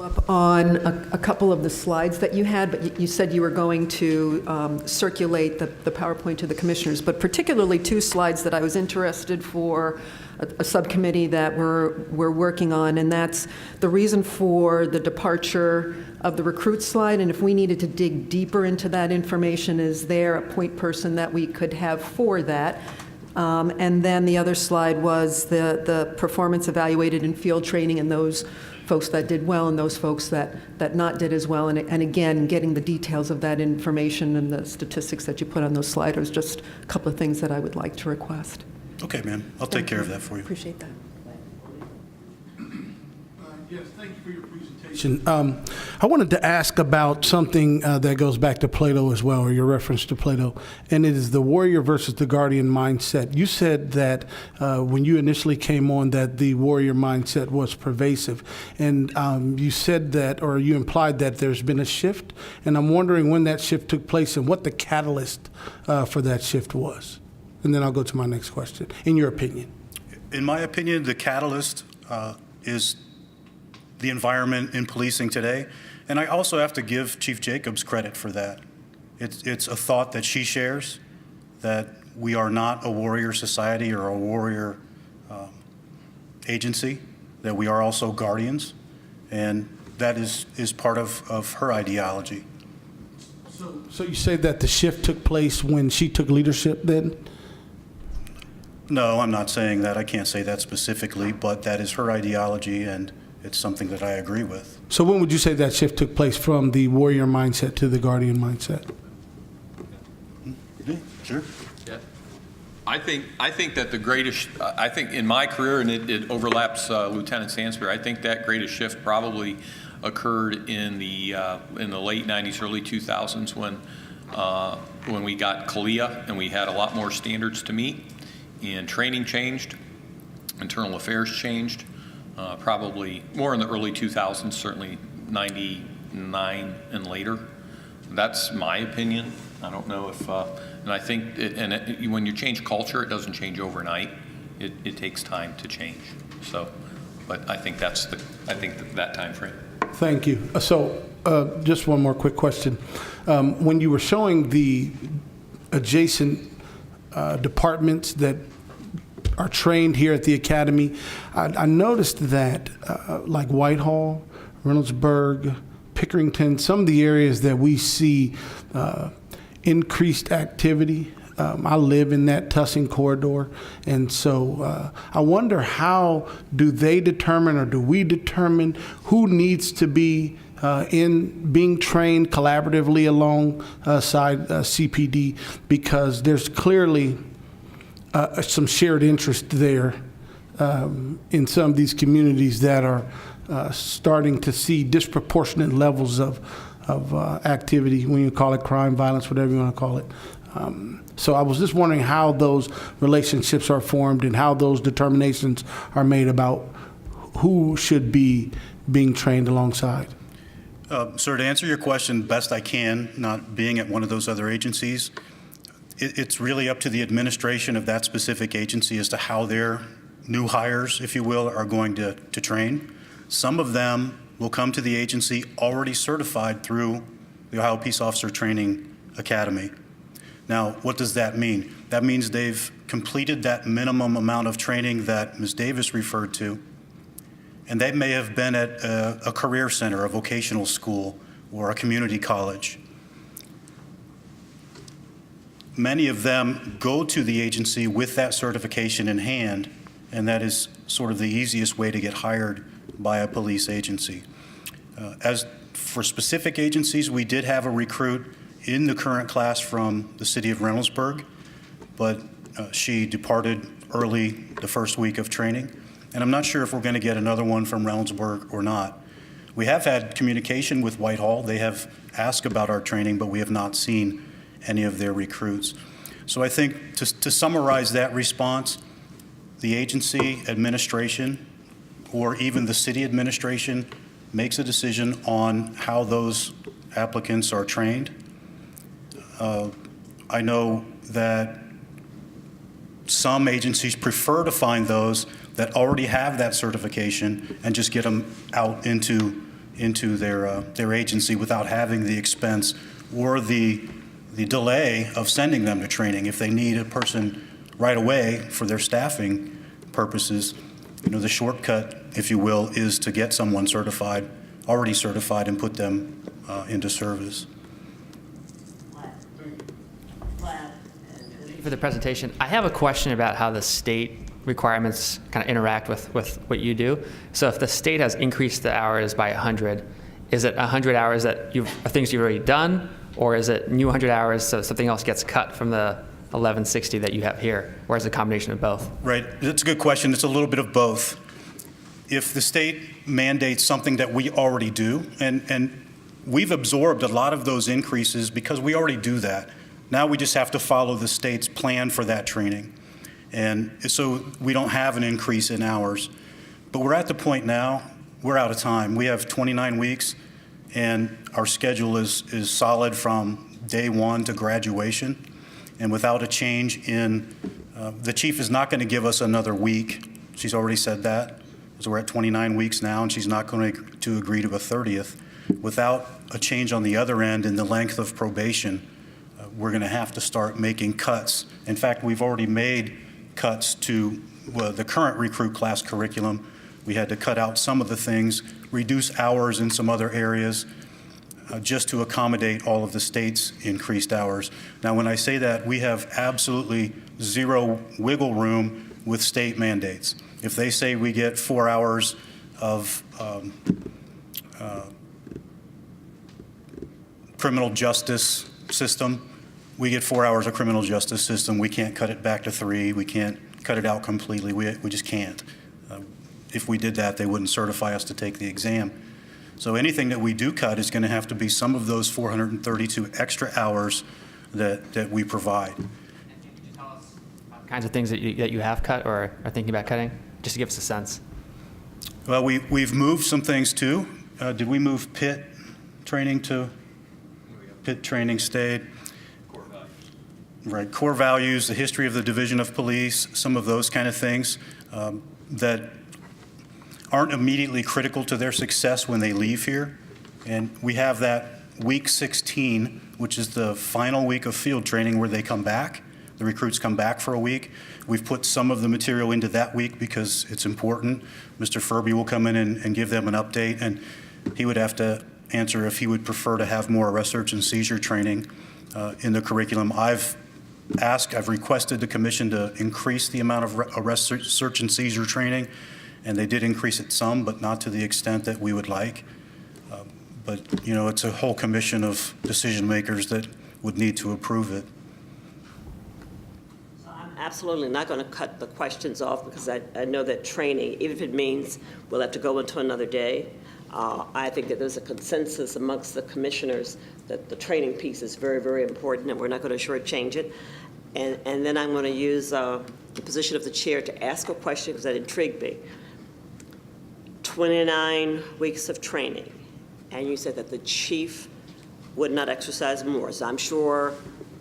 Up on a couple of the slides that you had, but you said you were going to circulate the PowerPoint to the commissioners, but particularly two slides that I was interested for a subcommittee that we're working on, and that's the reason for the departure of the recruit slide, and if we needed to dig deeper into that information, is there a point person that we could have for that? And then the other slide was the performance evaluated in field training and those folks that did well and those folks that not did as well. And again, getting the details of that information and the statistics that you put on those sliders, just a couple of things that I would like to request. Okay, ma'am. I'll take care of that for you. Appreciate that. Yes, thank you for your presentation. I wanted to ask about something that goes back to Plato as well, or your reference to Plato, and it is the warrior versus the guardian mindset. You said that when you initially came on that the warrior mindset was pervasive, and you said that, or you implied that there's been a shift, and I'm wondering when that shift took place and what the catalyst for that shift was. And then I'll go to my next question, in your opinion. In my opinion, the catalyst is the environment in policing today. And I also have to give Chief Jacobs credit for that. It's a thought that she shares, that we are not a warrior society or a warrior agency, that we are also guardians, and that is part of her ideology. So you say that the shift took place when she took leadership then? No, I'm not saying that. I can't say that specifically, but that is her ideology, and it's something that I agree with. So when would you say that shift took place from the warrior mindset to the guardian mindset? Yeah, sure. Yeah. I think that the greatest, I think in my career, and it overlaps Lieutenant Sansbury, I think that greatest shift probably occurred in the late 90s, early 2000s when we got CALEA and we had a lot more standards to meet, and training changed, internal affairs changed. Probably more in the early 2000s, certainly 99 and later. That's my opinion. I don't know if, and I think, when you change culture, it doesn't change overnight. It takes time to change. So, but I think that time frame. Thank you. So just one more quick question. When you were showing the adjacent departments that are trained here at the Academy, I noticed that like Whitehall, Reynoldsburg, Pickerington, some of the areas that we see increased activity. I live in that Tussing corridor, and so I wonder, how do they determine, or do we determine, who needs to be in being trained collaboratively alongside CPD, because there's clearly some shared interest there in some of these communities that are starting to see disproportionate levels of activity, when you call it crime, violence, whatever you want to call it. So I was just wondering how those relationships are formed and how those determinations are made about who should be being trained alongside. Sir, to answer your question best I can, not being at one of those other agencies, it's really up to the administration of that specific agency as to how their new hires, if you will, are going to train. Some of them will come to the agency already certified through the Ohio Peace Officer Training Academy. Now, what does that mean? That means they've completed that minimum amount of training that Ms. Davis referred to, and they may have been at a career center, a vocational school, or a community college. Many of them go to the agency with that certification in hand, and that is sort of the easiest way to get hired by a police agency. As for specific agencies, we did have a recruit in the current class from the city of Reynoldsburg, but she departed early the first week of training, and I'm not sure if we're going to get another one from Reynoldsburg or not. We have had communication with Whitehall. They have asked about our training, but we have not seen any of their recruits. So I think to summarize that response, the agency administration or even the city administration makes a decision on how those applicants are trained. I know that some agencies prefer to find those that already have that certification and just get them out into their agency without having the expense or the delay of sending them to training. If they need a person right away for their staffing purposes, the shortcut, if you will, is to get someone certified already certified and put them into service. Thank you for the presentation. I have a question about how the state requirements kind of interact with what you do. So if the state has increased the hours by 100, is it 100 hours that are things you've already done, or is it new 100 hours so something else gets cut from the 1160 that you have here, or is it a combination of both? Right. That's a good question. It's a little bit of both. If the state mandates something that we already do, and we've absorbed a lot of those increases because we already do that. Now we just have to follow the state's plan for that training. And so we don't have an increase in hours. But we're at the point now, we're out of time. We have 29 weeks, and our schedule is solid from day one to graduation. And without a change in, the chief is not going to give us another week. She's already said that. So we're at 29 weeks now, and she's not going to agree to a 30th. Without a change on the other end in the length of probation, we're going to have to start making cuts. In fact, we've already made cuts to the current recruit class curriculum. We had to cut out some of the things, reduce hours in some other areas, just to accommodate all of the state's increased hours. Now, when I say that, we have absolutely zero wiggle room with state mandates. If they say we get 4 hours of criminal justice system, we get 4 hours of criminal justice system. We can't cut it back to 3. We can't cut it out completely. We just can't. If we did that, they wouldn't certify us to take the exam. So anything that we do cut is going to have to be some of those 432 extra hours that we provide. Could you tell us kinds of things that you have cut or are thinking about cutting, just to give us a sense? Well, we've moved some things too. Did we move PIT training to? PIT training stayed. Core values. Right, core values, the history of the Division of Police, some of those kind of things that aren't immediately critical to their success when they leave here. And we have that week 16, which is the final week of field training where they come back. The recruits come back for a week. We've put some of the material into that week because it's important. Mr. Furby will come in and give them an update, and he would have to answer if he would prefer to have more arrest, search, and seizure training in the curriculum. I've requested the commission to increase the amount of arrest, search, and seizure training, and they did increase it some, but not to the extent that we would like. But, you know, it's a whole commission of decision makers that would need to approve it. I'm absolutely not going to cut the questions off because I know that training, even if it means we'll have to go into another day, I think that there's a consensus amongst the commissioners that the training piece is very, very important, and we're not going to shortchange it. And then I'm going to use the position of the chair to ask a question because that intrigued me. 29 weeks of training, and you said that the chief would not exercise more. So I'm sure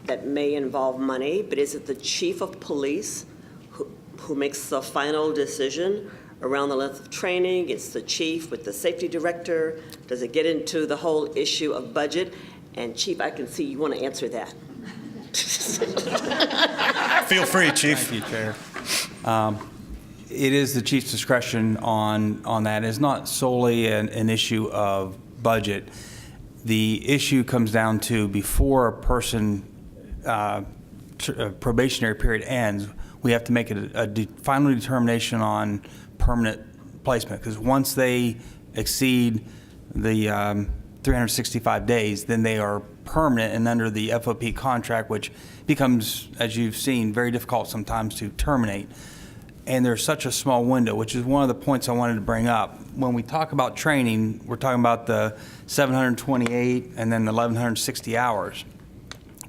that may involve money, but is it the chief of police who makes the final decision around the length of training? It's the chief with the safety director? Does it get into the whole issue of budget? And Chief, I can see you want to answer that. Feel free, Chief. Thank you, Chair. It is the chief's discretion on that. It's not solely an issue of budget. The issue comes down to before a person probationary period ends, we have to make a final determination on permanent placement, because once they exceed the 365 days, then they are permanent and under the FOP contract, which becomes, as you've seen, very difficult sometimes to terminate. And there's such a small window, which is one of the points I wanted to bring up. When we talk about training, we're talking about the 728 and then the 1,160 hours.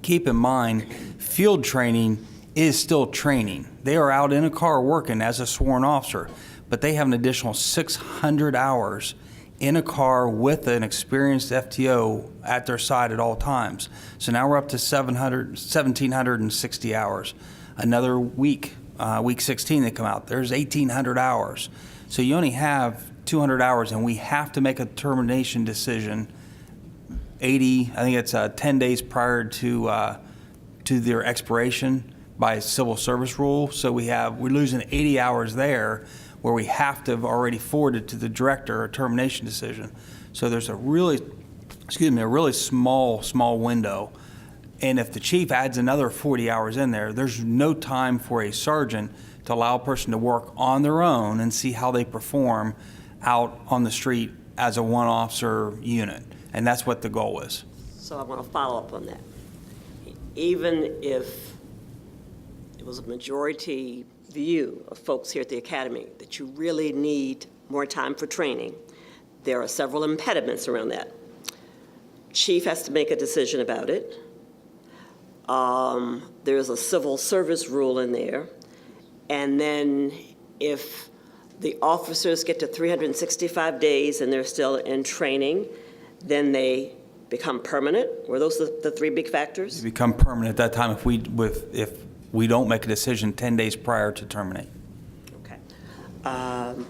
Keep in mind, field training is still training. They are out in a car working as a sworn officer, but they have an additional 600 hours in a car with an experienced FTO at their side at all times. So now we're up to 1,760 hours. Another week, week 16 they come out, there's 1,800 hours. So you only have 200 hours, and we have to make a termination decision 10 days prior to their expiration by civil service rule. So we're losing 80 hours there, where we have to have already forwarded to the director a termination decision. So there's a really small window. And if the chief adds another 40 hours in there, there's no time for a sergeant to allow a person to work on their own and see how they perform out on the street as a one-officer unit. And that's what the goal is. So I want to follow up on that. Even if it was a majority view of folks here at the academy that you really need more time for training, there are several impediments around that. Chief has to make a decision about it. There's a civil service rule in there. And then if the officers get to 365 days and they're still in training, then they become permanent? Were those the three big factors? They become permanent at that time if we don't make a decision 10 days prior to terminate. Okay. The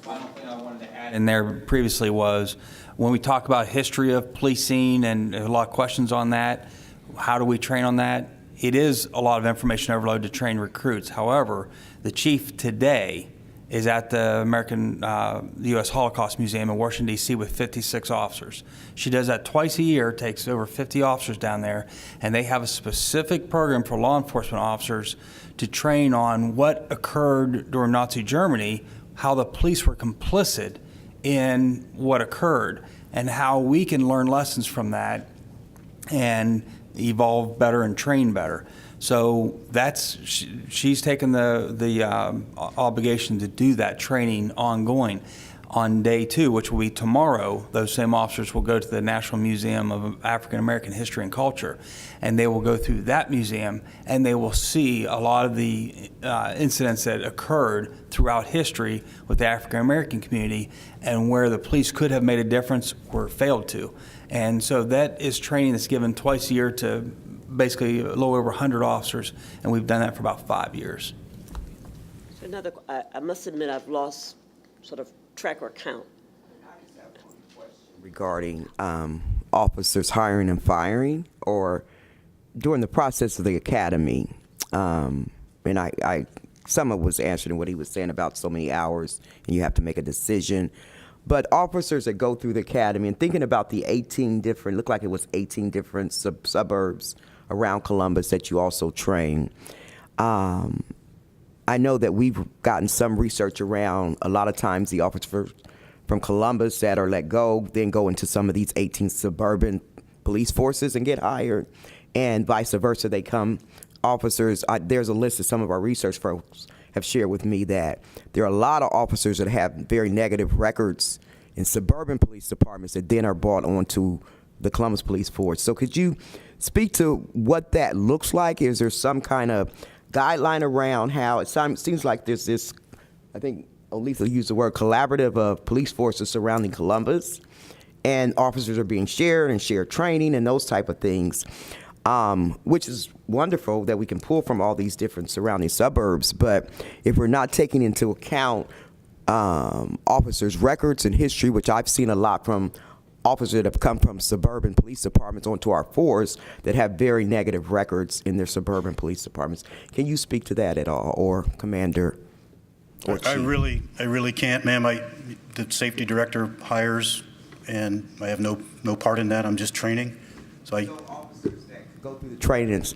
final thing I wanted to add in there previously was when we talk about history of policing and a lot of questions on that, how do we train on that? It is a lot of information overload to train recruits. However, the chief today is at the U.S. Holocaust Museum in Washington, D.C. with 56 officers. She does that twice a year, takes over 50 officers down there, and they have a specific program for law enforcement officers to train on what occurred during Nazi Germany, how the police were complicit in what occurred, and how we can learn lessons from that and evolve better and train better. So she's taken the obligation to do that training ongoing. On day 2, which will be tomorrow, those same officers will go to the National Museum of African American History and Culture, and they will go through that museum, and they will see a lot of the incidents that occurred throughout history with the African American community, and where the police could have made a difference or failed to. And so that is training that's given twice a year to basically a little over 100 officers, and we've done that for about 5 years. I must admit I've lost sort of track or count. Regarding officers hiring and firing, or during the process of the academy, and I some of it was answered in what he was saying about so many hours and you have to make a decision. But officers that go through the academy, and thinking about the 18 different, looked like it was 18 different suburbs around Columbus that you also train. I know that we've gotten some research around a lot of times the officers from Columbus that are let go then go into some of these 18 suburban police forces and get hired, and vice versa. They come officers. There's a list of some of our research folks have shared with me that there are a lot of officers that have very negative records in suburban police departments that then are brought onto the Columbus Police Force. So could you speak to what that looks like? Is there some kind of guideline around how it seems like there's this, I think Olitha used the word collaborative of police forces surrounding Columbus, and officers are being shared and shared training and those type of things, which is wonderful that we can pull from all these different surrounding suburbs. But if we're not taking into account officers' records and history, which I've seen a lot from officers that have come from suburban police departments onto our force that have very negative records in their suburban police departments. Can you speak to that at all, or Commander or Chief? I really can't, ma'am. The safety director hires, and I have no part in that. I'm just training. So officers that go through the training and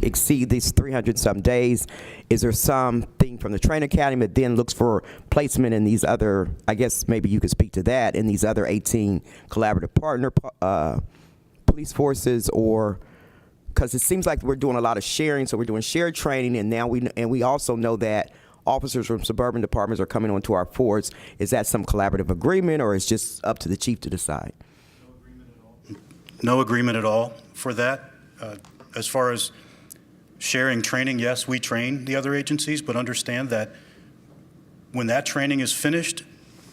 exceed these 300-some days, is there something from the training academy that then looks for placement in these other, I guess maybe you could speak to that, in these other 18 collaborative partner police forces? Or because it seems like we're doing a lot of sharing, so we're doing shared training, and now we also know that officers from suburban departments are coming onto our force. Is that some collaborative agreement, or is just up to the chief to decide? no agreement at all for that. As far as sharing training, yes, we train the other agencies, but understand that when that training is finished,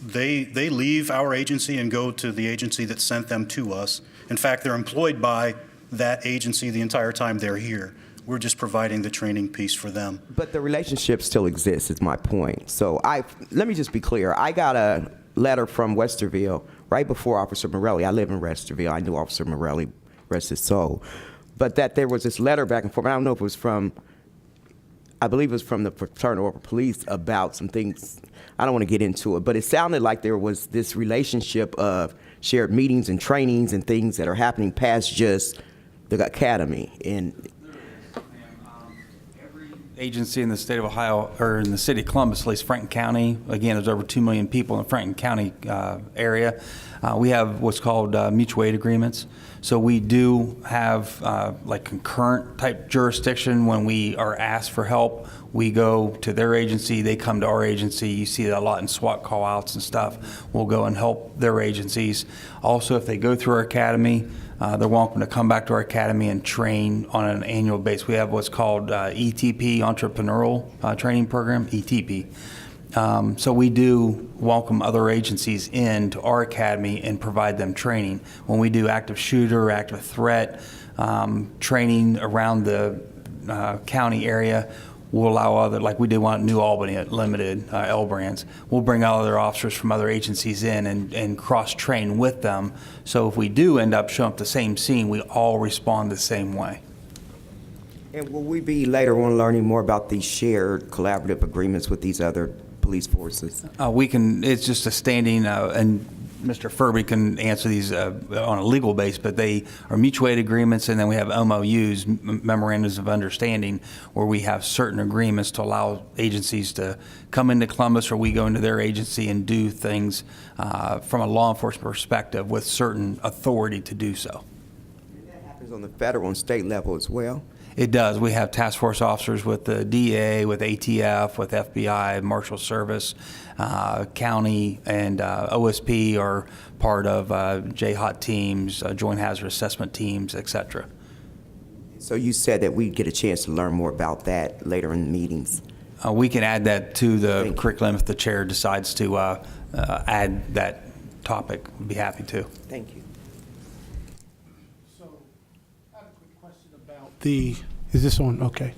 they leave our agency and go to the agency that sent them to us. In fact, they're employed by that agency the entire time they're here. We're just providing the training piece for them. But the relationship still exists, is my point. So let me just be clear. I got a letter from Westerville right before Officer Morelli. I live in Westerville. I knew Officer Morelli, rest his soul. But that there was this letter back and forth. I don't know if it was from, I believe it was from the Fraternal Order of Police, about some things. I don't want to get into it, but it sounded like there was this relationship of shared meetings and trainings and things that are happening past just the academy. And Agency in the state of Ohio, or in the city of Columbus, at least Franklin County, again, there's over 2 million people in the Franklin County area. We have what's called mutual aid agreements. So we do have like concurrent type jurisdiction. When we are asked for help, we go to their agency, they come to our agency. You see that a lot in SWAT call-outs and stuff. We'll go and help their agencies. Also, if they go through our academy, they're welcome to come back to our academy and train on an annual basis. We have what's called ETP, Entrepreneurial Training Program, ETP. So we do welcome other agencies into our academy and provide them training. When we do active shooter, active threat training around the county area, we'll allow other, like we did one at New Albany at Limited, L Brands. We'll bring other officers from other agencies in and cross-train with them. So if we do end up showing up the same scene, we all respond the same way. And will we be later on learning more about these shared collaborative agreements with these other police forces? It's just a standing, and Mr. Furby can answer these on a legal basis, but they are mutual aid agreements, and then we have MOUs, memorandums of understanding, where we have certain agreements to allow agencies to come into Columbus, or we go into their agency and do things from a law enforcement perspective with certain authority to do so. That happens on the federal and state level as well? It does. We have task force officers with the DA, with ATF, with FBI, Marshal Service, county, and OSP are part of JHOT teams, Joint Hazard Assessment teams, et cetera. So you said that we'd get a chance to learn more about that later in the meetings. We can add that to the curriculum if the chair decides to add that topic. We'd be happy to. Thank you. Is this on? Okay.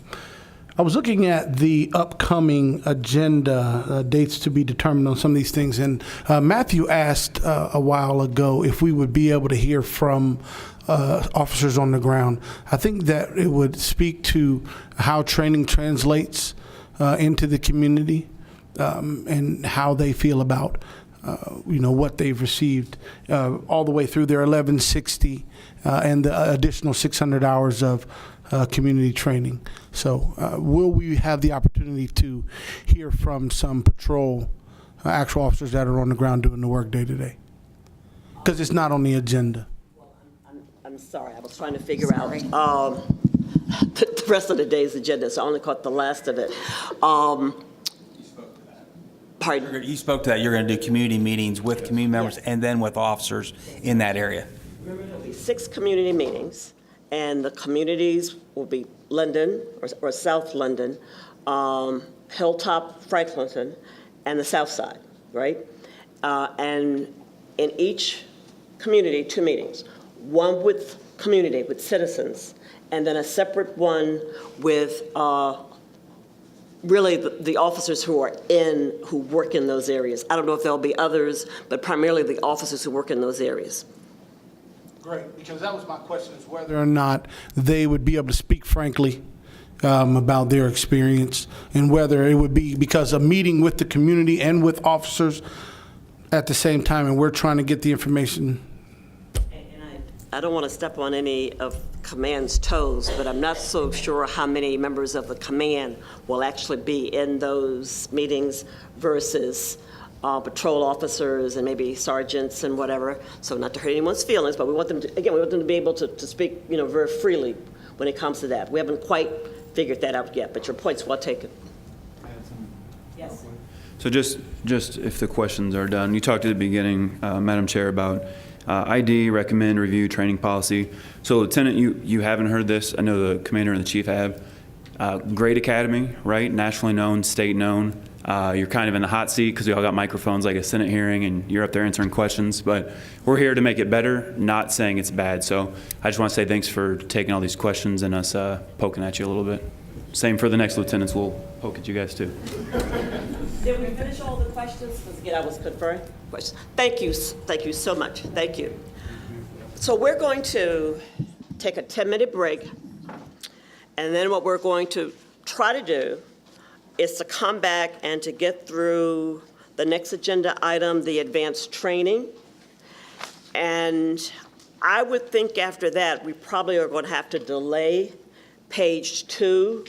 I was looking at the upcoming agenda, dates to be determined on some of these things, and Matthew asked a while ago if we would be able to hear from officers on the ground. I think that it would speak to how training translates into the community and how they feel about what they've received all the way through their 1160 and the additional 600 hours of community training. So will we have the opportunity to hear from some patrol actual officers that are on the ground doing the work day to day? Because it's not on the agenda. Well, I'm sorry, I was trying to figure out the rest of the day's agenda, so I only caught the last of it. Pardon? You spoke to that. You're going to do community meetings with community members and then with officers in that area. Remember, there'll be 6 community meetings, and the communities will be London or South London, Hilltop, Franklinton, and the South Side, right? And in each community, 2 meetings, one with community, with citizens, and then a separate one with really the officers who work in those areas. I don't know if there'll be others, but primarily the officers who work in those areas. Great, because that was my question, is whether or not they would be able to speak frankly about their experience, and whether it would be because a meeting with the community and with officers at the same time, and we're trying to get the information. And I don't want to step on any of command's toes, but I'm not so sure how many members of the command will actually be in those meetings versus patrol officers and maybe sergeants and whatever. So not to hurt anyone's feelings, but we want them to be able to speak, very freely when it comes to that. We haven't quite figured that out yet, but your point's well taken. Yes. So just if the questions are done, you talked at the beginning, Madam Chair, about ID, recommend, review, training policy. So Lieutenant, you haven't heard this. I know the Commander and the Chief have. Great academy, right? Nationally known, state known. You're kind of in the hot seat because we all got microphones like a Senate hearing and you're up there answering questions, but we're here to make it better, not saying it's bad. So I just want to say thanks for taking all these questions and us poking at you a little bit. Same for the next lieutenants, we'll poke at you guys too. Did we finish all the questions? Because again, I was conferring questions. Thank you so much, thank you. So we're going to take a 10-minute break, and then what we're going to try to do is to come back and to get through the next agenda item, the advanced training. And I would think after that, we probably are going to have to delay page 2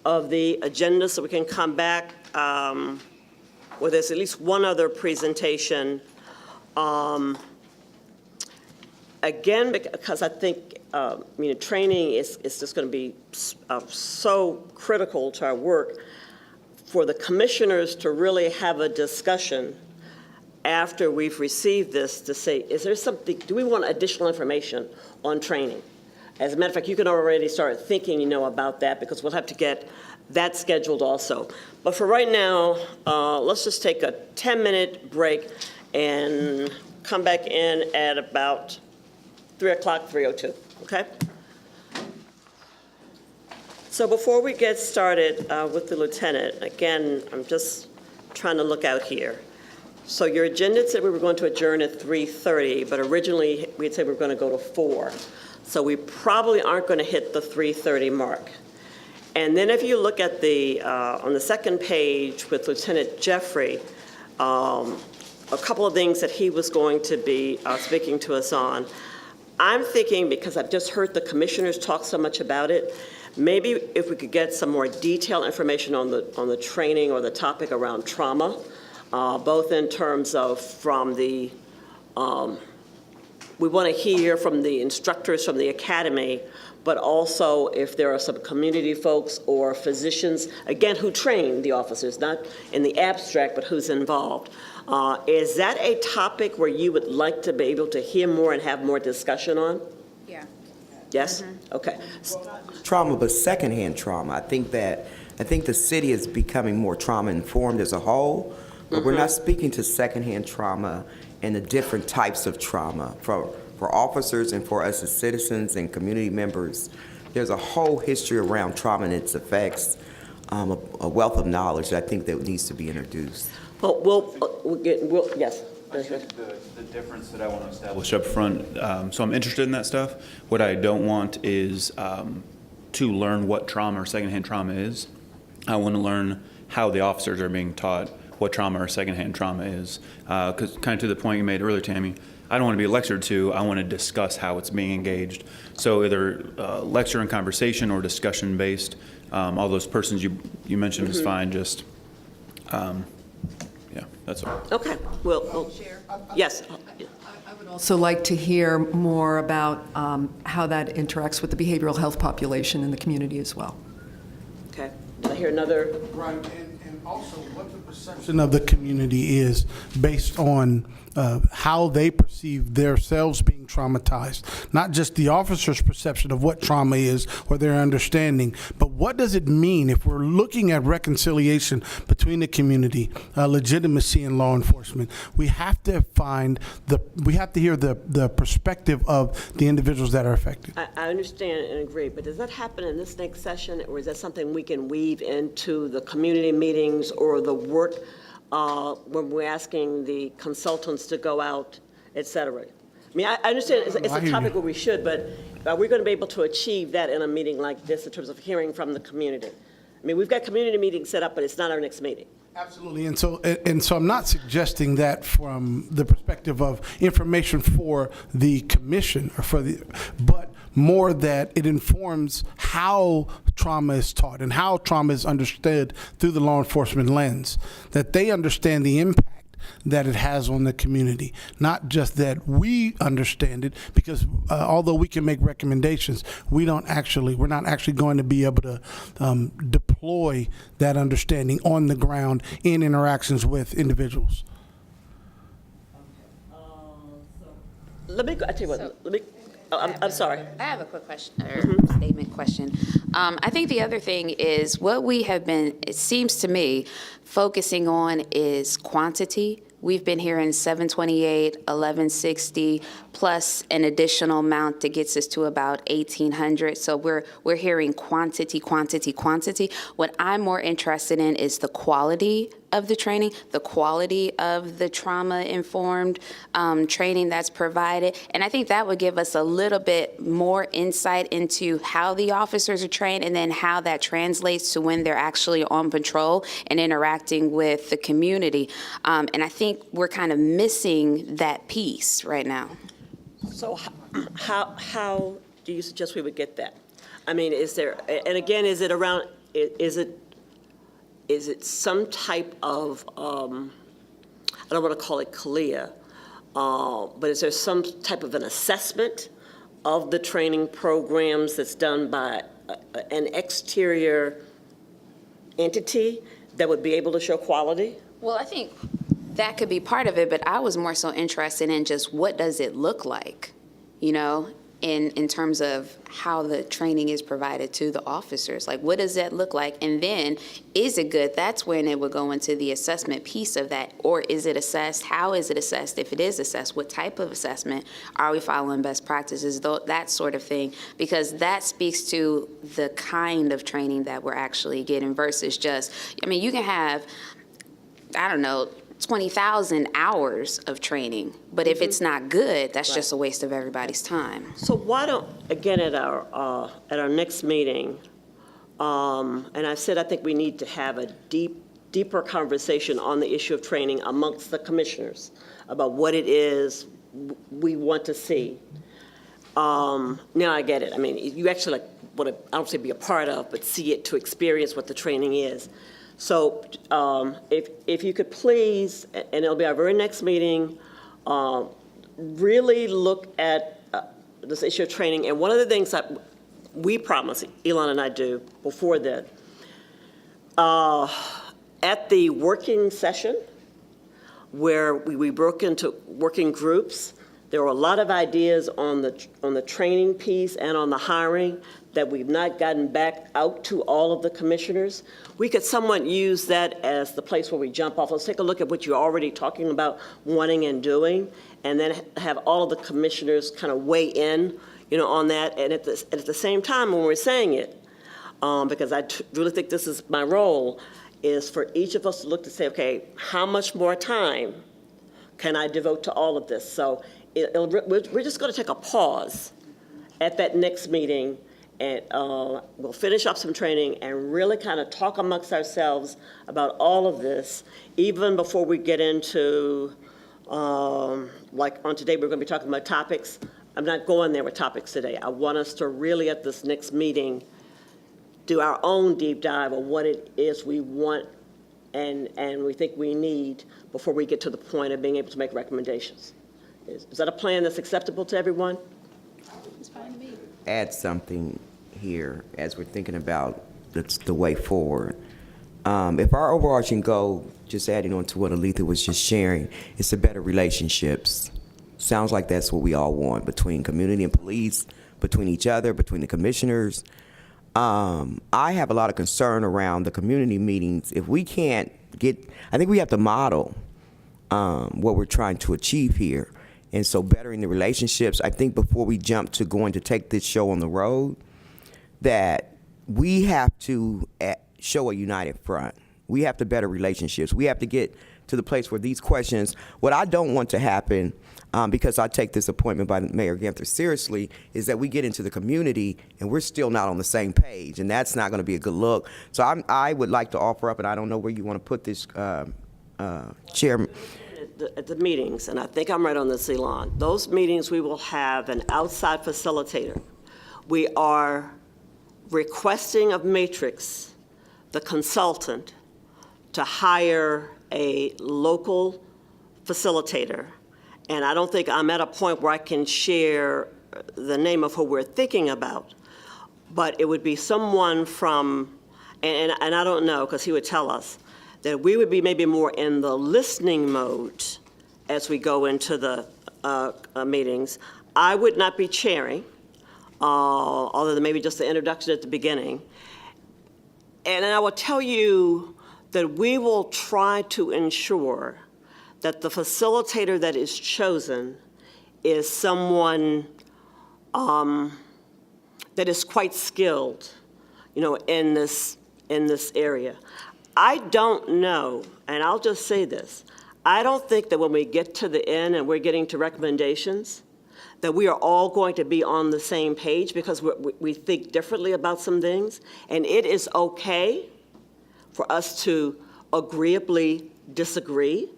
of the agenda so we can come back where there's at least one other presentation. Again, because I think training is just going to be so critical to our work, for the commissioners to really have a discussion after we've received this to say, is there something, do we want additional information on training? As a matter of fact, you can already start thinking, about that, because we'll have to get that scheduled also. But for right now, let's just take a 10-minute break and come back in at about 3 o'clock, 3:02, okay? So before we get started with the lieutenant, again, I'm just trying to look out here. So your agenda said we were going to adjourn at 3:30, but originally we had said we were going to go to 4. So we probably aren't going to hit the 3:30 mark. And then if you look at the, on the second page with Lieutenant Jeffrey, a couple of things that he was going to be speaking to us on. I'm thinking, because I've just heard the commissioners talk so much about it, maybe if we could get some more detailed information on the training or the topic around trauma, both in terms of from the, we want to hear from the instructors from the academy, but also if there are some community folks or physicians, again, who train the officers, not in the abstract, but who's involved. Is that a topic where you would like to be able to hear more and have more discussion on? Yeah. Yes? Okay. Trauma, but secondhand trauma. I think the city is becoming more trauma informed as a whole, but we're not speaking to secondhand trauma and the different types of trauma for officers and for us as citizens and community members. There's a whole history around trauma and its effects, a wealth of knowledge that I think that needs to be introduced. Well, yes. I think the difference that I want to establish up front, so I'm interested in that stuff. What I don't want is to learn what trauma or secondhand trauma is. I want to learn how the officers are being taught what trauma or secondhand trauma is. Because kind of to the point you made earlier, Tammy, I don't want to be lectured to, I want to discuss how it's being engaged. So either lecture and conversation or discussion based. All those persons you mentioned is fine, just, yeah, that's all. Okay, well, yes. I would also like to hear more about how that interacts with the behavioral health population in the community as well. Okay, did I hear another? Right, and also what the perception of the community is based on how they perceive themselves being traumatized. Not just the officer's perception of what trauma is or their understanding, but what does it mean if we're looking at reconciliation between the community, legitimacy in law enforcement? We have to hear the perspective of the individuals that are affected. I understand and agree, but does that happen in this next session, or is that something we can weave into the community meetings or the work when we're asking the consultants to go out, et cetera? I mean, I understand it's a topic where we should, but are we going to be able to achieve that in a meeting like this in terms of hearing from the community? I mean, we've got community meetings set up, but it's not our next meeting. Absolutely, and so I'm not suggesting that from the perspective of information for the commission but more that it informs how trauma is taught and how trauma is understood through the law enforcement lens, that they understand the impact that it has on the community, not just that we understand it, because although we can make recommendations, we're not actually going to be able to deploy that understanding on the ground in interactions with individuals. Let me go, I tell you what, let me, I'm sorry. I have a quick question, or statement question. I think the other thing is what we have been, it seems to me, focusing on is quantity. We've been hearing 728, 1160, plus an additional amount that gets us to about 1,800. So we're hearing quantity, quantity, quantity. What I'm more interested in is the quality of the training, the quality of the trauma-informed training that's provided. And I think that would give us a little bit more insight into how the officers are trained and then how that translates to when they're actually on patrol and interacting with the community. And I think we're kind of missing that piece right now. So how do you suggest we would get that? I mean, is there, and again, is it around, is it some type of, I don't want to call it CALIA, but is there some type of an assessment of the training programs that's done by an exterior entity that would be able to show quality? Well, I think that could be part of it, but I was more so interested in just what does it look like, you know, in terms of how the training is provided to the officers. Like, what does that look like? And then, is it good? That's when it would go into the assessment piece of that. Or is it assessed? How is it assessed? If it is assessed, what type of assessment? Are we following best practices? That sort of thing. Because that speaks to the kind of training that we're actually getting versus just, I mean, you can have, I don't know, 20,000 hours of training, but if it's not good, that's just a waste of everybody's time. So why don't, again, at our next meeting, and I said I think we need to have a deeper conversation on the issue of training amongst the commissioners about what it is we want to see. Now I get it. I mean, you actually want to, I don't say be a part of, but see it to experience what the training is. So if you could please, and it'll be our very next meeting, really look at this issue of training. And one of the things that we promise, Elon and I do, before that, at the working session, where we broke into working groups, there were a lot of ideas on the training piece and on the hiring that we've not gotten back out to all of the commissioners. We could somewhat use that as the place where we jump off. Let's take a look at what you're already talking about wanting and doing, and then have all of the commissioners kind of weigh in, you know, on that. And at the same time, when we're saying it, because I really think this is my role, is for each of us to look to say, okay, how much more time can I devote to all of this? So we're just going to take a pause at that next meeting, and we'll finish up some training and really kind of talk amongst ourselves about all of this, even before we get into, like on today, we're going to be talking about topics. I'm not going there with topics today. I want us to really, at this next meeting, do our own deep dive on what it is we want and we think we need before we get to the point of being able to make recommendations. Is that a plan that's acceptable to everyone? It's fine to me. Add something here as we're thinking about the way forward. If our overarching goal, just adding on to what Aletha was just sharing, is to better relationships. Sounds like that's what we all want between community and police, between each other, between the commissioners. I have a lot of concern around the community meetings. If we can't I think we have to model what we're trying to achieve here. And so bettering the relationships, I think before we jump to going to take this show on the road, that we have to show a united front. We have to better relationships. We have to get to the place where these questions, what I don't want to happen, because I take this appointment by Mayor Ginther seriously, is that we get into the community and we're still not on the same page, and that's not going to be a good look. So I would like to offer up, and I don't know where you want to put this, Chairman. At the meetings, and I think I'm right on this, Elon, those meetings we will have an outside facilitator. We are requesting of Matrix, the consultant, to hire a local facilitator. And I don't think I'm at a point where I can share the name of who we're thinking about, but it would be someone from, and I don't know, because he would tell us, that we would be maybe more in the listening mode as we go into the meetings. I would not be chairing, other than maybe just the introduction at the beginning. And I will tell you that we will try to ensure that the facilitator that is chosen is someone that is quite skilled, in this area. I don't know, and I'll just say this, I don't think that when we get to the end and we're getting to recommendations, that we are all going to be on the same page because we think differently about some things. And it is okay for us to agreeably disagree.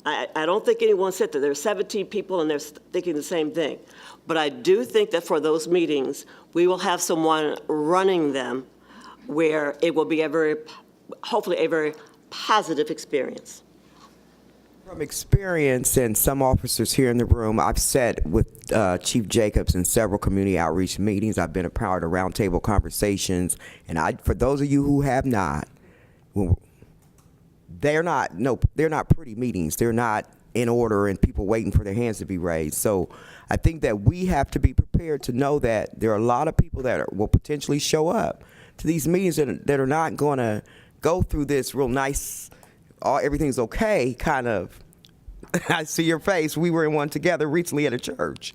I don't think anyone said that. There are 17 people and they're thinking the same thing. But I do think that for those meetings, we will have someone running them where it will be hopefully a very positive experience. From experience and some officers here in the room, I've sat with Chief Jacobs in several community outreach meetings. I've been a part of roundtable conversations. And for those of you who have not, they're not pretty meetings. They're not in order and people waiting for their hands to be raised. So I think that we have to be prepared to know that there are a lot of people that will potentially show up to these meetings that are not going to go through this real nice, everything's okay kind of. I see your face. We were in one together recently at a church.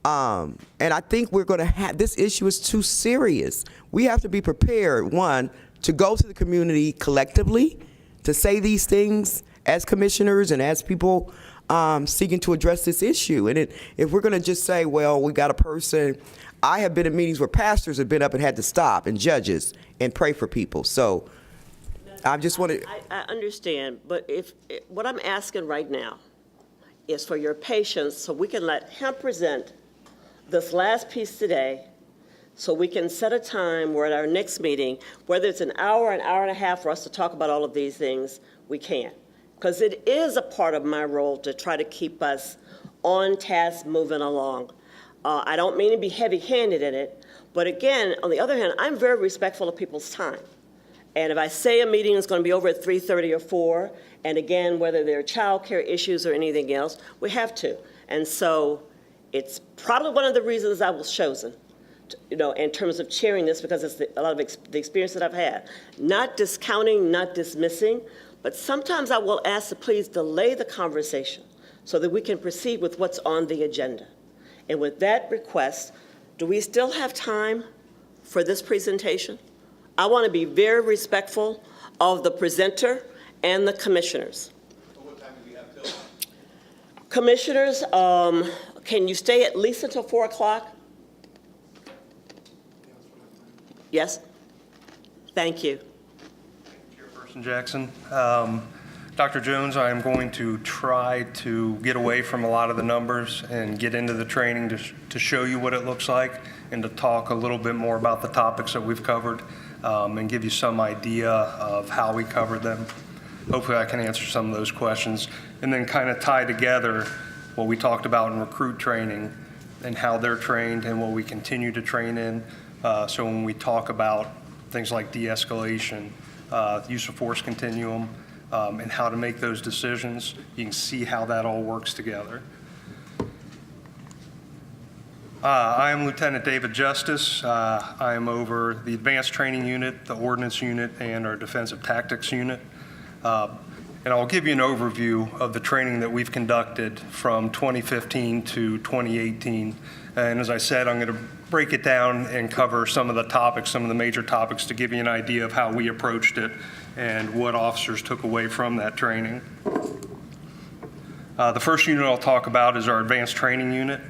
And I think we're going to have, this issue is too serious. We have to be prepared, one, to go to the community collectively, to say these things as commissioners and as people seeking to address this issue. And if we're going to just say, well, we got a person, I have been in meetings where pastors have been up and had to stop, and judges, and pray for people. So I just want to. I understand, but what I'm asking right now is for your patience so we can let him present this last piece today, so we can set a time where at our next meeting, whether it's an hour and a half for us to talk about all of these things, we can. Because it is a part of my role to try to keep us on task moving along. I don't mean to be heavy-handed in it, but again, on the other hand, I'm very respectful of people's time. And if I say a meeting is going to be over at 3:30 or 4, and again, whether there are child care issues or anything else, we have to. And so it's probably one of the reasons I was chosen, in terms of chairing this, because it's a lot of the experience that I've had. Not discounting, not dismissing, but sometimes I will ask to please delay the conversation so that we can proceed with what's on the agenda. And with that request, do we still have time for this presentation? I want to be very respectful of the presenter and the commissioners. What time do we have till? Commissioners, can you stay at least until 4 o'clock? Yes? Thank you. Chairperson Jackson. Dr. Jones, I am going to try to get away from a lot of the numbers and get into the training to show you what it looks like and to talk a little bit more about the topics that we've covered and give you some idea of how we covered them. Hopefully I can answer some of those questions and then kind of tie together what we talked about in recruit training and how they're trained and what we continue to train in. So when we talk about things like de-escalation, use of force continuum, and how to make those decisions, you can see how that all works together. I am Lieutenant David Justice. I am over the Advanced Training Unit, the Ordnance Unit, and our Defensive Tactics Unit. And I'll give you an overview of the training that we've conducted from 2015 to 2018. And as I said, I'm going to break it down and cover some of the topics, some of the major topics, to give you an idea of how we approached it and what officers took away from that training. The first unit I'll talk about is our Advanced Training Unit.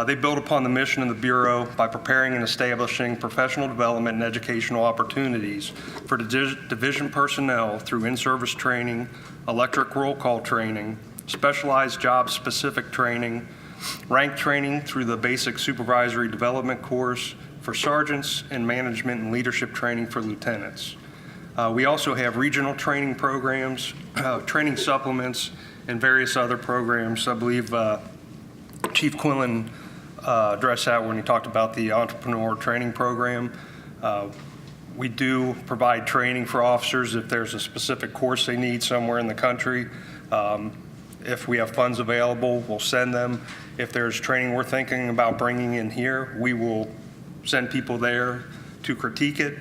They build upon the mission of the Bureau by preparing and establishing professional development and educational opportunities for division personnel through in-service training, electric roll call training, specialized job-specific training, rank training through the basic supervisory development course for sergeants, and management and leadership training for lieutenants. We also have regional training programs, training supplements, and various other programs. I believe Chief Quinlan addressed that when he talked about the entrepreneur training program. We do provide training for officers if there's a specific course they need somewhere in the country. If we have funds available, we'll send them. If there's training we're thinking about bringing in here, we will send people there to critique it,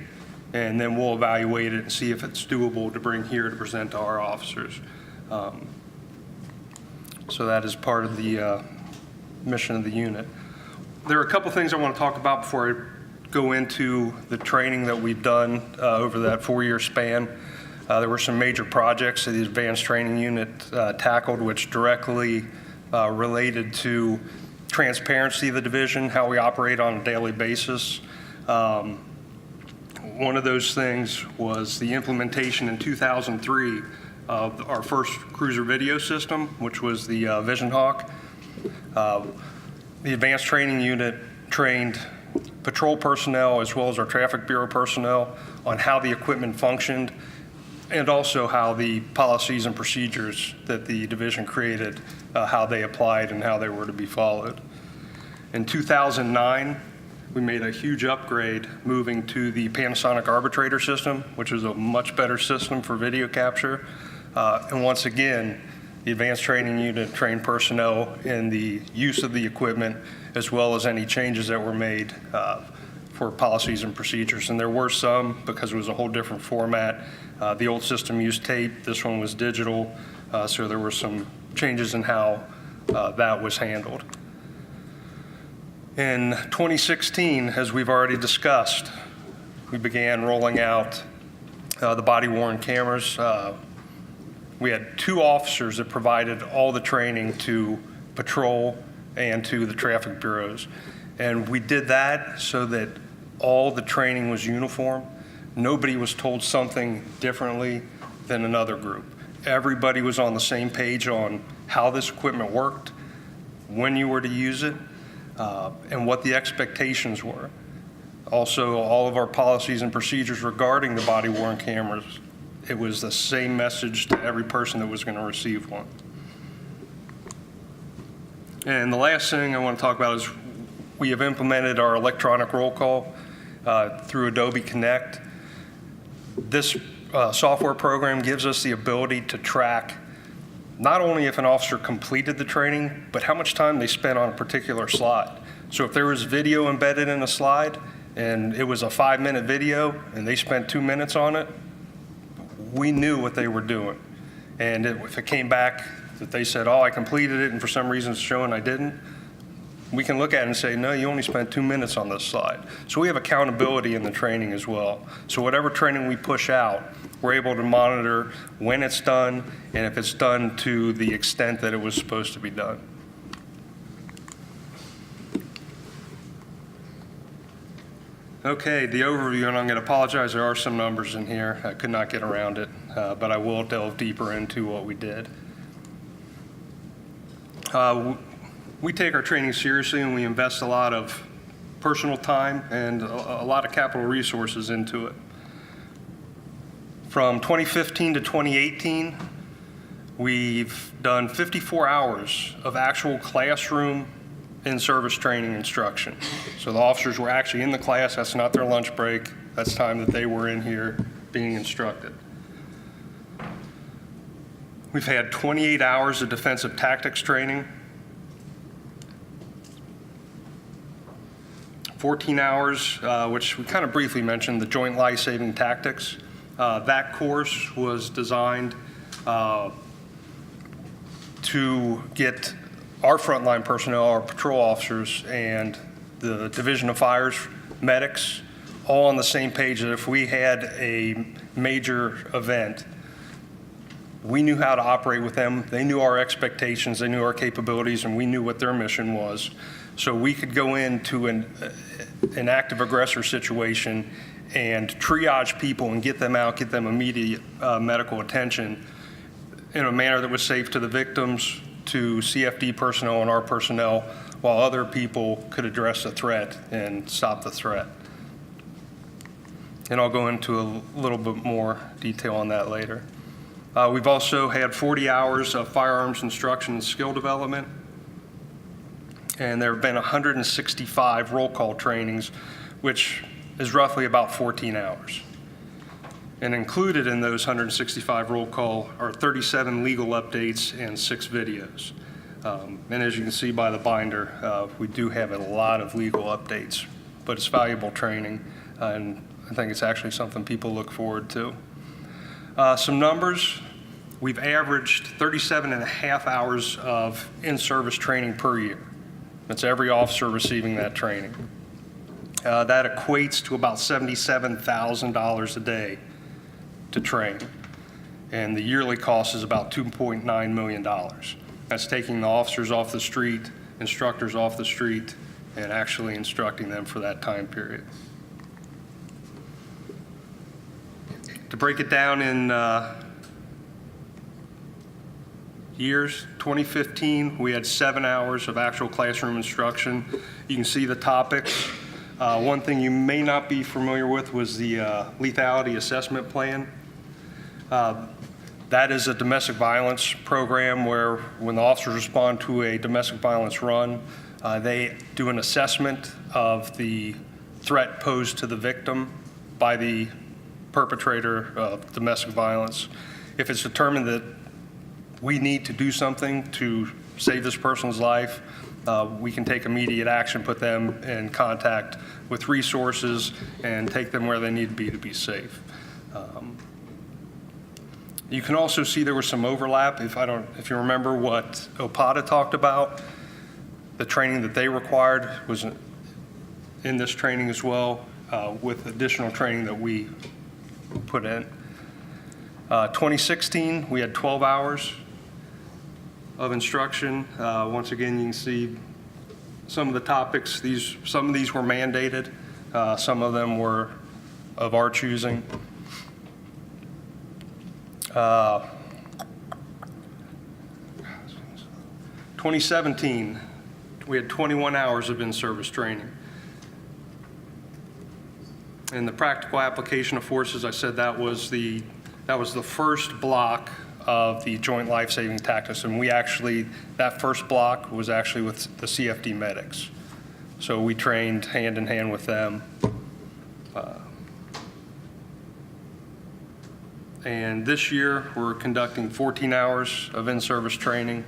and then we'll evaluate it and see if it's doable to bring here to present to our officers. So that is part of the mission of the unit. There are a couple things I want to talk about before I go into the training that we've done over that 4-year span. There were some major projects that the Advanced Training Unit tackled, which directly related to transparency of the division, how we operate on a daily basis. One of those things was the implementation in 2003 of our first cruiser video system, which was the Vision Hawk. The Advanced Training Unit trained patrol personnel as well as our Traffic Bureau personnel on how the equipment functioned and also how the policies and procedures that the division created, how they applied and how they were to be followed. In 2009, we made a huge upgrade moving to the Panasonic Arbitrator system, which is a much better system for video capture. And once again, the Advanced Training Unit trained personnel in the use of the equipment as well as any changes that were made for policies and procedures. And there were some because it was a whole different format. The old system used tape, this one was digital, so there were some changes in how that was handled. In 2016, as we've already discussed, we began rolling out the body-worn cameras. We had 2 officers that provided all the training to patrol and to the traffic bureaus. And we did that so that all the training was uniform. Nobody was told something differently than another group. Everybody was on the same page on how this equipment worked, when you were to use it, and what the expectations were. Also, all of our policies and procedures regarding the body-worn cameras, it was the same message to every person that was going to receive one. And the last thing I want to talk about is we have implemented our electronic roll call through Adobe Connect. This software program gives us the ability to track not only if an officer completed the training, but how much time they spent on a particular slide. So if there was video embedded in a slide and it was a 5-minute video and they spent 2 minutes on it, we knew what they were doing. And if it came back that they said, oh, I completed it and for some reason it's showing I didn't, we can look at it and say, no, you only spent 2 minutes on this slide. So we have accountability in the training as well. So whatever training we push out, we're able to monitor when it's done and if it's done to the extent that it was supposed to be done. Okay, the overview, and I'm going to apologize, there are some numbers in here. I could not get around it, but I will delve deeper into what we did. We take our training seriously and we invest a lot of personal time and a lot of capital resources into it. From 2015 to 2018, we've done 54 hours of actual classroom in-service training instruction. So the officers were actually in the class, that's not their lunch break, that's time that they were in here being instructed. We've had 28 hours of defensive tactics training, 14 hours, which we kind of briefly mentioned, the Joint Life-Saving Tactics. That course was designed to get our frontline personnel, our patrol officers, and the Division of Fires medics all on the same page that if we had a major event, we knew how to operate with them. They knew our expectations, they knew our capabilities, and we knew what their mission was. So we could go into an active aggressor situation and triage people and get them out, get them immediate medical attention in a manner that was safe to the victims, to CFD personnel and our personnel, while other people could address the threat and stop the threat. And I'll go into a little bit more detail on that later. We've also had 40 hours of firearms instruction and skill development. And there have been 165 roll call trainings, which is roughly about 14 hours. And included in those 165 roll call are 37 legal updates and 6 videos. And as you can see by the binder, we do have a lot of legal updates, but it's valuable training, and I think it's actually something people look forward to. Some numbers, we've averaged 37.5 hours of in-service training per year. That's every officer receiving that training. That equates to about $77,000 a day to train. And the yearly cost is about $2.9 million. That's taking the officers off the street, instructors off the street, and actually instructing them for that time period. To break it down in years, 2015, we had 7 hours of actual classroom instruction. You can see the topics. One thing you may not be familiar with was the lethality assessment plan. That is a domestic violence program where when the officers respond to a domestic violence run, they do an assessment of the threat posed to the victim by the perpetrator of domestic violence. If it's determined that we need to do something to save this person's life, we can take immediate action, put them in contact with resources, and take them where they need to be safe. You can also see there was some overlap. If you remember what OPATA talked about, the training that they required was in this training as well, with additional training that we put in. 2016, we had 12 hours of instruction. Once again, you can see some of the topics. Some of these were mandated. Some of them were of our choosing. 2017, we had 21 hours of in-service training. And the practical application of force, as I said, that was the first block of the Joint Life-Saving Tactics, and that first block was actually with the CFD medics. So we trained hand in hand with them. And this year, we're conducting 14 hours of in-service training.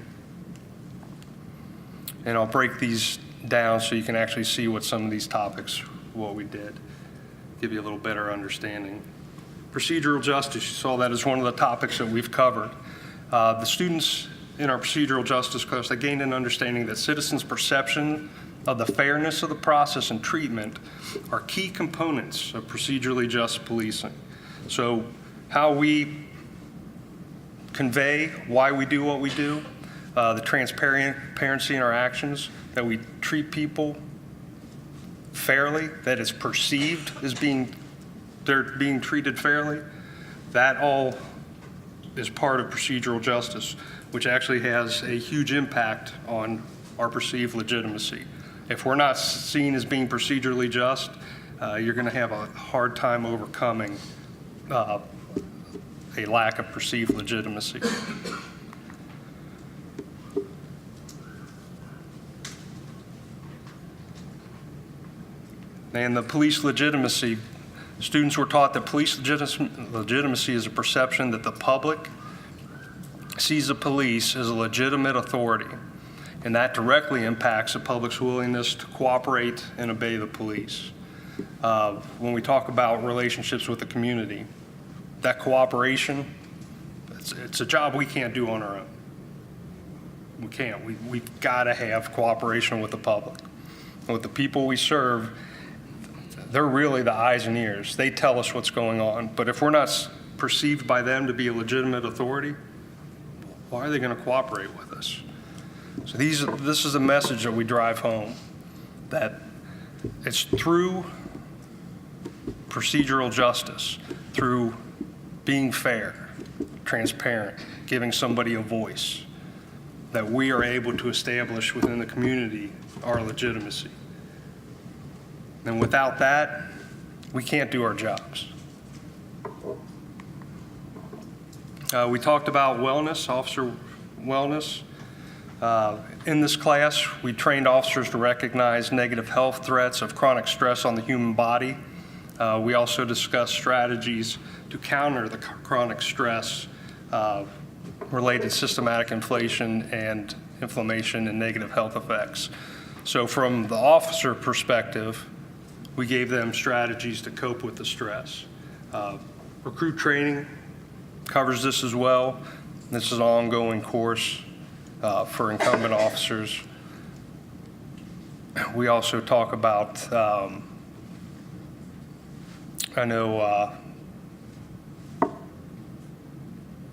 And I'll break these down so you can actually see what some of these topics, what we did, give you a little better understanding. Procedural justice, you saw that as one of the topics that we've covered. The students in our procedural justice class, they gained an understanding that citizens' perception of the fairness of the process and treatment are key components of procedurally just policing. So how we convey why we do what we do, the transparency in our actions, that we treat people fairly, that it's perceived as they're being treated fairly, that all is part of procedural justice, which actually has a huge impact on our perceived legitimacy. If we're not seen as being procedurally just, you're going to have a hard time overcoming a lack of perceived legitimacy. And the police legitimacy, students were taught that police legitimacy is a perception that the public sees the police as a legitimate authority, and that directly impacts the public's willingness to cooperate and obey the police. When we talk about relationships with the community, that cooperation, it's a job we can't do on our own. We can't. We've got to have cooperation with the public. And with the people we serve, they're really the eyes and ears. They tell us what's going on. But if we're not perceived by them to be a legitimate authority, why are they going to cooperate with us? So this is a message that we drive home, that it's through procedural justice, through being fair, transparent, giving somebody a voice, that we are able to establish within the community our legitimacy. And without that, we can't do our jobs. We talked about wellness, officer wellness. In this class, we trained officers to recognize negative health threats of chronic stress on the human body. We also discussed strategies to counter the chronic stress related systematic inflation and inflammation and negative health effects. So from the officer perspective, we gave them strategies to cope with the stress. Recruit training covers this as well. This is an ongoing course for incumbent officers. we also talk about, I know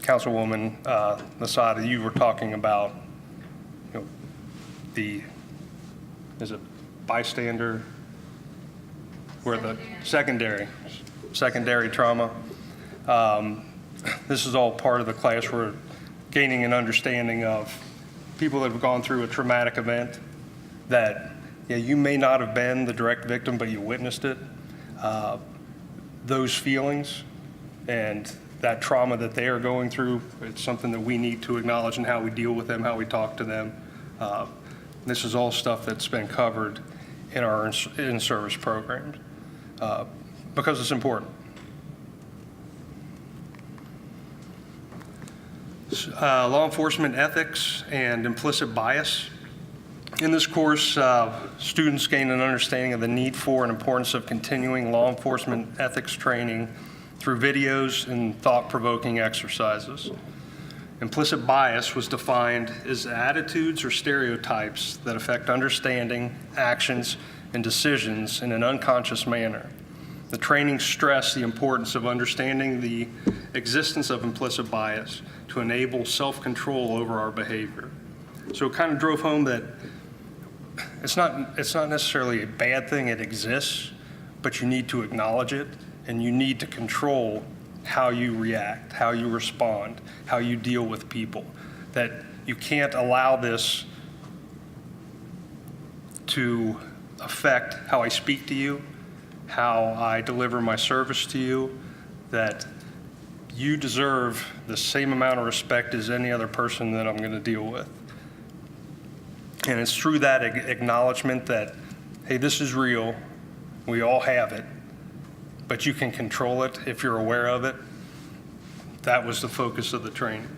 Councilwoman Lasada, you were talking about, is it bystander? Where the secondary trauma. This is all part of the class. We're gaining an understanding of people that have gone through a traumatic event that, you may not have been the direct victim, but you witnessed it. Those feelings and that trauma that they are going through, it's something that we need to acknowledge in how we deal with them, how we talk to them. This is all stuff that's been covered in our in-service programs because it's important. Law enforcement ethics and implicit bias. In this course, students gain an understanding of the need for and importance of continuing law enforcement ethics training through videos and thought-provoking exercises. Implicit bias was defined as attitudes or stereotypes that affect understanding, actions, and decisions in an unconscious manner. The training stressed the importance of understanding the existence of implicit bias to enable self-control over our behavior. So it kind of drove home that it's not necessarily a bad thing, it exists, but you need to acknowledge it and you need to control how you react, how you respond, how you deal with people. That you can't allow this to affect how I speak to you, how I deliver my service to you, that you deserve the same amount of respect as any other person that I'm going to deal with. And it's through that acknowledgement that, hey, this is real, we all have it, but you can control it if you're aware of it. That was the focus of the training.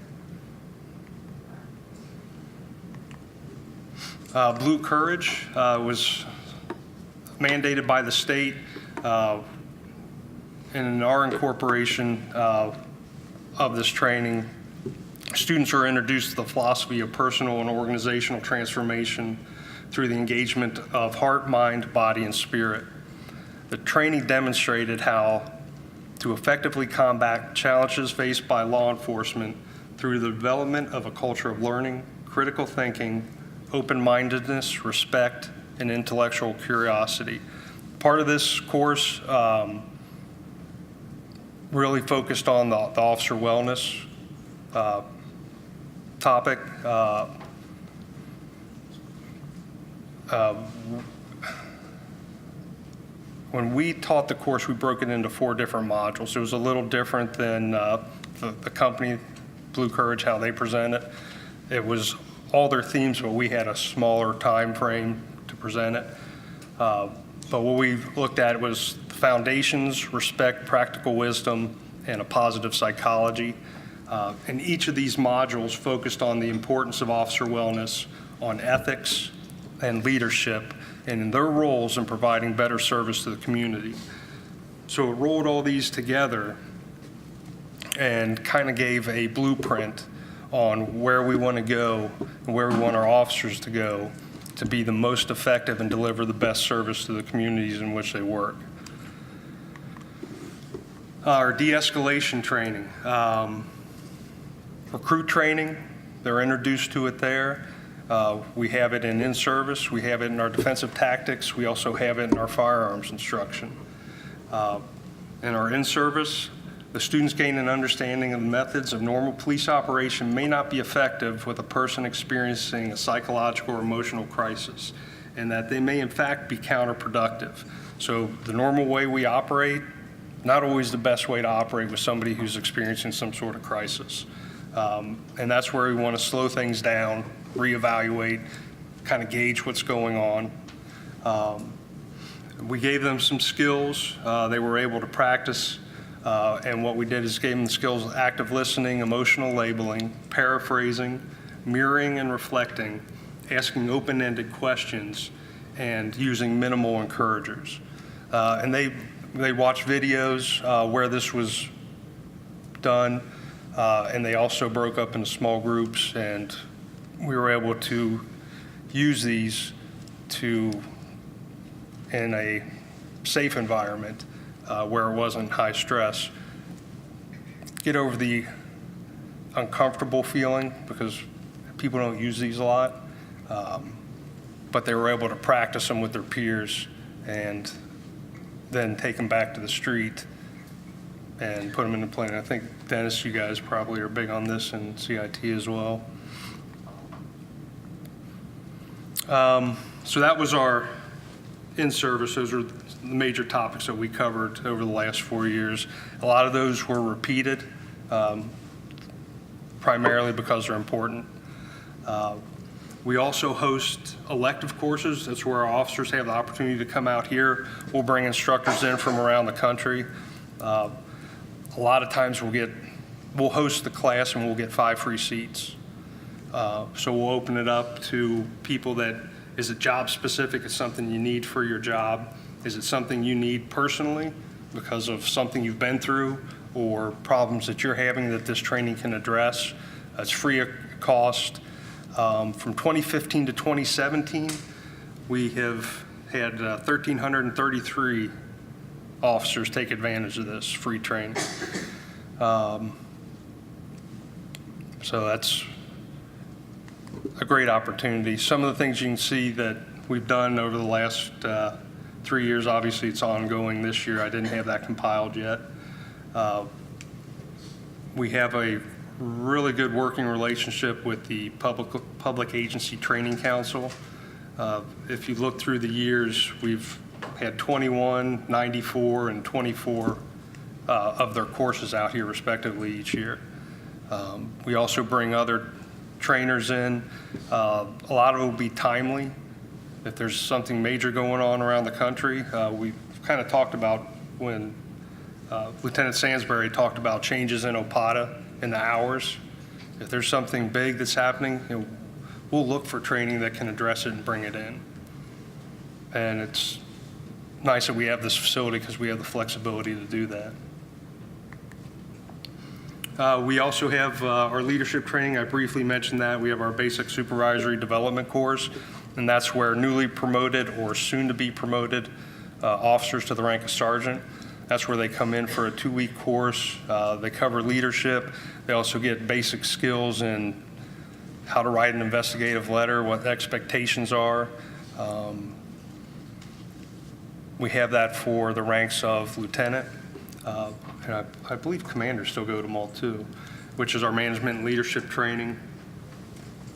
Blue Courage was mandated by the state. In our incorporation of this training, students are introduced to the philosophy of personal and organizational transformation through the engagement of heart, mind, body, and spirit. The training demonstrated how to effectively combat challenges faced by law enforcement through the development of a culture of learning, critical thinking, open-mindedness, respect, and intellectual curiosity. Part of this course really focused on the officer wellness topic. When we taught the course, we broke it into 4 different modules. It was a little different than the company, Blue Courage, how they present it. It was all their themes, but we had a smaller time frame to present it. But what we looked at was foundations, respect, practical wisdom, and a positive psychology. And each of these modules focused on the importance of officer wellness, on ethics and leadership, and in their roles in providing better service to the community. So it rolled all these together and kind of gave a blueprint on where we want to go and where we want our officers to go to be the most effective and deliver the best service to the communities in which they work. Our de-escalation training. Recruit training, they're introduced to it there. We have it in service, we have it in our defensive tactics, we also have it in our firearms instruction. In our in-service, the students gain an understanding of the methods of normal police operation may not be effective with a person experiencing a psychological or emotional crisis, and that they may in fact be counterproductive. So the normal way we operate, not always the best way to operate with somebody who's experiencing some sort of crisis. And that's where we want to slow things down, reevaluate, kind of gauge what's going on. We gave them some skills. They were able to practice. And what we did is gave them the skills of active listening, emotional labeling, paraphrasing, mirroring and reflecting, asking open-ended questions, and using minimal encouragers. And they watched videos where this was done, and they also broke up into small groups, and we were able to use these to in a safe environment where it wasn't high stress. Get over the uncomfortable feeling because people don't use these a lot, but they were able to practice them with their peers and then take them back to the street and put them into play. And I think, Dennis, you guys probably are big on this and CIT as well. So that was our in-service. Those were the major topics that we covered over the last 4 years. A lot of those were repeated, primarily because they're important. We also host elective courses. That's where our officers have the opportunity to come out here. We'll bring instructors in from around the country. A lot of times we'll host the class and we'll get 5 free seats. So we'll open it up to people that, is it job specific? It's something you need for your job? Is it something you need personally because of something you've been through or problems that you're having that this training can address? It's free of cost. From 2015 to 2017, we have had 1,333 officers take advantage of this free training. So that's a great opportunity. Some of the things you can see that we've done over the last 3 years, obviously it's ongoing this year. I didn't have that compiled yet. We have a really good working relationship with the Public Agency Training Council. If you look through the years, we've had 21, 94, and 24 of their courses out here respectively each year. We also bring other trainers in. A lot of it will be timely. If there's something major going on around the country, we've kind of talked about when Lieutenant Sansbury talked about changes in OPATA in the hours. If there's something big that's happening, we'll look for training that can address it and bring it in. And it's nice that we have this facility because we have the flexibility to do that. We also have our leadership training. I briefly mentioned that. We have our basic supervisory development course, and that's where newly promoted or soon to be promoted officers to the rank of sergeant, that's where they come in for a 2-week course. They cover leadership. They also get basic skills in how to write an investigative letter, what the expectations are. We have that for the ranks of lieutenant. And I believe commanders still go to them all too, which is our management and leadership training.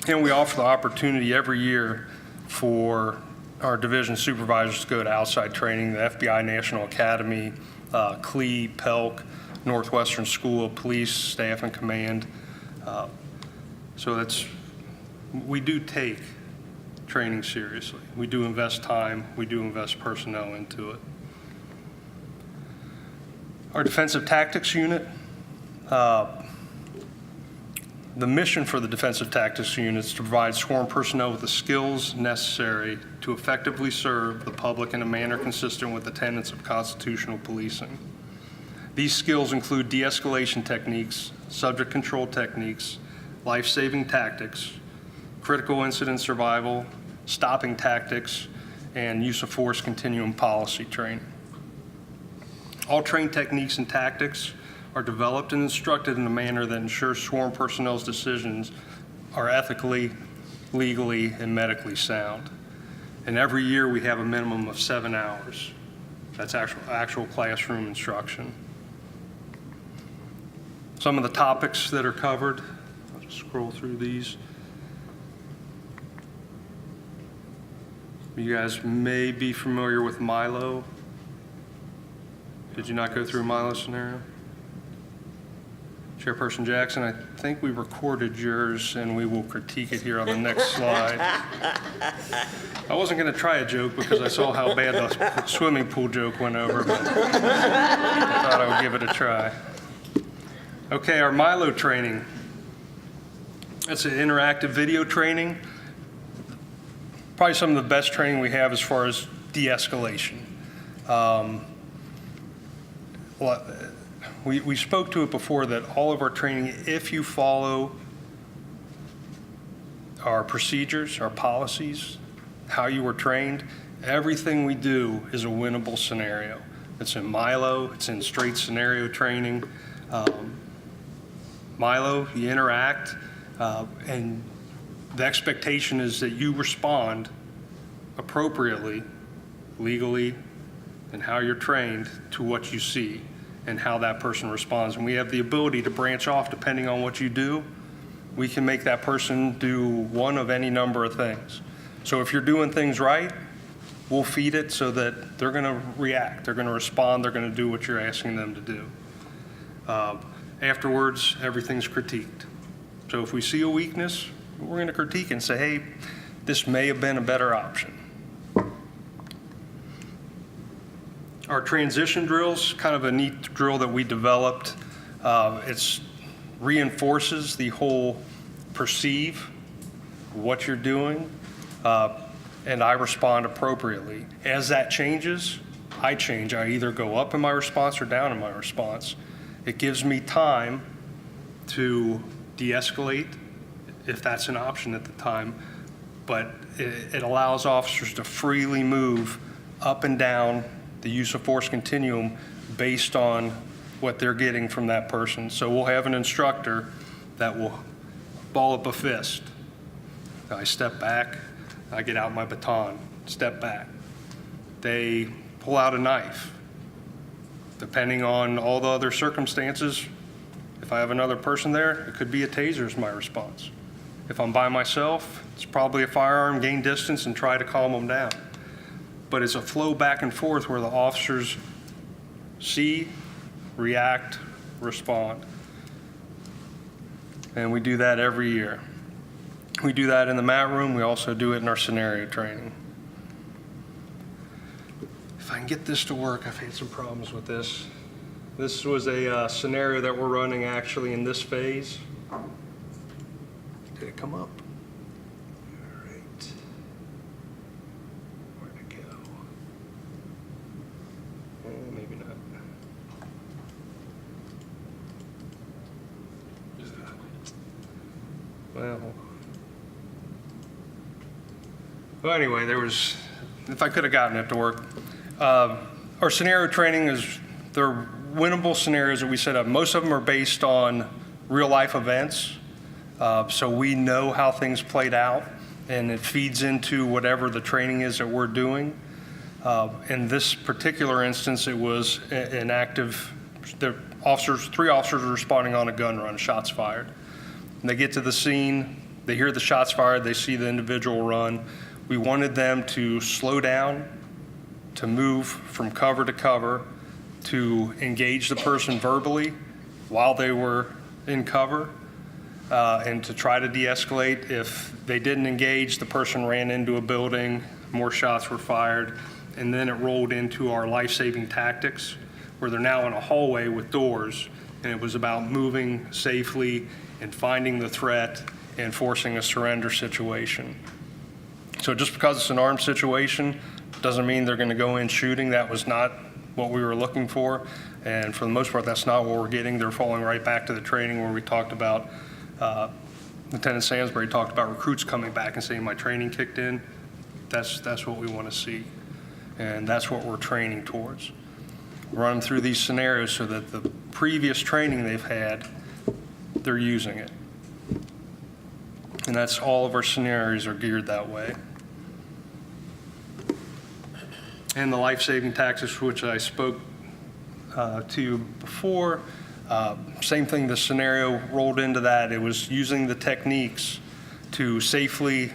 And we offer the opportunity every year for our division supervisors to go to outside training, the FBI National Academy, CLE, PELC, Northwestern School of Police, Staff and Command. So we do take training seriously. We do invest time, we do invest personnel into it. Our Defensive Tactics Unit, the mission for the Defensive Tactics Unit is to provide sworn personnel with the skills necessary to effectively serve the public in a manner consistent with the tenets of constitutional policing. These skills include de-escalation techniques, subject control techniques, life-saving tactics, critical incident survival, stopping tactics, and use of force continuum policy training. All trained techniques and tactics are developed and instructed in a manner that ensures sworn personnel's decisions are ethically, legally, and medically sound. And every year we have a minimum of 7 hours. That's actual classroom instruction. Some of the topics that are covered, I'll just scroll through these. You guys may be familiar with Milo. Did you not go through a Milo scenario? Chairperson Jackson, I think we recorded yours and we will critique it here on the next slide. I wasn't going to try a joke because I saw how bad the swimming pool joke went over, but I thought I would give it a try. Okay, our Milo training. That's an interactive video training. Probably some of the best training we have as far as de-escalation. We spoke to it before that all of our training, if you follow our procedures, our policies, how you were trained, Everything we do is a winnable scenario. It's in Milo, it's in straight scenario training. Milo, you interact, and the expectation is that you respond appropriately, legally, and how you're trained to what you see and how that person responds. And we have the ability to branch off depending on what you do. We can make that person do one of any number of things. So if you're doing things right, we'll feed it so that they're going to react, they're going to respond, they're going to do what you're asking them to do. Afterwards, everything's critiqued. So if we see a weakness, we're going to critique and say, hey, this may have been a better option. Our transition drill's kind of a neat drill that we developed. It reinforces the whole perceive what you're doing, and I respond appropriately. As that changes, I change. I either go up in my response or down in my response. It gives me time to de-escalate if that's an option at the time, but it allows officers to freely move up and down the use of force continuum based on what they're getting from that person. So we'll have an instructor that will ball up a fist. I step back, I get out my baton, step back. They pull out a knife. Depending on all the other circumstances, if I have another person there, it could be a taser is my response. If I'm by myself, it's probably a firearm, gain distance, and try to calm them down. But it's a flow back and forth where the officers see, react, respond. And we do that every year. We do that in the mat room. We also do it in our scenario training. If I can get this to work, I've had some problems with this. This was a scenario that we're running actually in this phase. Did it come up? All right. Where'd it go? Maybe not. Well, anyway, if I could have gotten it to work. Our scenario training they're winnable scenarios that we set up. Most of them are based on real life events. So we know how things played out, and it feeds into whatever the training is that we're doing. In this particular instance, it was an active, three officers were responding on a gun run, shots fired. And they get to the scene, they hear the shots fired, they see the individual run. We wanted them to slow down, to move from cover to cover, to engage the person verbally while they were in cover, and to try to de-escalate. If they didn't engage, the person ran into a building, more shots were fired, and then it rolled into our life-saving tactics, where they're now in a hallway with doors, and it was about moving safely and finding the threat and forcing a surrender situation. So just because it's an armed situation doesn't mean they're going to go in shooting. That was not what we were looking for, and for the most part, that's not what we're getting. They're falling right back to the training where we talked about, Lieutenant Sansbury talked about recruits coming back and saying, my training kicked in. That's what we want to see, and that's what we're training towards. Run them through these scenarios so that the previous training they've had, they're using it. And that's all of our scenarios are geared that way. And the life-saving tactics, which I spoke to you before, same thing, the scenario rolled into that. It was using the techniques to safely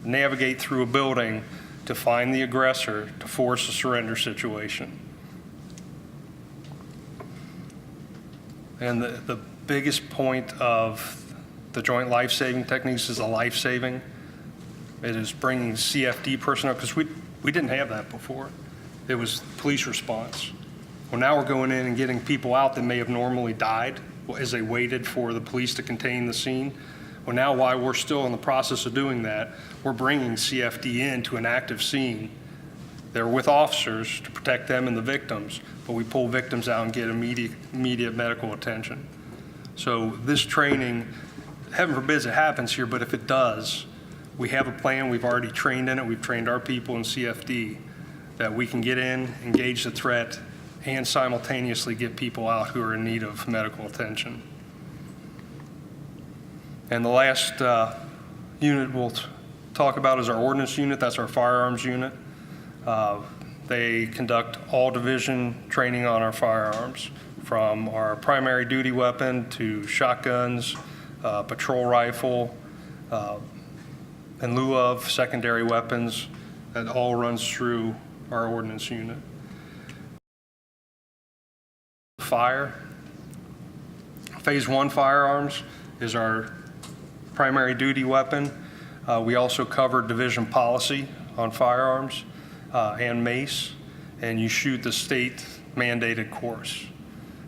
navigate through a building to find the aggressor, to force a surrender situation. And the biggest point of the joint life-saving techniques is the life-saving. It is bringing CFD personnel, because we didn't have that before. It was police response. Well, now we're going in and getting people out that may have normally died as they waited for the police to contain the scene. Well, now while we're still in the process of doing that, we're bringing CFD into an active scene. They're with officers to protect them and the victims, but we pull victims out and get immediate medical attention. So this training, heaven forbids it happens here, but if it does, we have a plan, we've already trained in it, we've trained our people in CFD, that we can get in, engage the threat, and simultaneously get people out who are in need of medical attention. And the last unit we'll talk about is our ordnance unit. That's our firearms unit. They conduct all division training on our firearms, from our primary duty weapon to shotguns, patrol rifle, in lieu of secondary weapons. That all runs through our ordnance unit. Fire. Phase 1 firearms is our primary duty weapon. We also cover division policy on firearms and mace, and you shoot the state mandated course.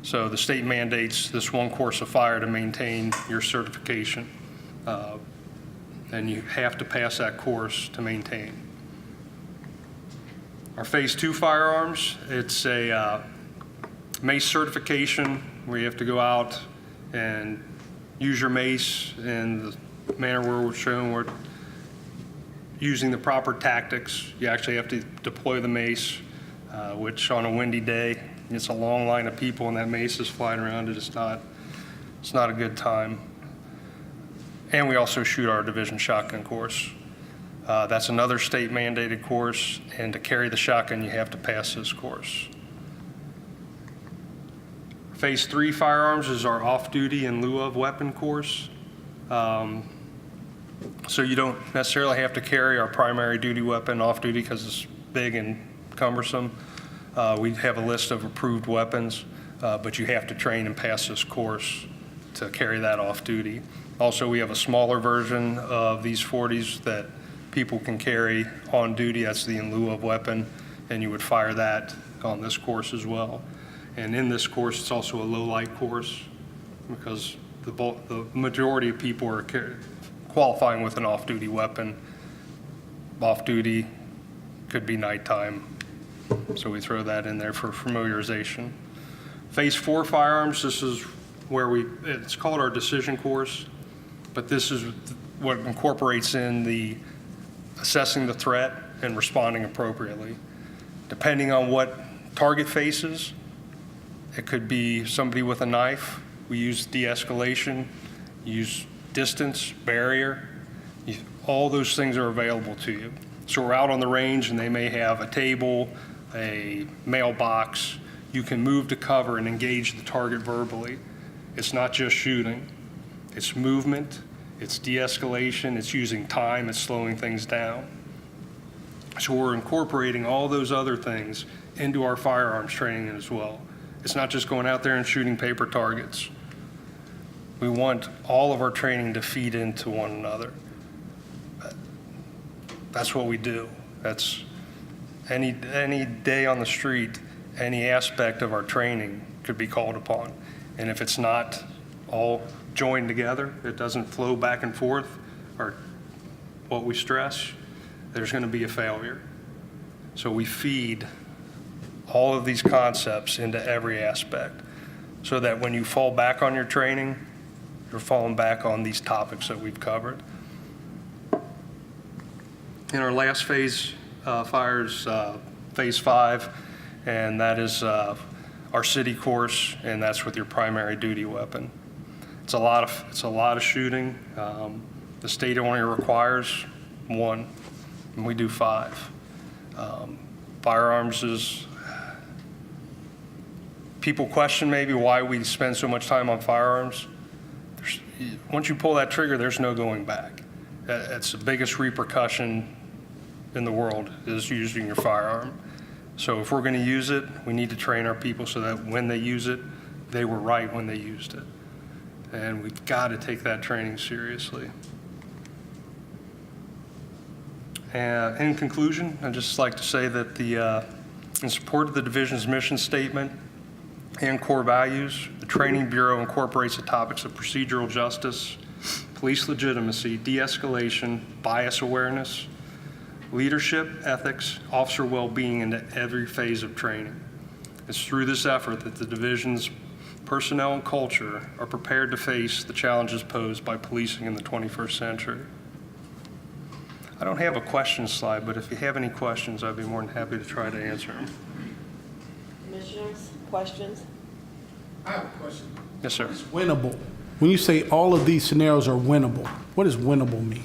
So the state mandates this one course of fire to maintain your certification, and you have to pass that course to maintain. Our Phase 2 firearms, it's a mace certification where you have to go out and use your mace in the manner where we're shown. We're using the proper tactics. You actually have to deploy the mace, which on a windy day, it's a long line of people and that mace is flying around. It's not a good time. And we also shoot our division shotgun course. That's another state mandated course, and to carry the shotgun, you have to pass this course. Phase 3 firearms is our off-duty in lieu of weapon course. So you don't necessarily have to carry our primary duty weapon off-duty because it's big and cumbersome. We have a list of approved weapons, but you have to train and pass this course to carry that off-duty. Also, we have a smaller version of these 40s that people can carry on duty. That's the in lieu of weapon, and you would fire that on this course as well. And in this course, it's also a low light course because the majority of people are qualifying with an off-duty weapon. Off-duty could be nighttime, so we throw that in there for familiarization. Phase 4 firearms, this is where it's called our decision course, but this is what incorporates in the assessing the threat and responding appropriately. Depending on what target faces, it could be somebody with a knife. We use de-escalation, use distance, barrier. All those things are available to you. So we're out on the range and they may have a table, a mailbox. You can move to cover and engage the target verbally. It's not just shooting. It's movement, it's de-escalation, it's using time, it's slowing things down. So we're incorporating all those other things into our firearms training as well. It's not just going out there and shooting paper targets. We want all of our training to feed into one another. That's what we do. That's any day on the street, any aspect of our training could be called upon. And if it's not all joined together, it doesn't flow back and forth, or what we stress, there's going to be a failure. So we feed all of these concepts into every aspect so that when you fall back on your training, you're falling back on these topics that we've covered. In our last phase, fires Phase 5, and that is our city course, and that's with your primary duty weapon. It's a lot of shooting. The state only requires 1, and we do 5. Firearms is, people question maybe why we spend so much time on firearms. Once you pull that trigger, there's no going back. That's the biggest repercussion in the world, is using your firearm. So if we're going to use it, we need to train our people so that when they use it, they were right when they used it. And we've got to take that training seriously. And in conclusion, I'd just like to say that in support of the division's mission statement and core values, the Training Bureau incorporates the topics of procedural justice, police legitimacy, de-escalation, bias awareness, leadership, ethics, officer well-being into every phase of training. It's through this effort that the division's personnel and culture are prepared to face the challenges posed by policing in the 21st century. I don't have a question slide, but if you have any questions, I'd be more than happy to try to answer them. Commissioners, questions? I have a question. Yes, sir. Winnable. When you say all of these scenarios are winnable, what does winnable mean?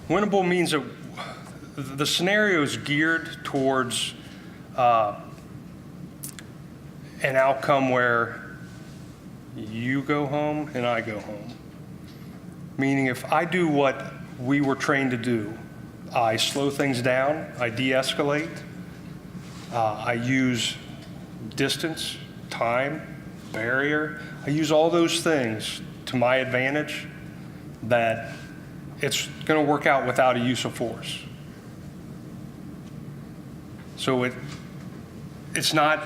Winnable means that the scenario is geared towards an outcome where you go home and I go home. Meaning if I do what we were trained to do, I slow things down, I de-escalate, I use distance, time, barrier, I use all those things to my advantage, that it's going to work out without a use of force. So it's not,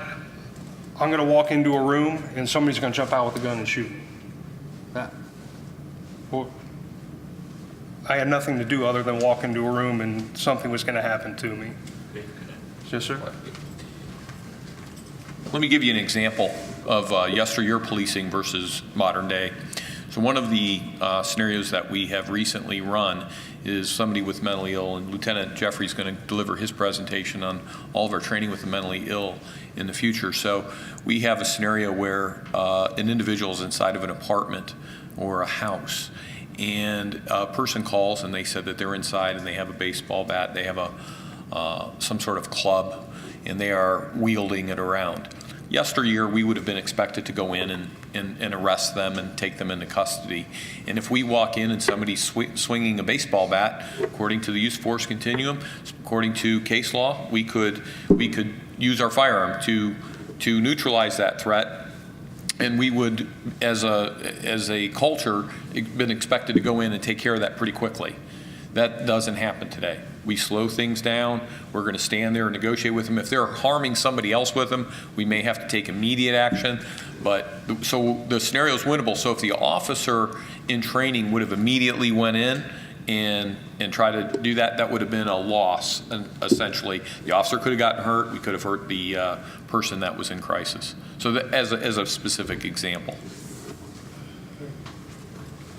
I'm going to walk into a room and somebody's going to jump out with a gun and shoot me. Well, I had nothing to do other than walk into a room and something was going to happen to me. Yes, sir? Let me give you an example of yesteryear policing versus modern day. So one of the scenarios that we have recently run is somebody with mentally ill, and Lieutenant Jeffrey is going to deliver his presentation on all of our training with the mentally ill in the future. So we have a scenario where an individual is inside of an apartment or a house, and a person calls and they said that they're inside and they have a baseball bat, they have some sort of club, and they are wielding it around. Yesteryear, we would have been expected to go in and arrest them and take them into custody. And if we walk in and somebody's swinging a baseball bat, according to the use of force continuum, according to case law, we could use our firearm to neutralize that threat. And we would, as a culture, been expected to go in and take care of that pretty quickly. That doesn't happen today. We slow things down. We're going to stand there and negotiate with them. If they're harming somebody else with them, we may have to take immediate action. So the scenario is winnable. So if the officer in training would have immediately went in and tried to do that, that would have been a loss, essentially. The officer could have gotten hurt. We could have hurt the person that was in crisis. So as a specific example.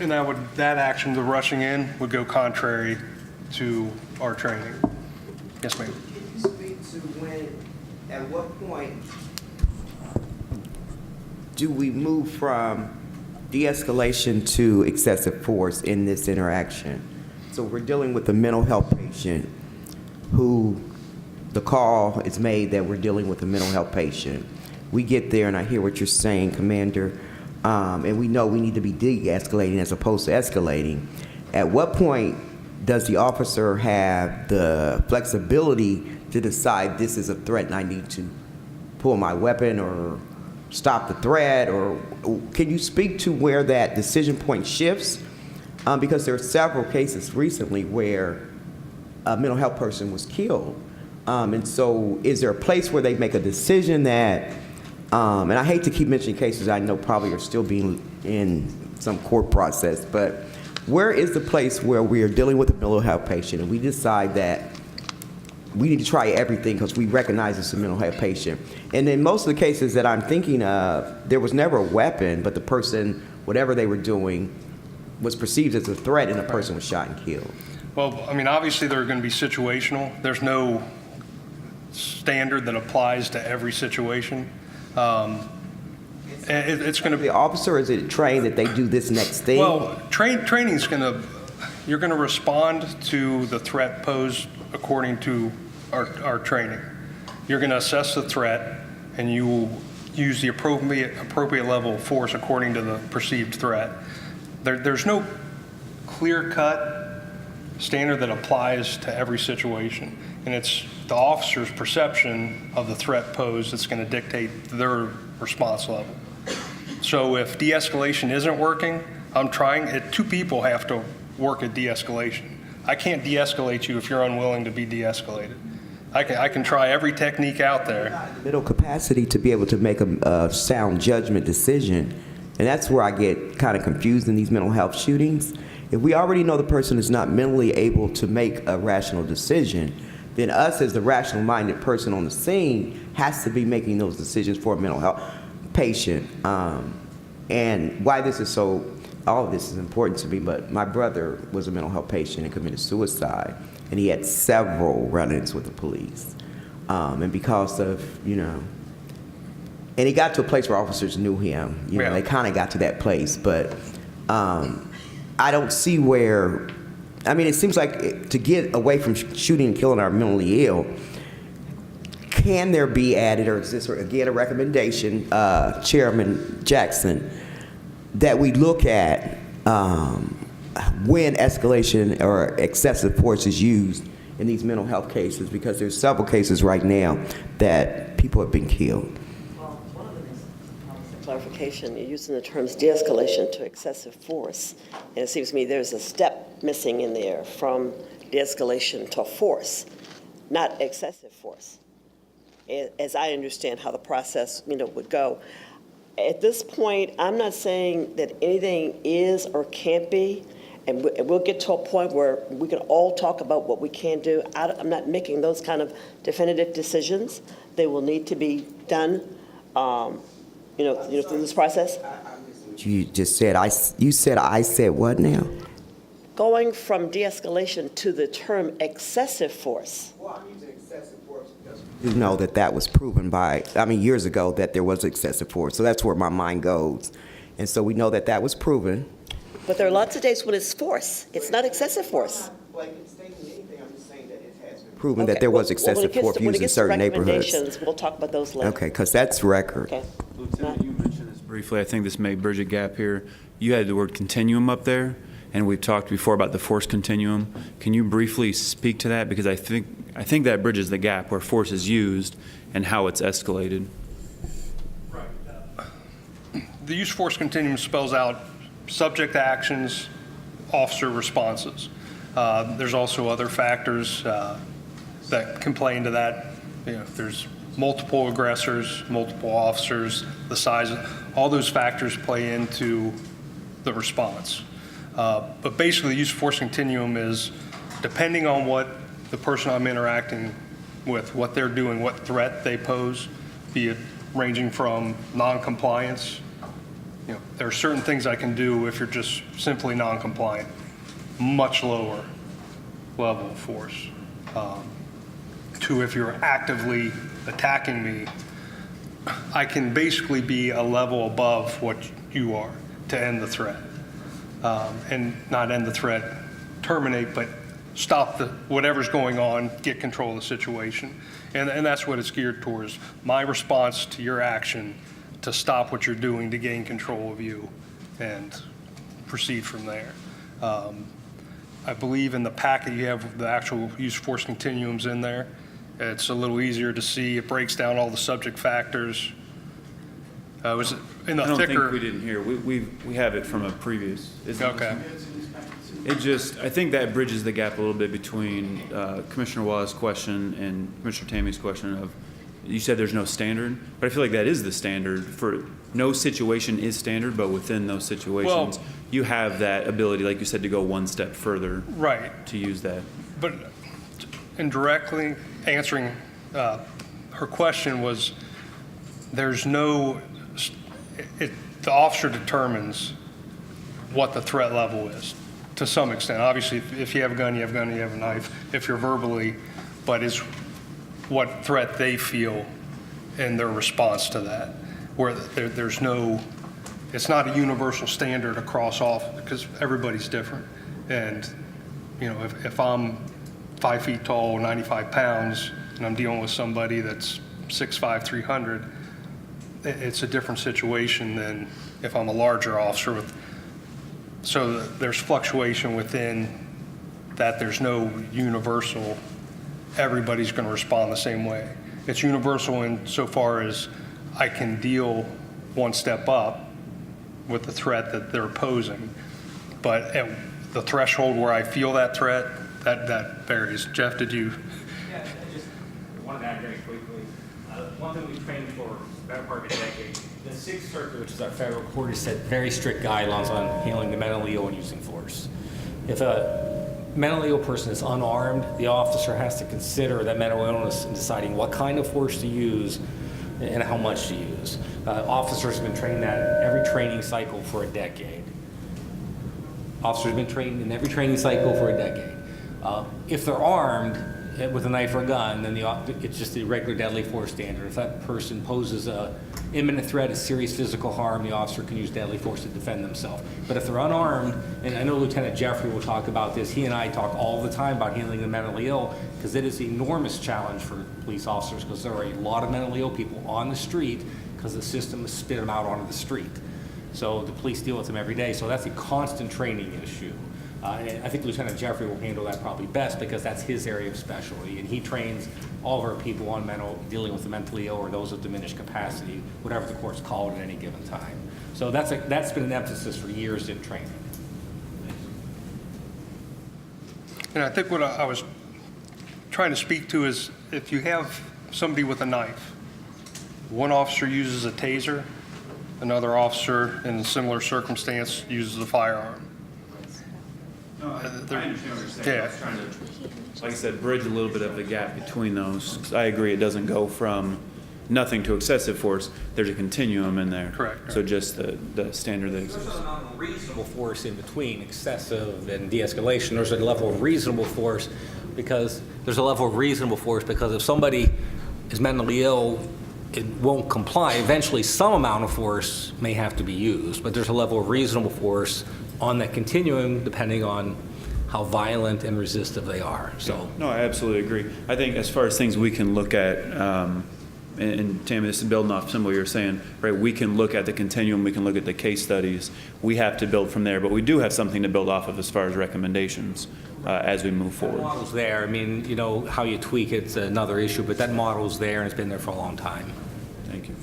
And that action, the rushing in, would go contrary to our training. Yes, ma'am. Can you speak to at what point do we move from de-escalation to excessive force in this interaction? So we're dealing with a mental health patient who the call is made that we're dealing with a mental health patient. We get there and I hear what you're saying, Commander, and we know we need to be de-escalating as opposed to escalating. At what point does the officer have the flexibility to decide this is a threat and I need to pull my weapon or stop the threat? Or can you speak to where that decision point shifts? Because there are several cases recently where a mental health person was killed. And so is there a place where they make a decision that, and I hate to keep mentioning cases I know probably are still being in some court process, but where is the place where we are dealing with a mental health patient and we decide that we need to try everything because we recognize it's a mental health patient? And in most of the cases that I'm thinking of, there was never a weapon, but the person, whatever they were doing, was perceived as a threat and the person was shot and killed. Well, I mean, obviously they're going to be situational. There's no standard that applies to every situation. It's going to be the officer. Is it trained that they do this next thing? Well, training's going to. You're going to respond to the threat posed according to our training. You're going to assess the threat, and you will use the appropriate level of force according to the perceived threat. There's no clear-cut standard that applies to every situation, and it's the officer's perception of the threat posed that's going to dictate their response level. So if de-escalation isn't working, two people have to work at de-escalation. I can't de-escalate you if you're unwilling to be de-escalated. I can try every technique out there. Mental capacity to be able to make a sound judgment decision, and that's where I get kind of confused in these mental health shootings. If we already know the person is not mentally able to make a rational decision, then us as the rational-minded person on the scene has to be making those decisions for a mental health patient. And why this is so, all of this is important to me, but my brother was a mental health patient and committed suicide, and he had several run-ins with the police. And because of, and he got to a place where officers knew him. They kind of got to that place, but I don't see where, it seems like to get away from shooting and killing our mentally ill, can there be added, or is this, again, a recommendation, Chairman Jackson, that we look at when escalation or excessive force is used in these mental health cases, because there's several cases right now that people have been killed. Well, one of them is clarification. You're using the terms de-escalation to excessive force, and it seems to me there's a step missing in there from de-escalation to force, not excessive force, as I understand how the process, would go. At this point, I'm not saying that anything is or can't be, and we'll get to a point where we can all talk about what we can do. I'm not making those kind of definitive decisions. They will need to be done, through this process. You just said, I said what now? Going from de-escalation to the term excessive force. Well, I'm using excessive force because you know that was proven by, years ago that there was excessive force. So that's where my mind goes. And so we know that was proven. But there are lots of days when it's force. It's not excessive force. Proven that there was excessive force used in certain neighborhoods. We'll talk about those later. Okay, because that's record. Okay. Lieutenant, you mentioned this briefly. I think this may bridge a gap here. You had the word continuum up there, and we've talked before about the force continuum. Can you briefly speak to that? Because I think that bridges the gap where force is used and how it's escalated. Right. The use force continuum spells out subject actions, officer responses. There's also other factors that can play into that. If there's multiple aggressors, multiple officers, the size, all those factors play into the response. But basically, the use of force continuum is depending on what the person I'm interacting with, what they're doing, what threat they pose, be it ranging from non-compliance. There are certain things I can do if you're just simply non-compliant, much lower level of force. To if you're actively attacking me, I can basically be a level above what you are to end the threat. And not end the threat, terminate, but stop whatever's going on, get control of the situation. And that's what it's geared towards. My response to your action to stop what you're doing to gain control of you and proceed from there. I believe in the packet you have the actual use force continuums in there. It's a little easier to see. It breaks down all the subject factors. Was it in the I don't thicker? think we didn't hear. We have it from a previous. Okay. I think that bridges the gap a little bit between Commissioner Wallace's question and Commissioner Tammy's question of, you said there's no standard, but I feel like that is the standard. For no situation is standard, but within those situations, you have that ability, like you said, to go one step further. Right. To use that. But indirectly answering her question was, there's no, the officer determines what the threat level is to some extent. Obviously, if you have a gun, you have a gun, you have a knife, if you're verbally, but it's what threat they feel and their response to that. Where there's no, it's not a universal standard across all, because everybody's different. And, if I'm 5 feet tall, 95 pounds, and I'm dealing with somebody that's 6'5", 300, it's a different situation than if I'm a larger officer. So there's fluctuation within that. There's no universal, everybody's going to respond the same way. It's universal in so far as I can deal one step up with the threat that they're posing. But at the threshold where I feel that threat, that varies. Jeff, did you? Yeah, I just wanted to add very quickly. One thing we've trained for the better part of a decade, the Sixth Circuit, which is our federal court, has set very strict guidelines on handling the mentally ill and using force. If a mentally ill person is unarmed, the officer has to consider that mental illness in deciding what kind of force to use and how much to use. Officers have been trained that every training cycle for a decade. Officers have been trained in every training cycle for a decade. If they're armed with a knife or a gun, then it's just the regular deadly force standard. If that person poses a imminent threat of serious physical harm, the officer can use deadly force to defend themselves. But if they're unarmed, and I know Lieutenant Jeffrey will talk about this, he and I talk all the time about handling the mentally ill, because it is an enormous challenge for police officers, because there are a lot of mentally ill people on the street because the system has spit them out onto the street. So the police deal with them every day. So that's a constant training issue. And I think Lieutenant Jeffrey will handle that probably best because that's his area of specialty. And he trains all of our people on dealing with the mentally ill or those with diminished capacity, whatever the courts call it at any given time. So that's been an emphasis for years in training. And I think what I was trying to speak to is if you have somebody with a knife, one officer uses a taser, another officer in a similar circumstance uses a firearm. No, I understand what you're saying. Yeah. I was trying to, like I said, bridge a little bit of the gap between those. 'Cause I agree, it doesn't go from nothing to excessive force. There's a continuum in there. Correct. So just the standard that exists. There's an unreasonable force in between excessive and de-escalation. There's a level of reasonable force because if somebody is mentally ill, it won't comply. Eventually, some amount of force may have to be used, but there's a level of reasonable force on that continuum depending on how violent and resistive they are. So, No, I absolutely agree. I think as far as things we can look at, and Tammy, this is building off some of what you're saying, right? We can look at the continuum, we can look at the case studies. We have to build from there, but we do have something to build off of as far as recommendations as we move that forward. model's there. I mean, you know, how you tweak it's another issue, but that model's there and it's been there for a long time. Thank you.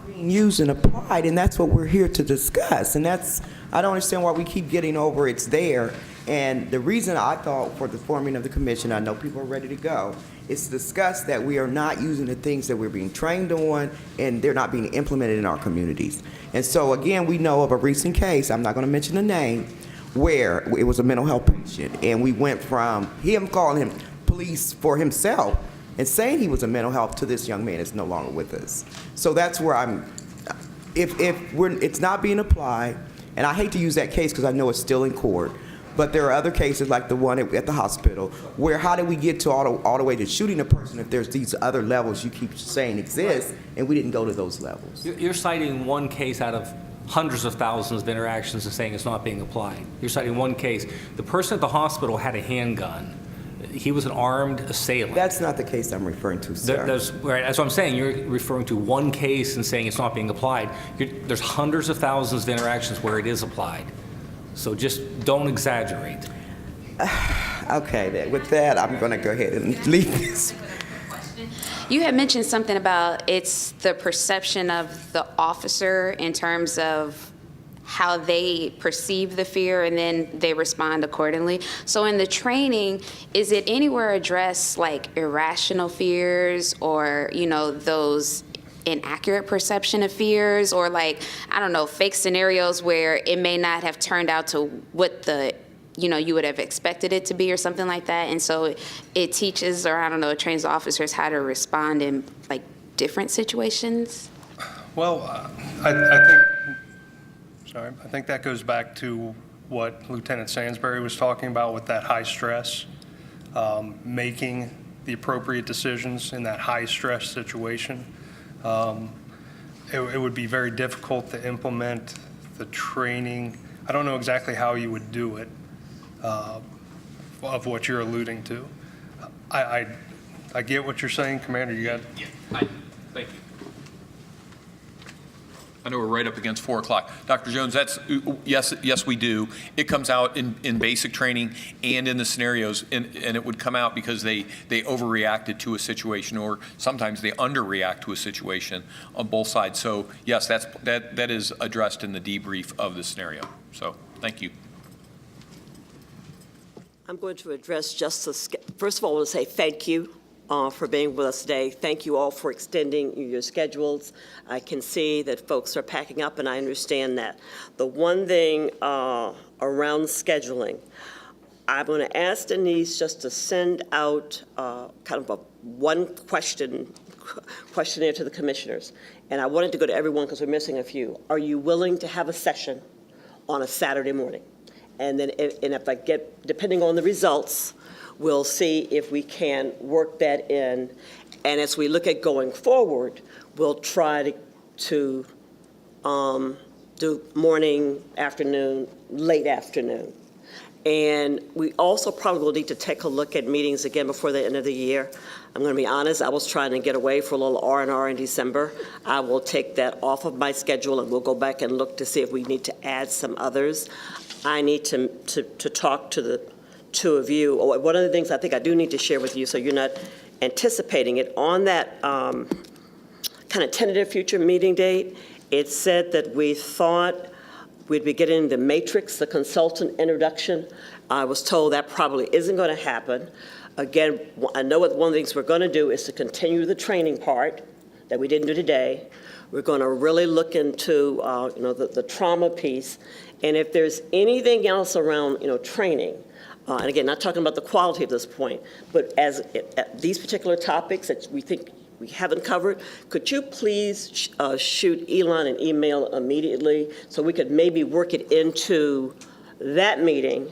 Being used and applied, and that's what we're here to discuss. And I don't understand why we keep getting over it's there. And the reason I thought for the forming of the commission, I know people are ready to go, is to discuss that we are not using the things that we're being trained on and they're not being implemented in our communities. And so again, we know of a recent case, I'm not going to mention the name, where it was a mental health patient. And we went from him calling him police for himself and saying he was a mental health to this young man is no longer with us. So that's where it's not being applied, and I hate to use that case because I know it's still in court, but there are other cases like the one at the hospital where how do we get to all the way to shooting a person if there's these other levels you keep saying exist and we didn't go to those levels? You're citing one case out of hundreds of thousands of interactions and saying it's not being applied. You're citing one case. The person at the hospital had a handgun. He was an armed assailant. That's not the case I'm referring to, sir. That's what I'm saying. You're referring to one case and saying it's not being applied. There's hundreds of thousands of interactions where it is applied. So just don't exaggerate. Okay, then. With that, I'm going to go ahead and leave this. You had mentioned something about it's the perception of the officer in terms of how they perceive the fear and then they respond accordingly. So in the training, is it anywhere addressed like irrational fears or, you know, those inaccurate perception of fears or like, I don't know, fake scenarios where it may not have turned out to what you would have expected it to be or something like that. And so it teaches, or I don't know, it trains officers how to respond in like different situations? Well, I think that goes back to what Lieutenant Sansbury was talking about with that high stress, making the appropriate decisions in that high stress situation. It would be very difficult to implement the training. I don't know exactly how you would do it, of what you're alluding to. I get what you're saying, Commander. You got. Yeah. Thank you. I know we're right up against 4 o'clock. Dr. Jones, yes, we do. It comes out in basic training and in the scenarios, and it would come out because they overreacted to a situation, or sometimes they underreact to a situation on both sides. So yes, that is addressed in the debrief of the scenario. So thank you. I'm going to address first of all, I want to say thank you for being with us today. Thank you all for extending your schedules. I can see that folks are packing up, and I understand that. The one thing around scheduling, I'm going to ask Denise just to send out kind of a one question questionnaire to the commissioners, and I wanted to go to everyone because we're missing a few. Are you willing to have a session on a Saturday morning? And then, if I get, depending on the results, we'll see if we can work that in. And as we look at going forward, we'll try to do morning, afternoon, late afternoon. And we also probably will need to take a look at meetings again before the end of the year. I'm going to be honest, I was trying to get away for a little R&R in December. I will take that off of my schedule, and we'll go back and look to see if we need to add some others. I need to talk to the two of you. One of the things I think I do need to share with you, so you're not anticipating it, on that kind of tentative future meeting date, it said that we thought we'd be getting the matrix, the consultant introduction. I was told that probably isn't going to happen. Again, I know what one of the things we're going to do is to continue the training part that we didn't do today. We're going to really look into the trauma piece. And if there's anything else around training, and again, not talking about the quality at this point, but as these particular topics that we think we haven't covered, could you please shoot Elon an email immediately so we could maybe work it into that meeting,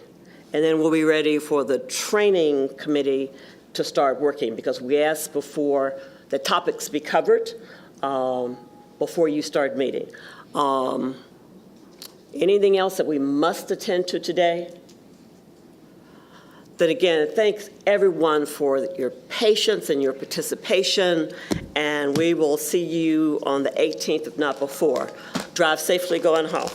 and then we'll be ready for the training committee to start working, because we asked before the topics be covered before you start meeting. Anything else that we must attend to today? Then again, thanks everyone for your patience and your participation, and we will see you on the 18th, if not before. Drive safely going home.